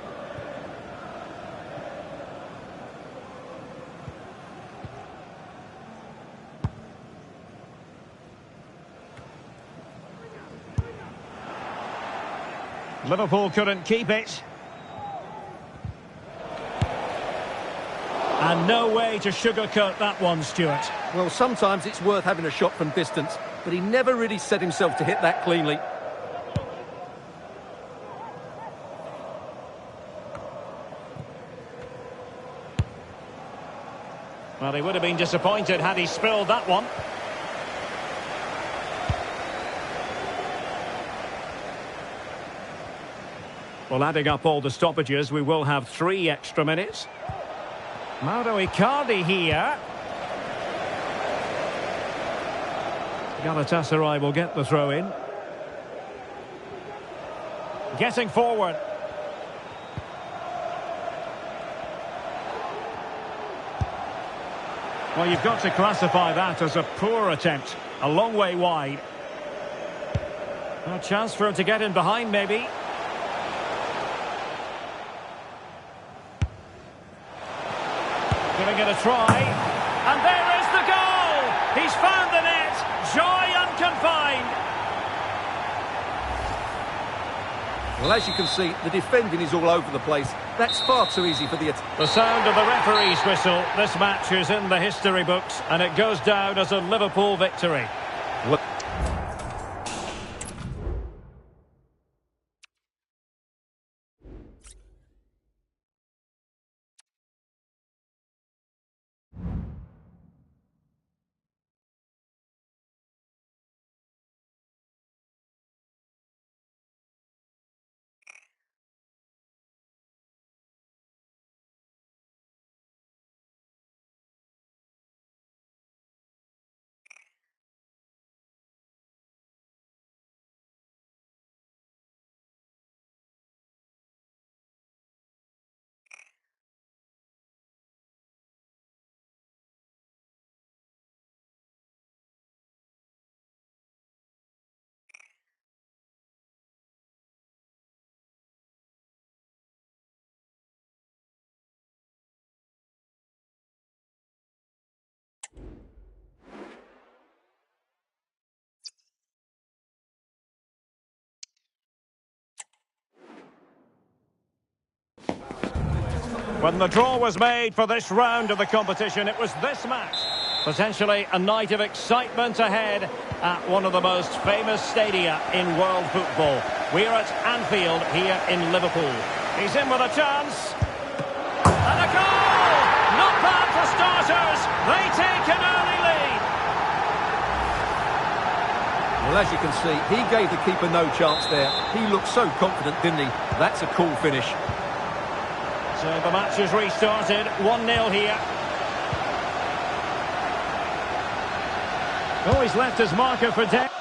Liverpool couldn't keep it. And no way to sugarcoat that one, Stuart. Well, sometimes it's worth having a shot from distance, but he never really set himself to hit that cleanly. Well, he would have been disappointed had he spilled that one. Well, adding up all the stoppages, we will have 3 extra minutes. Mauro Icardi here. Galatasaray will get the throw in. Getting forward. Well, you've got to classify that as a poor attempt. A long way wide. A chance for him to get in behind, maybe. Giving it a try. And there is the goal! He's found the net. Joy unconfined. Well, as you can see, the defending is all over the place. That's far too easy for the attack. The sound of the referee's whistle. This match is in the history books, and it goes down as a Liverpool victory. Well, When the draw was made for this round of the competition, it was this match. Potentially a night of excitement ahead at one of the most famous stadia in world football. We're at Anfield here in Liverpool. He's in with a chance. And a goal! Not bad for starters. They take an early lead. well, as you can see, he gave the keeper no chance there. He looked so confident, didn't he? That's a cool finish. So the match has restarted. 1-0 here. Oh, he's left his marker for death.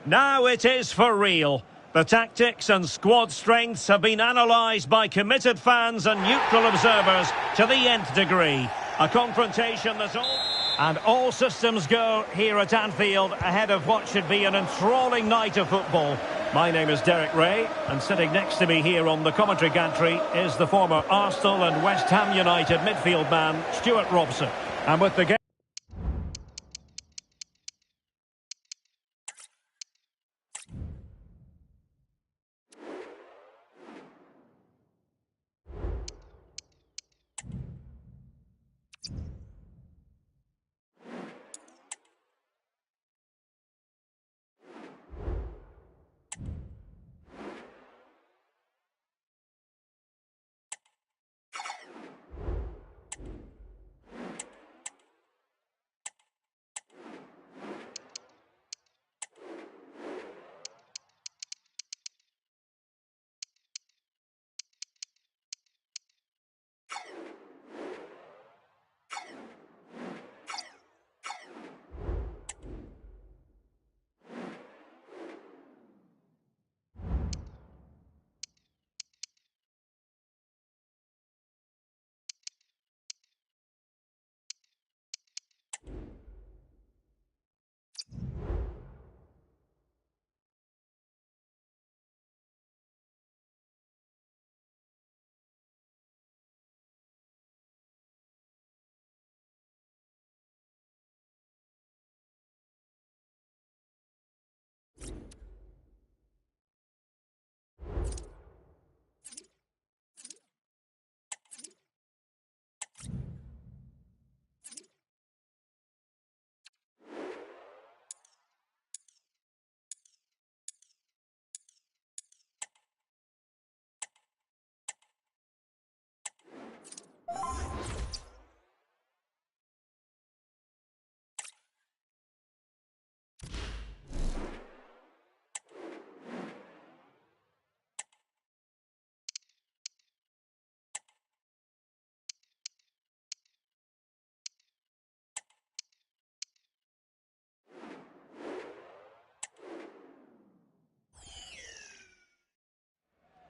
Now it is for real. The tactics and squad strengths have been analysed by committed fans and neutral observers to the nth degree. A confrontation that's all... And all systems go here at Anfield ahead of what should be an enthralling night of football. My name is Derek Ray, and sitting next to me here on the commentary gantry is the former Arsenal and West Ham United midfield man, Stuart Robson. And with the game...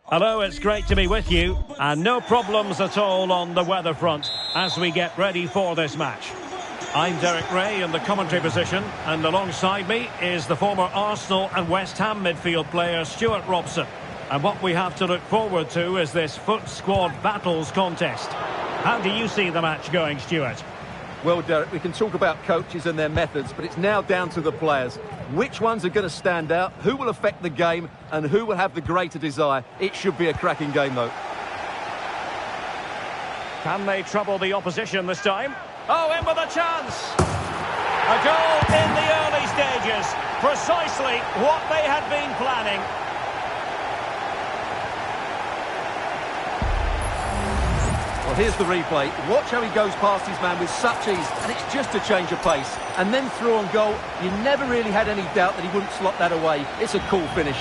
Hello, it's great to be with you, and no problems at all on the weather front as we get ready for this match. I'm Derek Ray in the commentary position, and alongside me is the former Arsenal and West Ham midfield player Stuart Robson. And what we have to look forward to is this foot squad battles contest. How do you see the match going, Stuart? Well, Derek, we can talk about coaches and their methods, but it's now down to the players. Which ones are going to stand out, who will affect the game, and who will have the greater desire? It should be a cracking game, though. Can they trouble the opposition this time? Oh, in with a chance! A goal in the early stages. Precisely what they had been planning. Well, here's the replay. Watch how he goes past his man with such ease, and it's just a change of pace. And then through on goal, you never really had any doubt that he wouldn't slot that away. It's a cool finish.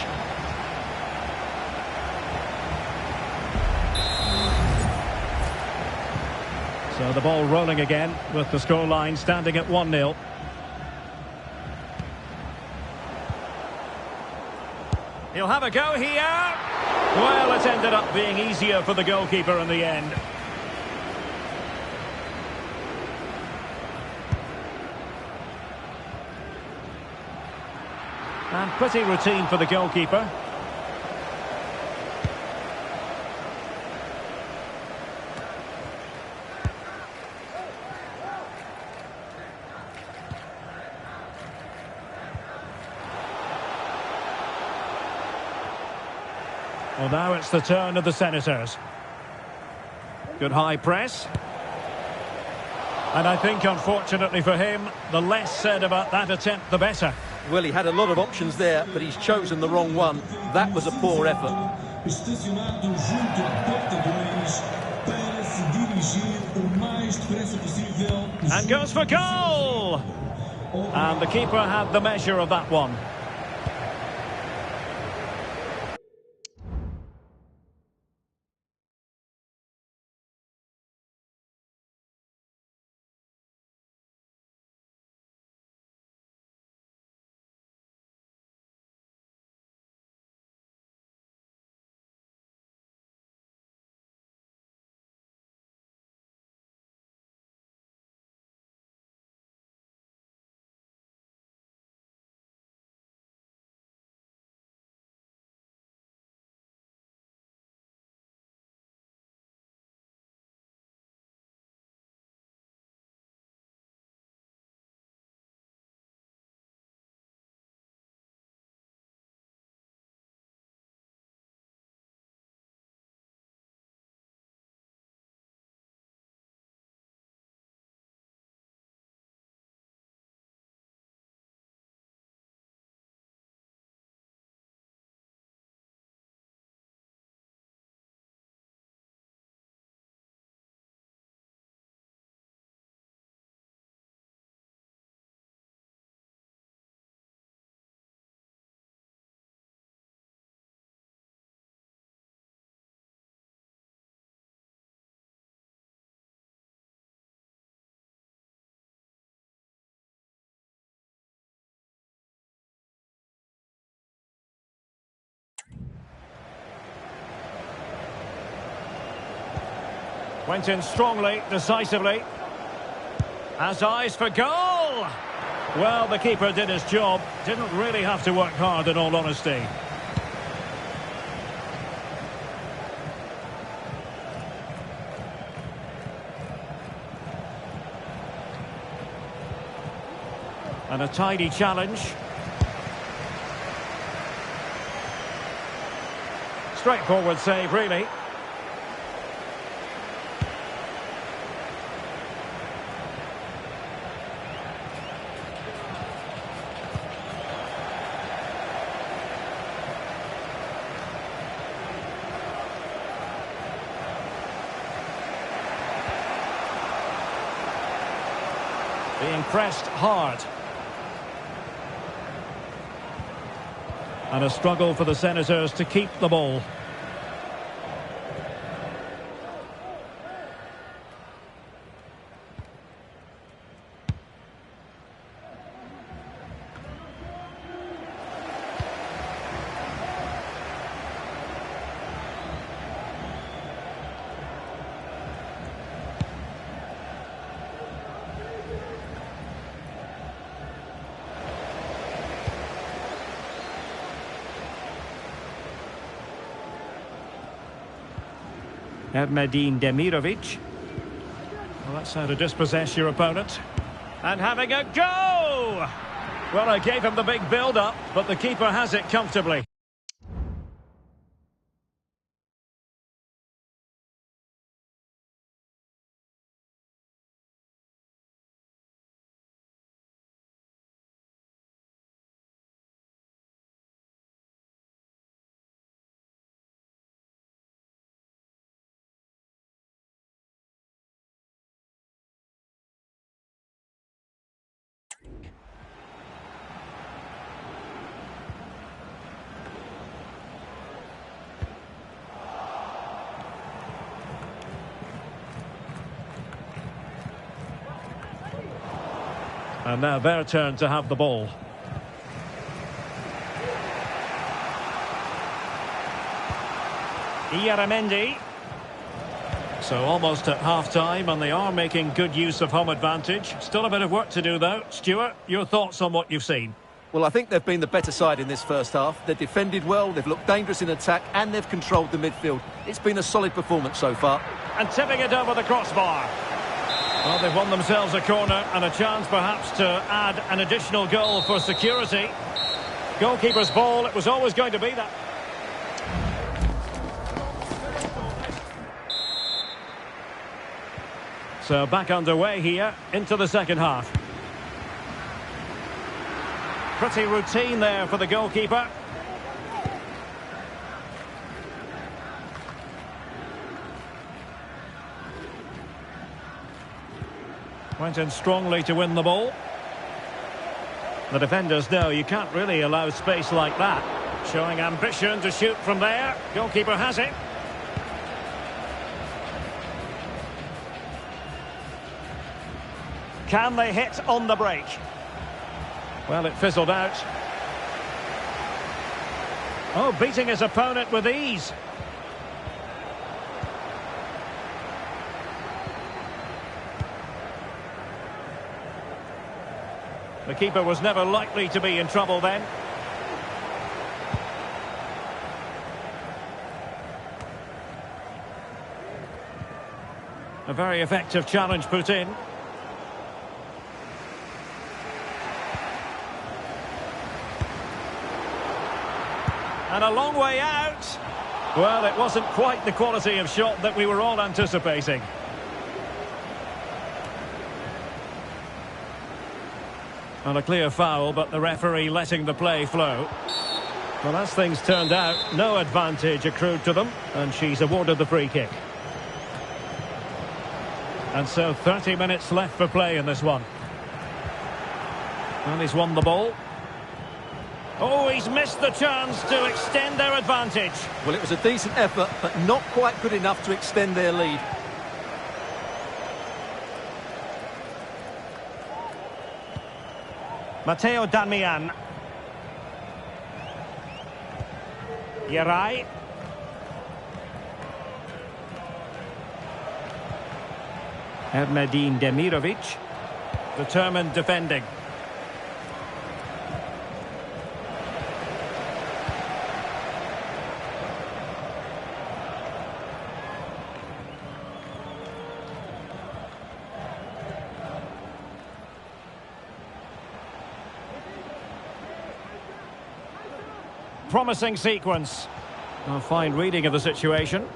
So the ball rolling again with the scoreline standing at 1-0. He'll have a go here. Well, it ended up being easier for the goalkeeper in the end. And pretty routine for the goalkeeper. Well, now it's the turn of the Senators. Good high press. And I think, unfortunately for him, the less said about that attempt, the better. Well, he had a lot of options there, but he's chosen the wrong one. That was a poor effort. And goes for goal! And the keeper had the measure of that one. Went in strongly, decisively. Has eyes for goal! Well, the keeper did his job. Didn't really have to work hard, in all honesty. And a tidy challenge. Straightforward save, really. Being pressed hard. And a struggle for the Senators to keep the ball. Medin Demirovic. Well, that's how to dispossess your opponent. And having a go! Well, I gave him the big build-up, but the keeper has it comfortably. And now their turn to have the ball. Ieramendi. So almost at half-time, and they are making good use of home advantage. Still a bit of work to do, though. Stuart, your thoughts on what you've seen? Well, I think they've been the better side in this first half. They've defended well, they've looked dangerous in attack, and they've controlled the midfield. It's been a solid performance so far. And tipping it over the crossbar. Well, they've won themselves a corner and a chance perhaps to add an additional goal for security. Goalkeeper's ball, it was always going to be that. So back underway here into the second half. Pretty routine there for the goalkeeper. Went in strongly to win the ball. The defenders know you can't really allow space like that. Showing ambition to shoot from there. Goalkeeper has it. Can they hit on the break? Well, it fizzled out. Oh, beating his opponent with ease. The keeper was never likely to be in trouble then. A very effective challenge put in. And a long way out. Well, it wasn't quite the quality of shot that we were all anticipating. And a clear foul, but the referee letting the play flow. Well, as things turned out, no advantage accrued to them, and she's awarded the free kick. And so 30 minutes left for play in this one. And he's won the ball. Oh, he's missed the chance to extend their advantage. Well, it was a decent effort, but not quite good enough to extend their lead. Matteo Darmian. Yerai. Erdmedin Demirovic. Determined defending. Promising sequence. A fine reading of the situation.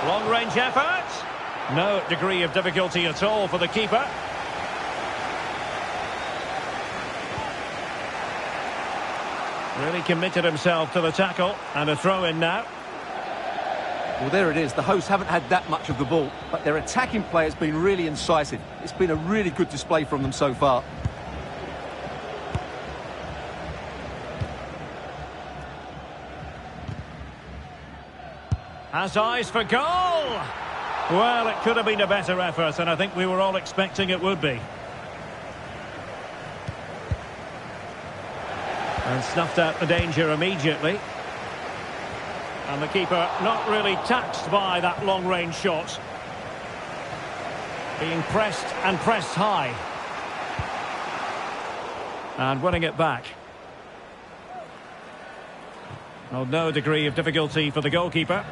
Long-range effort. No degree of difficulty at all for the keeper. Really committed himself to the tackle. And a throw-in now. Well, there it is. The hosts haven't had that much of the ball, but their attacking play has been really incisive. It's been a really good display from them so far. Has eyes for goal! Well, it could have been a better effort, and I think we were all expecting it would be. And snuffed out the danger immediately. And the keeper not really taxed by that long-range shot. Being pressed and pressed high. And winning it back. Well, no degree of difficulty for the goalkeeper.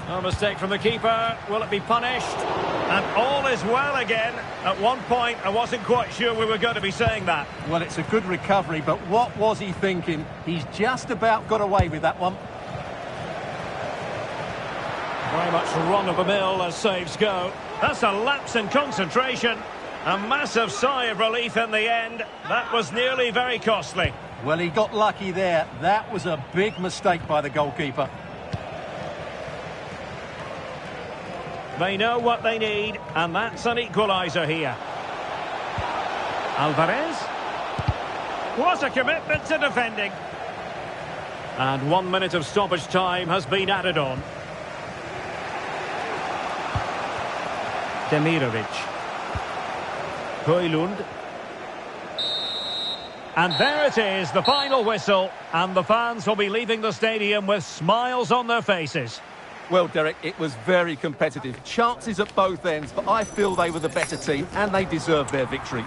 No mistake from the keeper. Will it be punished? And all is well again. At one point, I wasn't quite sure we were going to be saying that. Well, it's a good recovery, but what was he thinking? He's just about got away with that one. Very much run-of-the-mill as saves go. That's a lapse in concentration. A massive sigh of relief in the end. That was nearly very costly. Well, he got lucky there. That was a big mistake by the goalkeeper. They know what they need, and that's an equaliser here. Alvarez. What a commitment to defending. And 1 minute of stoppage time has been added on. Demirovic. Højlund. And there it is, the final whistle. And the fans will be leaving the stadium with smiles on their faces. Well, Derek, it was very competitive. Chances at both ends, but I feel they were the better team and they deserved their victory.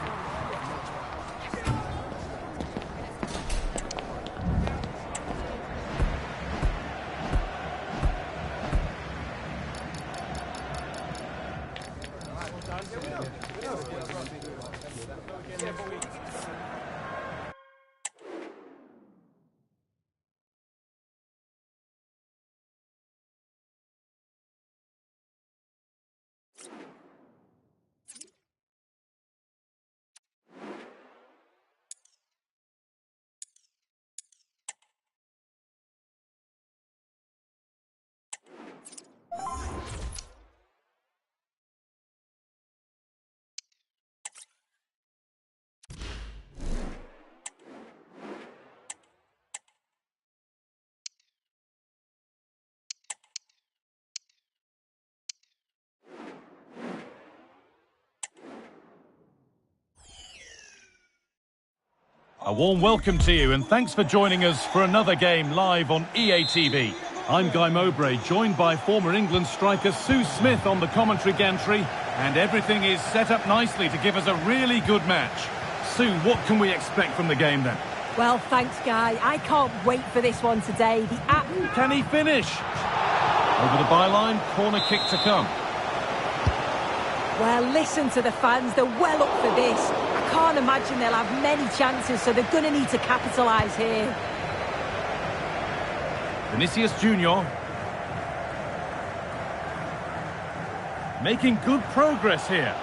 A warm welcome to you and thanks for joining us for another game live on EA TV. I'm Guy Mowbray, joined by former England striker Sue Smith on the commentary gantry, and everything is set up nicely to give us a really good match. Sue, what can we expect from the game then? Well, thanks, Guy. I can't wait for this one today. Can he finish? Over the byline, corner kick to come. Well, listen to the fans. They're well up for this. I can't imagine they'll have many chances, so they're going to need to capitalise here. Vinicius Junior. Making good progress here.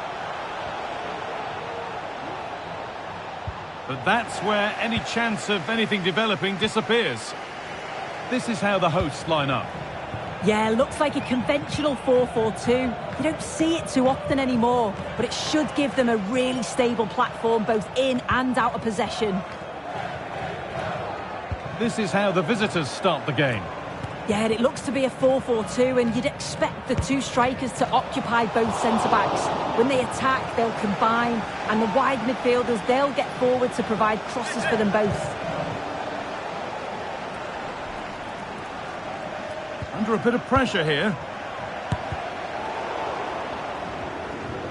But that's where any chance of anything developing disappears. This is how the hosts line up. Yeah, looks like a conventional 4-4-2. You don't see it too often anymore, but it should give them a really stable platform both in and out of possession. This is how the visitors start the game. Yeah, it looks to be a 4-4-2, and you'd expect the two strikers to occupy both centre-backs. When they attack, they'll combine, and the wide midfielders, they'll get forward to provide crosses for them both. under a bit of pressure here.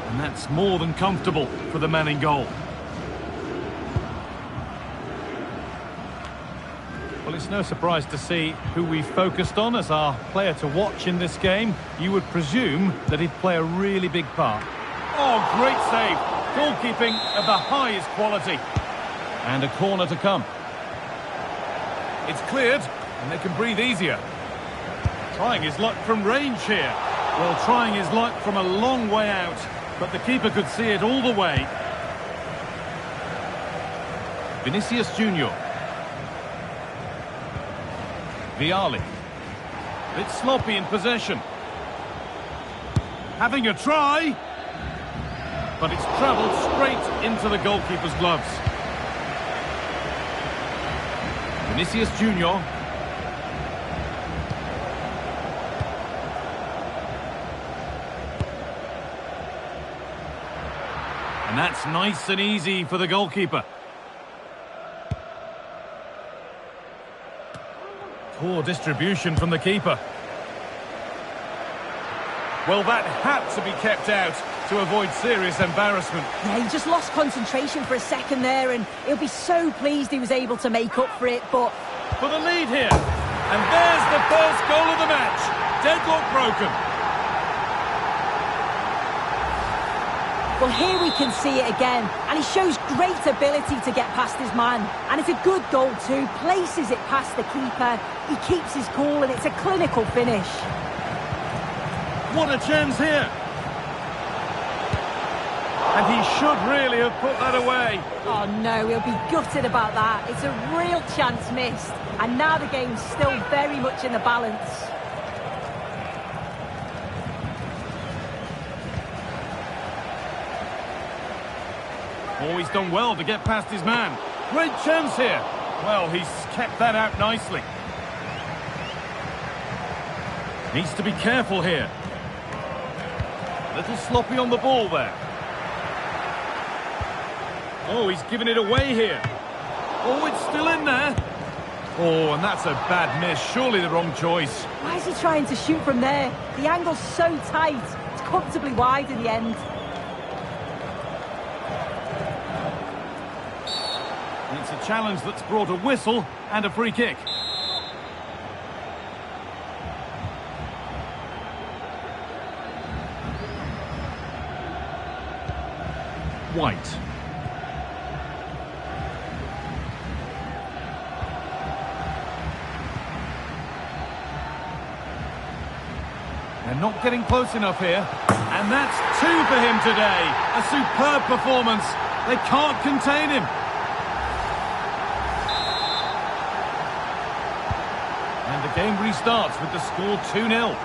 And that's more than comfortable for the man in goal. Well, it's no surprise to see who we focused on as our player to watch in this game. You would presume that he'd play a really big part. Oh, great save. Goalkeeping of the highest quality. And a corner to come. It's cleared, and they can breathe easier. Trying his luck from range here. Well, trying his luck from a long way out, but the keeper could see it all the way. Vinicius Junior. Viali. Bit sloppy in possession. Having a try. But it's travelled straight into the goalkeeper's gloves. Vinicius Junior. And that's nice and easy for the goalkeeper. Poor distribution from the keeper. Well, that had to be kept out to avoid serious embarrassment. Yeah, he just lost concentration for a second there, and he'll be so pleased he was able to make up for it, but... For the lead here. And there's the first goal of the match. Deadlock broken. Well, here we can see it again, and he shows great ability to get past his man. And it's a good goal too, places it past the keeper, he keeps his cool, and it's a clinical finish. What a chance here. And he should really have put that away. Oh no, he'll be gutted about that. It's a real chance missed, and now the game's still very much in the balance. Oh, he's done well to get past his man. Great chance here. Well, he's kept that out nicely. Needs to be careful here. A little sloppy on the ball there. Oh, he's given it away here. Oh, it's still in there. Oh, and that's a bad miss. Surely the wrong choice. Why is he trying to shoot from there? The angle's so tight. It's comfortably wide in the end. It's a challenge that's brought a whistle and a free kick. White. They're not getting close enough here. And that's two for him today. A superb performance. They can't contain him. And the game restarts with the score 2-0.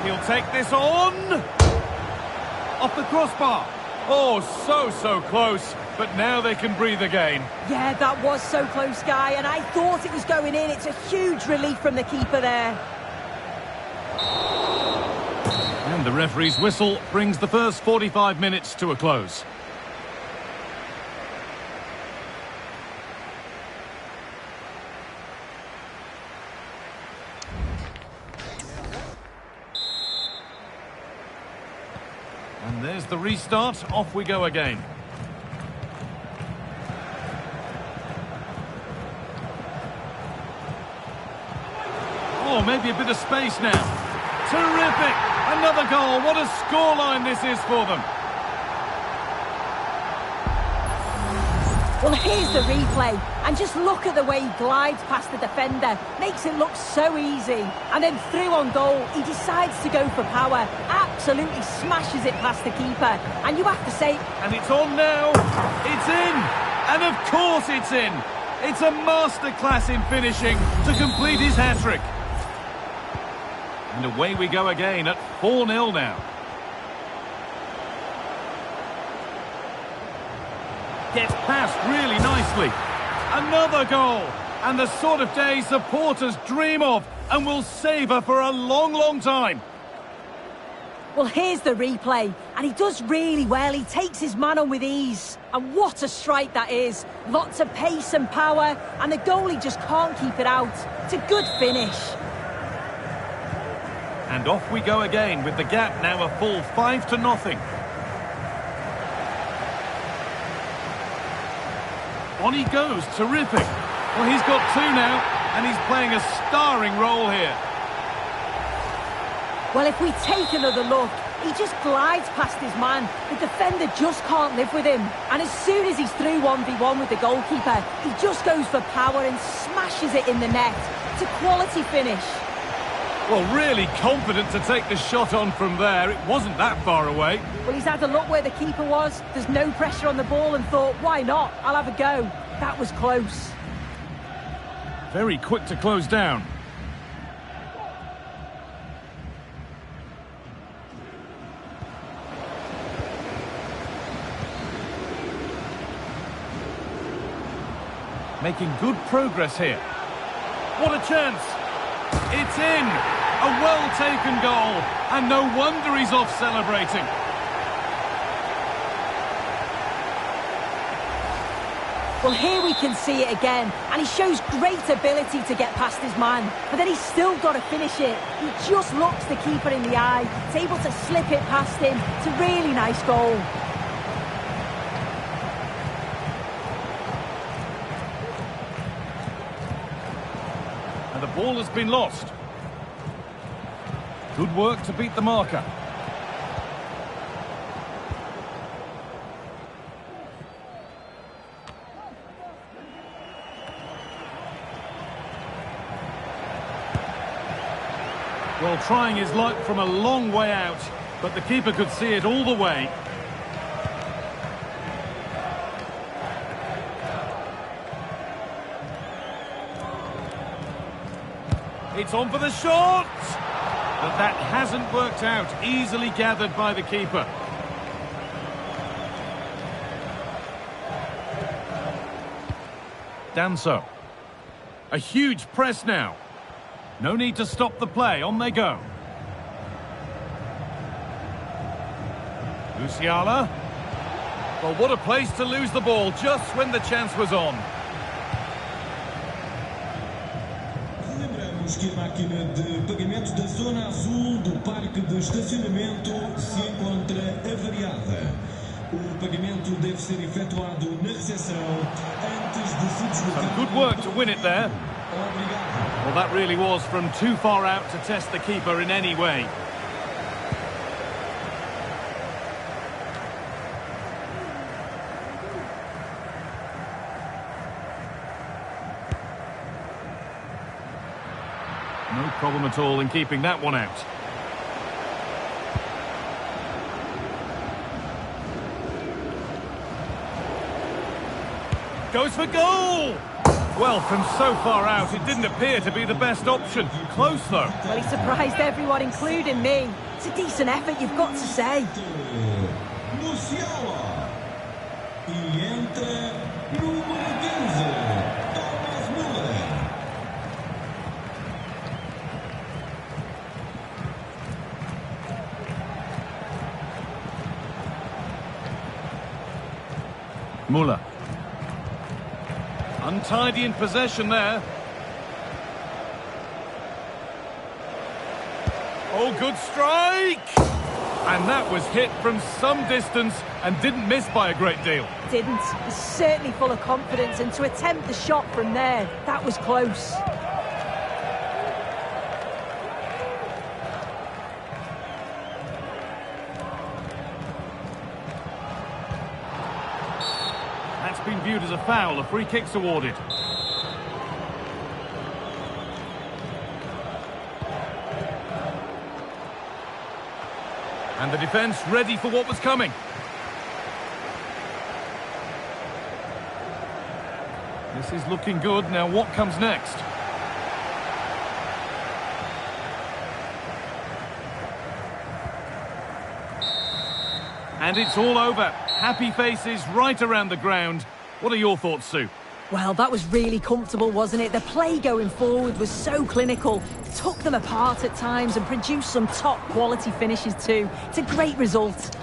He'll take this on. Off the crossbar. Oh, so close. But now they can breathe again. Yeah, that was so close, Guy, and I thought it was going in. It's a huge relief from the keeper there. And the referee's whistle brings the first 45 minutes to a close. And there's the restart. Off we go again. Oh, maybe a bit of space now. Terrific! Another goal. What a scoreline this is for them. Well, here's the replay. And just look at the way he glides past the defender. Makes it look so easy. And then through on goal, he decides to go for power. Absolutely smashes it past the keeper. And you have to say... And it's on now. It's in. And of course it's in. It's a masterclass in finishing to complete his hat-trick. And away we go again at 4-0 now. Gets past really nicely. Another goal. And the sort of day supporters dream of and will savour for a long, long time. Well, here's the replay, and he does really well. He takes his man on with ease. And what a strike that is. Lots of pace and power, and the goalie just can't keep it out. It's a good finish. And off we go again with the gap now a full 5-0. On he goes, terrific. Well, he's got two now, and he's playing a starring role here. Well, if we take another look, he just glides past his man. The defender just can't live with him. And as soon as he's through 1v1 with the goalkeeper, he just goes for power and smashes it in the net. It's a quality finish. Well, really confident to take the shot on from there. It wasn't that far away. Well, he's had a look where the keeper was. There's no pressure on the ball and thought, why not? I'll have a go. That was close. Very quick to close down. Making good progress here. What a chance! It's in! A well-taken goal, and no wonder he's off celebrating. Well, here we can see it again, and he shows great ability to get past his man, but then he's still got to finish it. He just looks the keeper in the eye. He's able to slip it past him. It's a really nice goal. And the ball has been lost. Good work to beat the marker. Well, trying his luck from a long way out, but the keeper could see it all the way. It's on for the shot! But that hasn't worked out. Easily gathered by the keeper. Danso. A huge press now. No need to stop the play. On they go. Musiala. Well, what a place to lose the ball just when the chance was on. Que a máquina de pagamento da zona azul do parque de estacionamento se encontra avariada. O pagamento deve ser efetuado na recepção antes de se deslocar. Some good work to win it there. Well, that really was from too far out to test the keeper in any way. No problem at all in keeping that one out. Goes for goal! Well, from so far out, it didn't appear to be the best option. Close, though. Well, he surprised everyone, including me. It's a decent effort, you've got to say. Musiala. E entra número 15, Thomas Müller. Müller. Untidy in possession there. Oh, good strike! And that was hit from some distance and didn't miss by a great deal. Didn't. He's certainly full of confidence, and to attempt the shot from there, that was close. That's been viewed as a foul. A free kick's awarded. And the defence ready for what was coming. This is looking good. Now what comes next? And it's all over. Happy faces right around the ground. What are your thoughts, Sue? Well, that was really comfortable, wasn't it? The play going forward was so clinical, took them apart at times and produced some top quality finishes too. It's a great result.